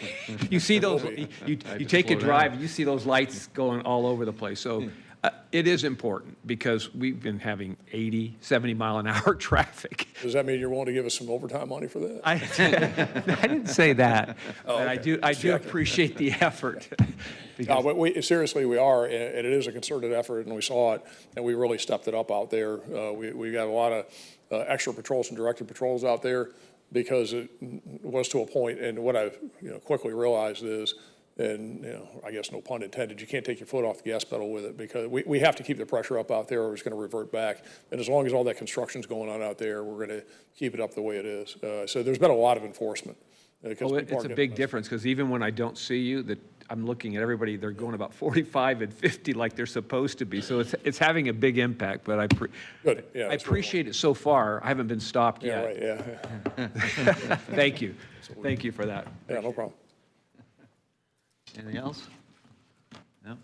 You see those, you take a drive, and you see those lights going all over the place. So it is important, because we've been having 80, 70 mile an hour traffic. Does that mean you're willing to give us some overtime money for that? I didn't say that, Oh, but okay. I do appreciate the effort. No, but seriously, we are, and it is a concerted effort, and we saw it, and we really stepped it up out there. We got a lot of extra patrols and directed patrols out there, because it was to a point, and what I've quickly realized is, and I guess no pun intended, you can't take your foot off the gas pedal with it, because we have to keep the pressure up out there, or it's going to revert back. And as long as all that construction's going on out there, we're going to keep it up the way it is. So there's been a lot of enforcement. Oh, it's a big difference, because even when I don't see you, that I'm looking at everybody, they're going about 45 and 50 like they're supposed to be. So it's having a big impact, but Good. Yeah, I that's appreciate it so far. I haven't been stopped Yeah, yet. right, yeah. Thank you. Thank you for that. Yeah, no problem. Anything else? No?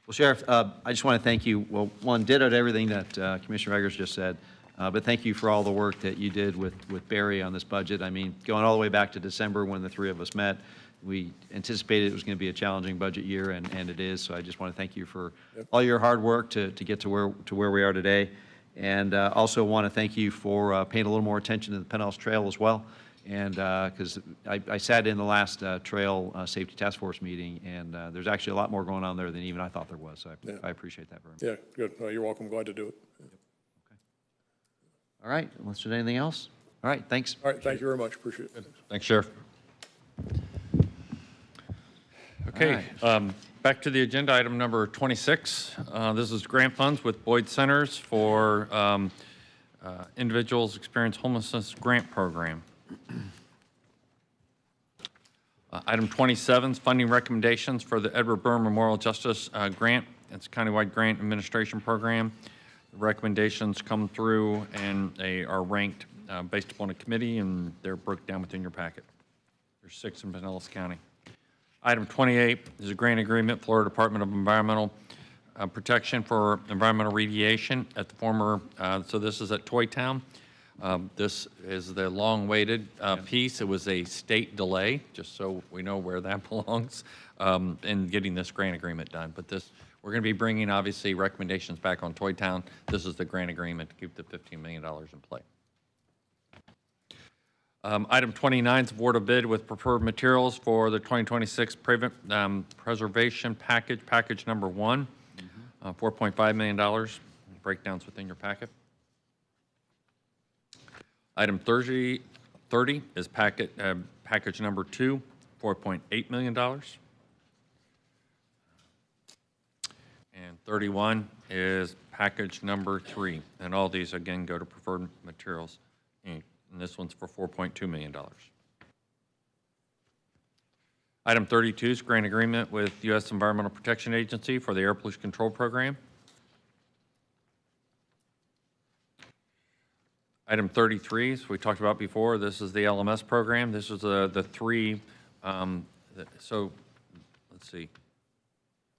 Well, Sheriff, I just want to thank you. Well, one, ditto to everything that Commissioner Eggers just said, but thank you for all the work that you did with Barry on this budget. I mean, going all the way back to December when the three of us met, we anticipated it was going to be a challenging budget year, and it is. So I just want to thank you for all your hard work to get to where we are today. And also want to thank you for paying a little more attention to the Pinellas Trail as well. And because I sat in the last Trail Safety Task Force meeting, and there's actually a lot more going on there than even I thought there was. So I appreciate that very much. Yeah, good. You're welcome. Glad to do it. Okay. All right, unless there's anything else? All right, thanks. All right, thank you very much, appreciate it. Thanks, Sheriff. Okay, back to the agenda, item number 26. This is grant funds with Boyd Centers for Individuals Experience Homelessness Grant Program. Item 27 is funding recommendations for the Edward Byrne Memorial Justice Grant. It's a countywide grant administration program. The recommendations come through and they are ranked based upon a committee, and they're broken down within your packet. There's 6 in Pinellas County. Item 28 is a grant agreement, Florida Department of Environmental Protection for environmental remediation at the former, so this is at Toy Town. This is the long-awaited piece. It was a state delay, just so we know where that belongs, in getting this grant agreement done. But this, we're going to be bringing, obviously, recommendations back on Toy Town. This is the grant agreement to keep the $15 million in play. Item 29 is award of bid with preferred materials for the 2026 preservation package, package number 1, $4.5 million. Breakdowns within your packet. Item 30 is package number 2, $4.8 million. And 31 is package number 3. And all these, again, go to preferred materials, Inc. And this one's for $4.2 million. Item 32 is grant agreement with U.S. Environmental Protection Agency for the Air Pollution Control Program. Item 33, as we talked about before, this is the LMS program. This is the 3, so let's see.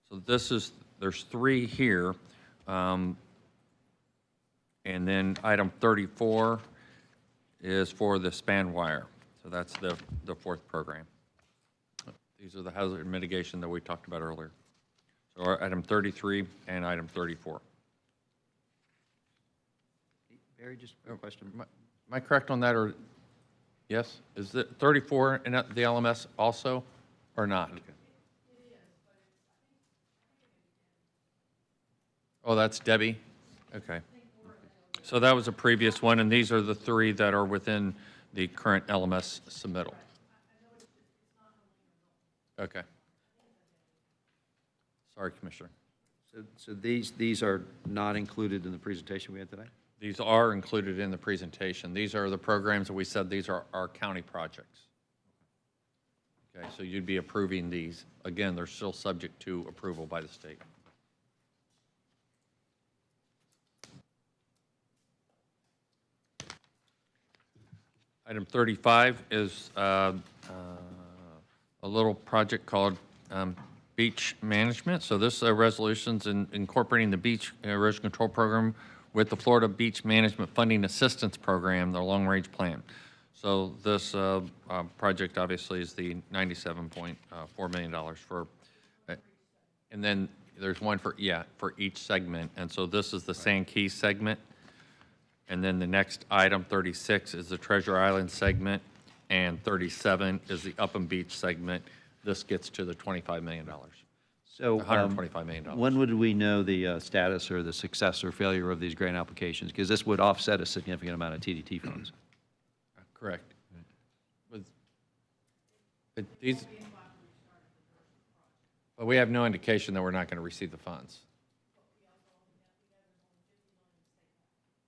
So this is, there's 3 here. And then item 34 is for the span wire. So that's the 4th program. These are the hazard mitigation that we talked about earlier. So our item 33 and item 34. Barry, just a question. Am I correct on that, or yes? Is it 34 in the LMS also, or not? Okay. Oh, that's Debbie? Okay. So that was a previous one, and these are the 3 that are within the current LMS submittal. Okay. Sorry, Commissioner. So these are not included in the presentation we had today? These are included in the presentation. These are the programs that we said these are our county projects. Okay, so you'd be approving these. Again, they're still subject to approval by the state. Item 35 is a little project called beach management. So this resolution's incorporating the beach erosion control program with the Florida Beach Management Funding Assistance Program, their long-range plan. So this project obviously is the $97.4 million for, and then there's one for, for each segment. And so this is the Sand Keys segment. And then the next item, 36, is the Treasure Island segment, and 37 is the Upham Beach segment. This gets to the $25 million. So $125 million. When would we know the status or the success or failure of these grant applications? Because this would offset a significant amount of TDT funds. Correct. But these, but we have no indication that we're not going to receive the funds.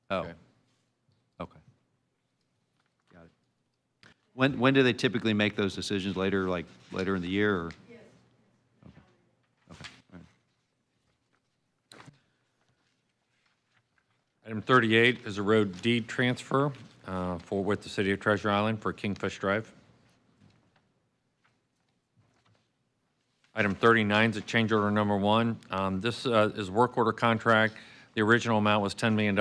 Oh. Okay. Okay. Got it. When do they typically make those decisions? Later, like later in the year, or? Yes. Okay. Okay. All right. Item 38 is a road deed transfer with the City of Treasure Island for Kingfish Drive. Item 39 is a change order number 1. This is work order contract. The original amount was $10 million.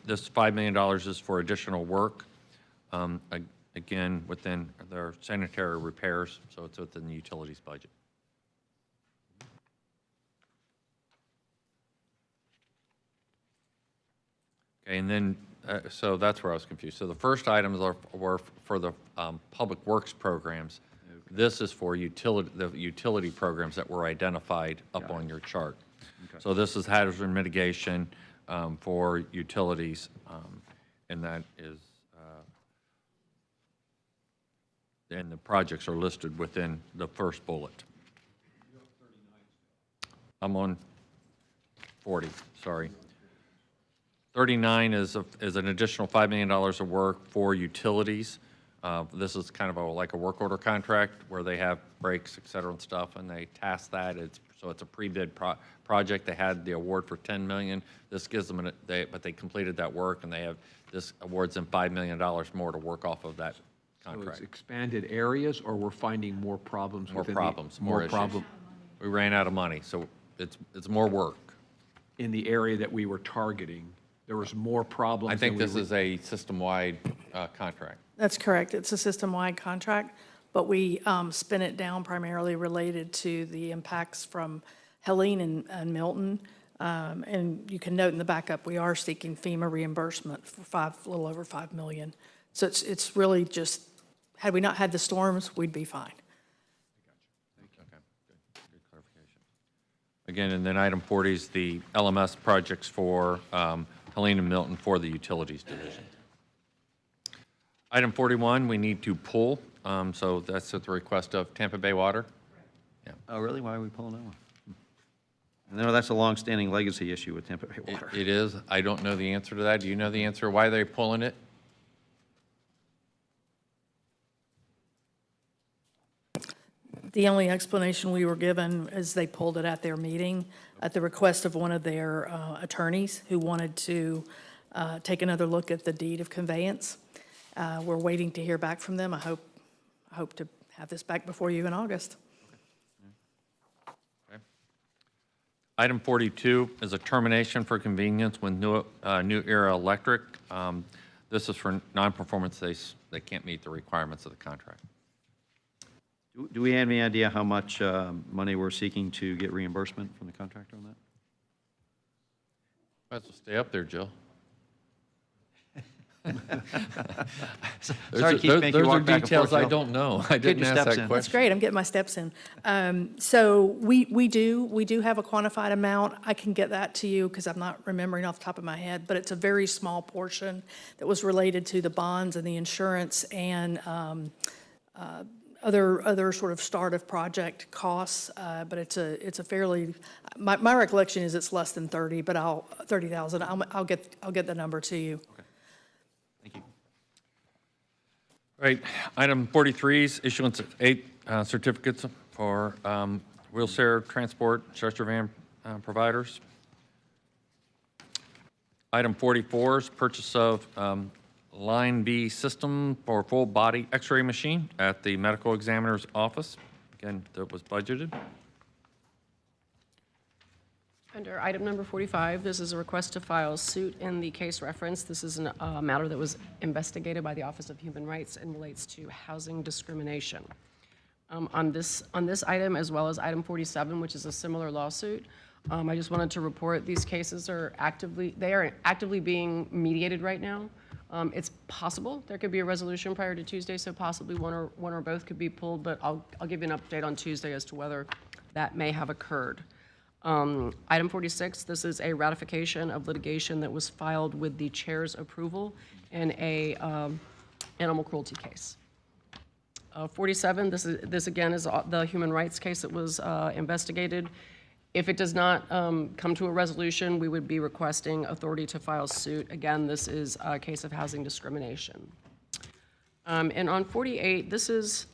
This $5 million is for additional work, again, within their sanitary repairs, so it's within the utilities budget. Okay, and then, so that's where I was confused. So the first items were for the public works programs. Okay. This is for the utility programs that were identified up on your chart. Okay. So this is hazard mitigation for utilities. and that is, and the projects are listed within the first bullet. I'm on 40, sorry. 39 is an additional $5 million of work for utilities. This is kind of like a work order contract where they have breaks, et cetera, and stuff, and they task that. So it's a pre-bid project. They had the award for $10 million. This gives them, but they completed that work, and this awards them $5 million more to work off of that So it's contract. expanded areas, or we're finding more problems More within problems, the... more issues. problem We ran out of money, so it's more work. in the area that we were targeting. There was more problems I think than this we is a system-wide contract. That's correct. It's a system-wide contract, but we spin it down primarily related to the impacts from Helene and Milton. And you can note in the backup, we are seeking FEMA reimbursement for a little over $5 million. So it's really just, had we not had the storms, we'd be fine. Okay, good clarification. Again, and then item 40 is the LMS projects for Helene and Milton for the Utilities Division. Item 41, we need to pull, so that's at the request of Tampa Bay Water. Yeah. Oh, really? Why are we pulling that one? I know that's a long-standing legacy issue with Tampa Bay Water. It is. I don't know the answer to that. Do you know the answer? Why are they pulling it? The only explanation we were given is they pulled it at their meeting at the request of one of their attorneys who wanted to take another look at the deed of conveyance. We're waiting to hear back from them. I hope to have this back before you in August. Okay. Item 42 is a termination for convenience with New Era Electric. This is for non-performance. They can't meet the requirements of the contract. Do we have any idea how much money we're seeking to get reimbursement from the contractor on that? Might as well stay up there, Jill. Sorry to keep making you walk back and details forth, I Jill. don't know. I didn't your ask steps that in. question. That's great. I'm getting my steps in. So we do have a quantified amount. I can get that to you because I'm not remembering off the top of my head, but it's a very small portion that was related to the bonds and the insurance and other sort of start of project costs. But it's a fairly, my recollection is it's less than 30, but 30,000. I'll get the number to you. Thank you. All right, item 43 is issuance of 8 certificates for wheelchair transport stretcher van providers. Item 44 is purchase of Line B system for full body x-ray machine at the medical examiner's office. Again, that was budgeted. Under item number 45, this is a request to file suit in the case reference. This is a matter that was investigated by the Office of Human Rights and relates to housing discrimination. On this item, as well as item 47, which is a similar lawsuit, I just wanted to report these cases are actively being mediated right now. It's possible there could be a resolution prior to Tuesday, so possibly one or both could be pulled, but I'll give you an update on Tuesday as to whether that may have occurred. Item 46, this is a ratification of litigation that was filed with the chair's approval in a animal cruelty case. 47, this again is the human rights case that was investigated. If it does not come to a resolution, we would be requesting authority to file suit. Again, this is a case of housing discrimination. And on 48, this is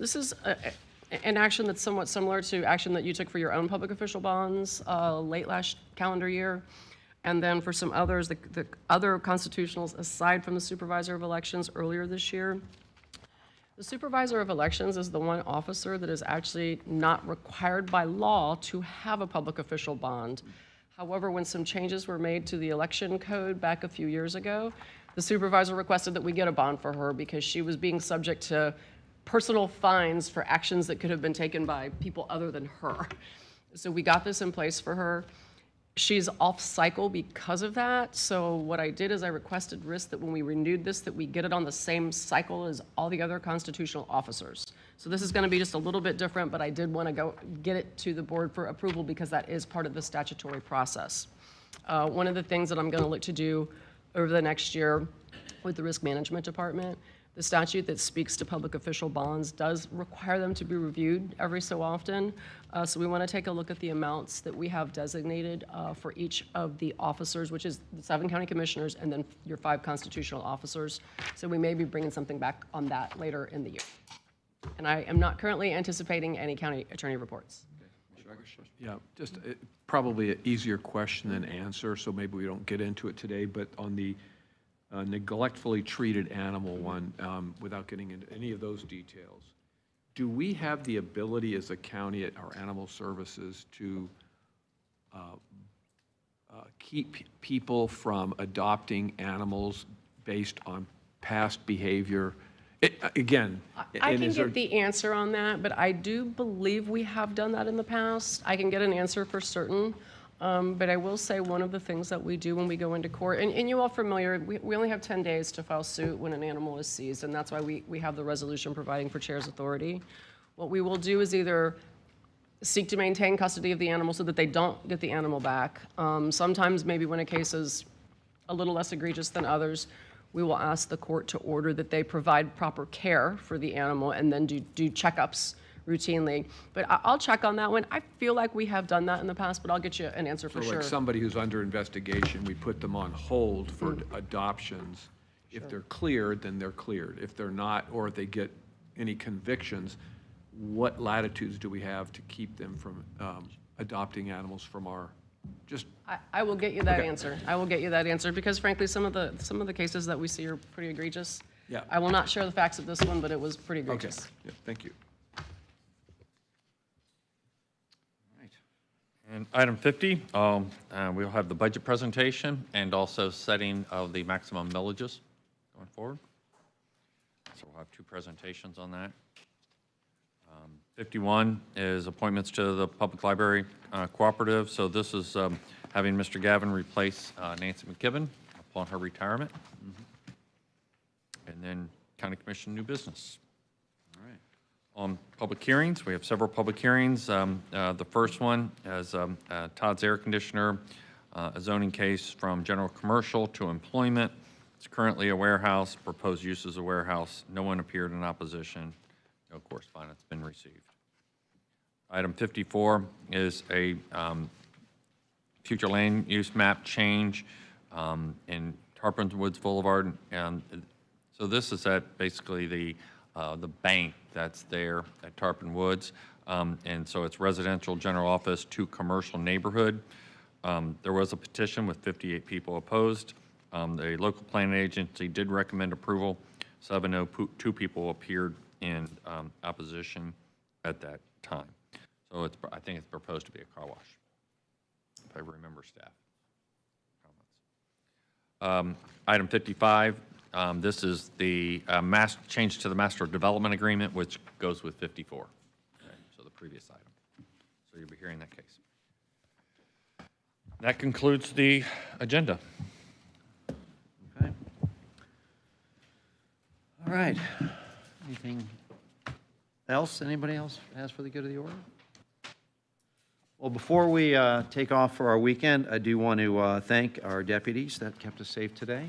an action that's somewhat similar to action that you took for your own public official bonds late last calendar year. And then for some others, the other constitutionals aside from the supervisor of elections earlier this year. The supervisor of elections is the one officer that is actually not required by law to have a public official bond. However, when some changes were made to the election code back a few years ago, the supervisor requested that we get a bond for her because she was being subject to personal fines for actions that could have been taken by people other than her. So we got this in place for her. She's off cycle because of that. So what I did is I requested risk that when we renewed this, that we get it on the same cycle as all the other constitutional officers. So this is going to be just a little bit different, but I did want to go get it to the board for approval because that is part of the statutory process. One of the things that I'm going to look to do over the next year with the Risk Management Department. The statute that speaks to public official bonds does require them to be reviewed every so often. So we want to take a look at the amounts that we have designated for each of the officers, which is the 7 county commissioners and then your 5 constitutional officers. So we may be bringing something back on that later in the year. And I am not currently anticipating any county attorney reports. Yeah, just probably an easier question than answer, so maybe we don't get into it today, but on the neglectfully treated animal one, without getting into any of those details, do we have the ability as a county at our animal services to keep people from adopting animals based on past behavior? Again, I and can is there- get the answer on that, but I do believe we have done that in the past. I can get an answer for certain. But I will say one of the things that we do when we go into court, and you all familiar, we only have 10 days to file suit when an animal is seized, and that's why we have the resolution providing for chair's authority. What we will do is either seek to maintain custody of the animal so that they don't get the animal back. Sometimes maybe when a case is a little less egregious than others, we will ask the court to order that they provide proper care for the animal and then do checkups routinely. But I'll check on that one. I feel like we have done that in the past, but I'll get you an answer for So sure. like somebody who's under investigation, we put them on hold for adoptions. If they're cleared, then they're cleared. If they're not, or if they get any convictions, what latitudes do we have to keep them from adopting animals from our, just, I will get you that Okay. answer. I will get you that answer because frankly, some of the cases that we see are pretty egregious. Yeah. I will not share the facts of this one, but it was pretty okay, egregious. yeah, thank you. And item 50, we'll have the budget presentation and also setting of the maximum millages going forward. So we'll have 2 presentations on that. 51 is appointments to the Public Library Cooperative. So this is having Mr. Gavin replace Nancy McKibben upon her retirement. And then County Commission new business. On public hearings, we have several public hearings. The first one is Todd's Air Conditioner, a zoning case from general commercial to employment. It's currently a warehouse, proposed use as a warehouse. No one appeared in opposition. No correspondence been received. Item 54 is a future land use map change in Tarpon Woods Boulevard. And so this is at basically the bank that's there at Tarpon Woods. And so it's residential general office to commercial neighborhood. There was a petition with 58 people opposed. The local planning agency did recommend approval. 7-0, 2 people appeared in opposition at that time. So I think it's proposed to be a car wash, if I remember staff comments. Item 55. This is the change to the Master Development Agreement, which goes with 54, okay, so the previous item. So you'll be hearing that case. That concludes the agenda. Okay. All right. Anything else anybody else has for the good of the order? Well, before we take off for our weekend, I do want to thank our deputies that kept us safe today.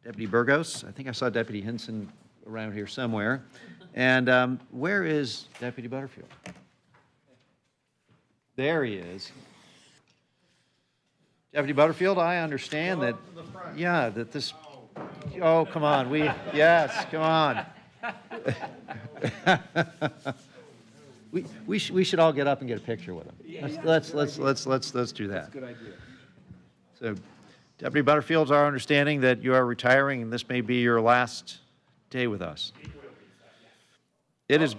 Deputy Burgos, I think I saw Deputy Hinson around here somewhere. And where is Deputy Butterfield? There he is. Deputy Butterfield, I understand that, yeah, that this, oh, come on, yes, come on. We should all get up and get a picture with him. Let's do that. That's a good idea. So, Deputy Butterfield's our understanding that you are retiring and this may be your last day with us. It is.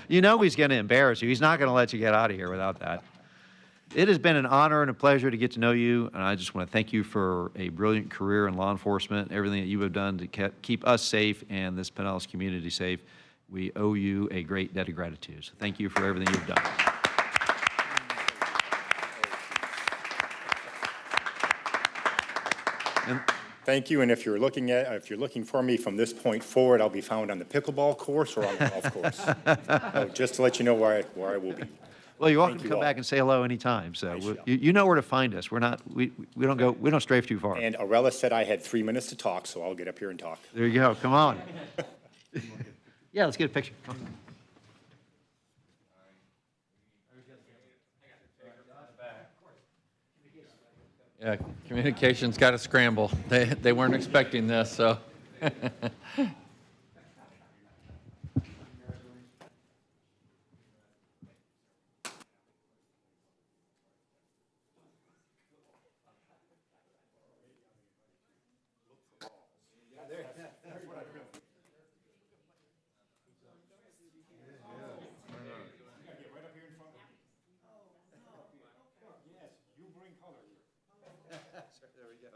You know he's going to embarrass you. He's not going to let you get out of here without that. It has been an honor and a pleasure to get to know you, and I just want to thank you for a brilliant career in law enforcement, everything that you have done to keep us safe and this Pinellas community safe. We owe you a great debt of gratitude. So thank you for everything you've done. Thank you, and if you're looking for me from this point forward, I'll be found on the pickleball course or on the golf course. So just to let you know where I will be. Well, you're welcome Thank to you come all. back and say hello anytime, so I shall. you know where to find us. We're not, we don't strafe too far. And Arella said I had 3 minutes to talk, so I'll get up here and talk. There you go, come on. Yeah, let's get a picture. Come on. Yeah, communications got to scramble. They weren't expecting this, so. There we go.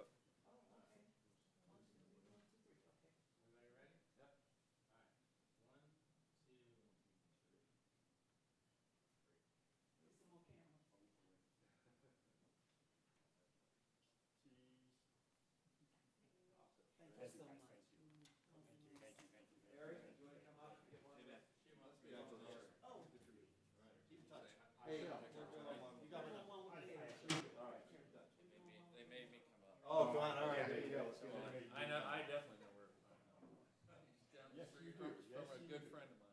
I know, I definitely know where. Yes, you do. From a good friend of mine.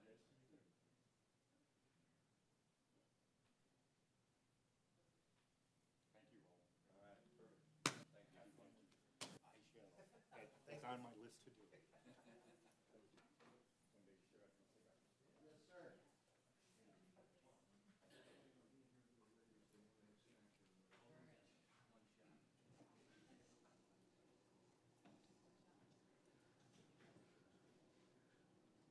It's on my list to do.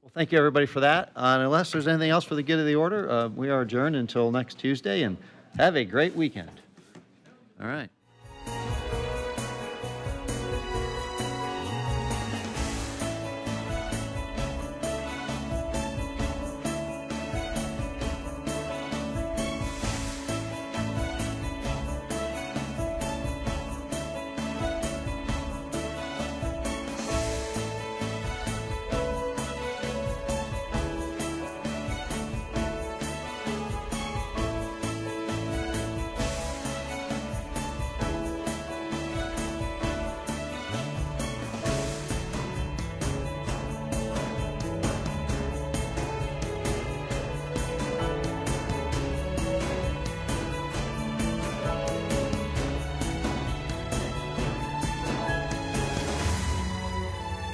Well, thank you, everybody, for that. And unless there's anything else for the good of the order, we are adjourned until next Tuesday, and have a great weekend. All right.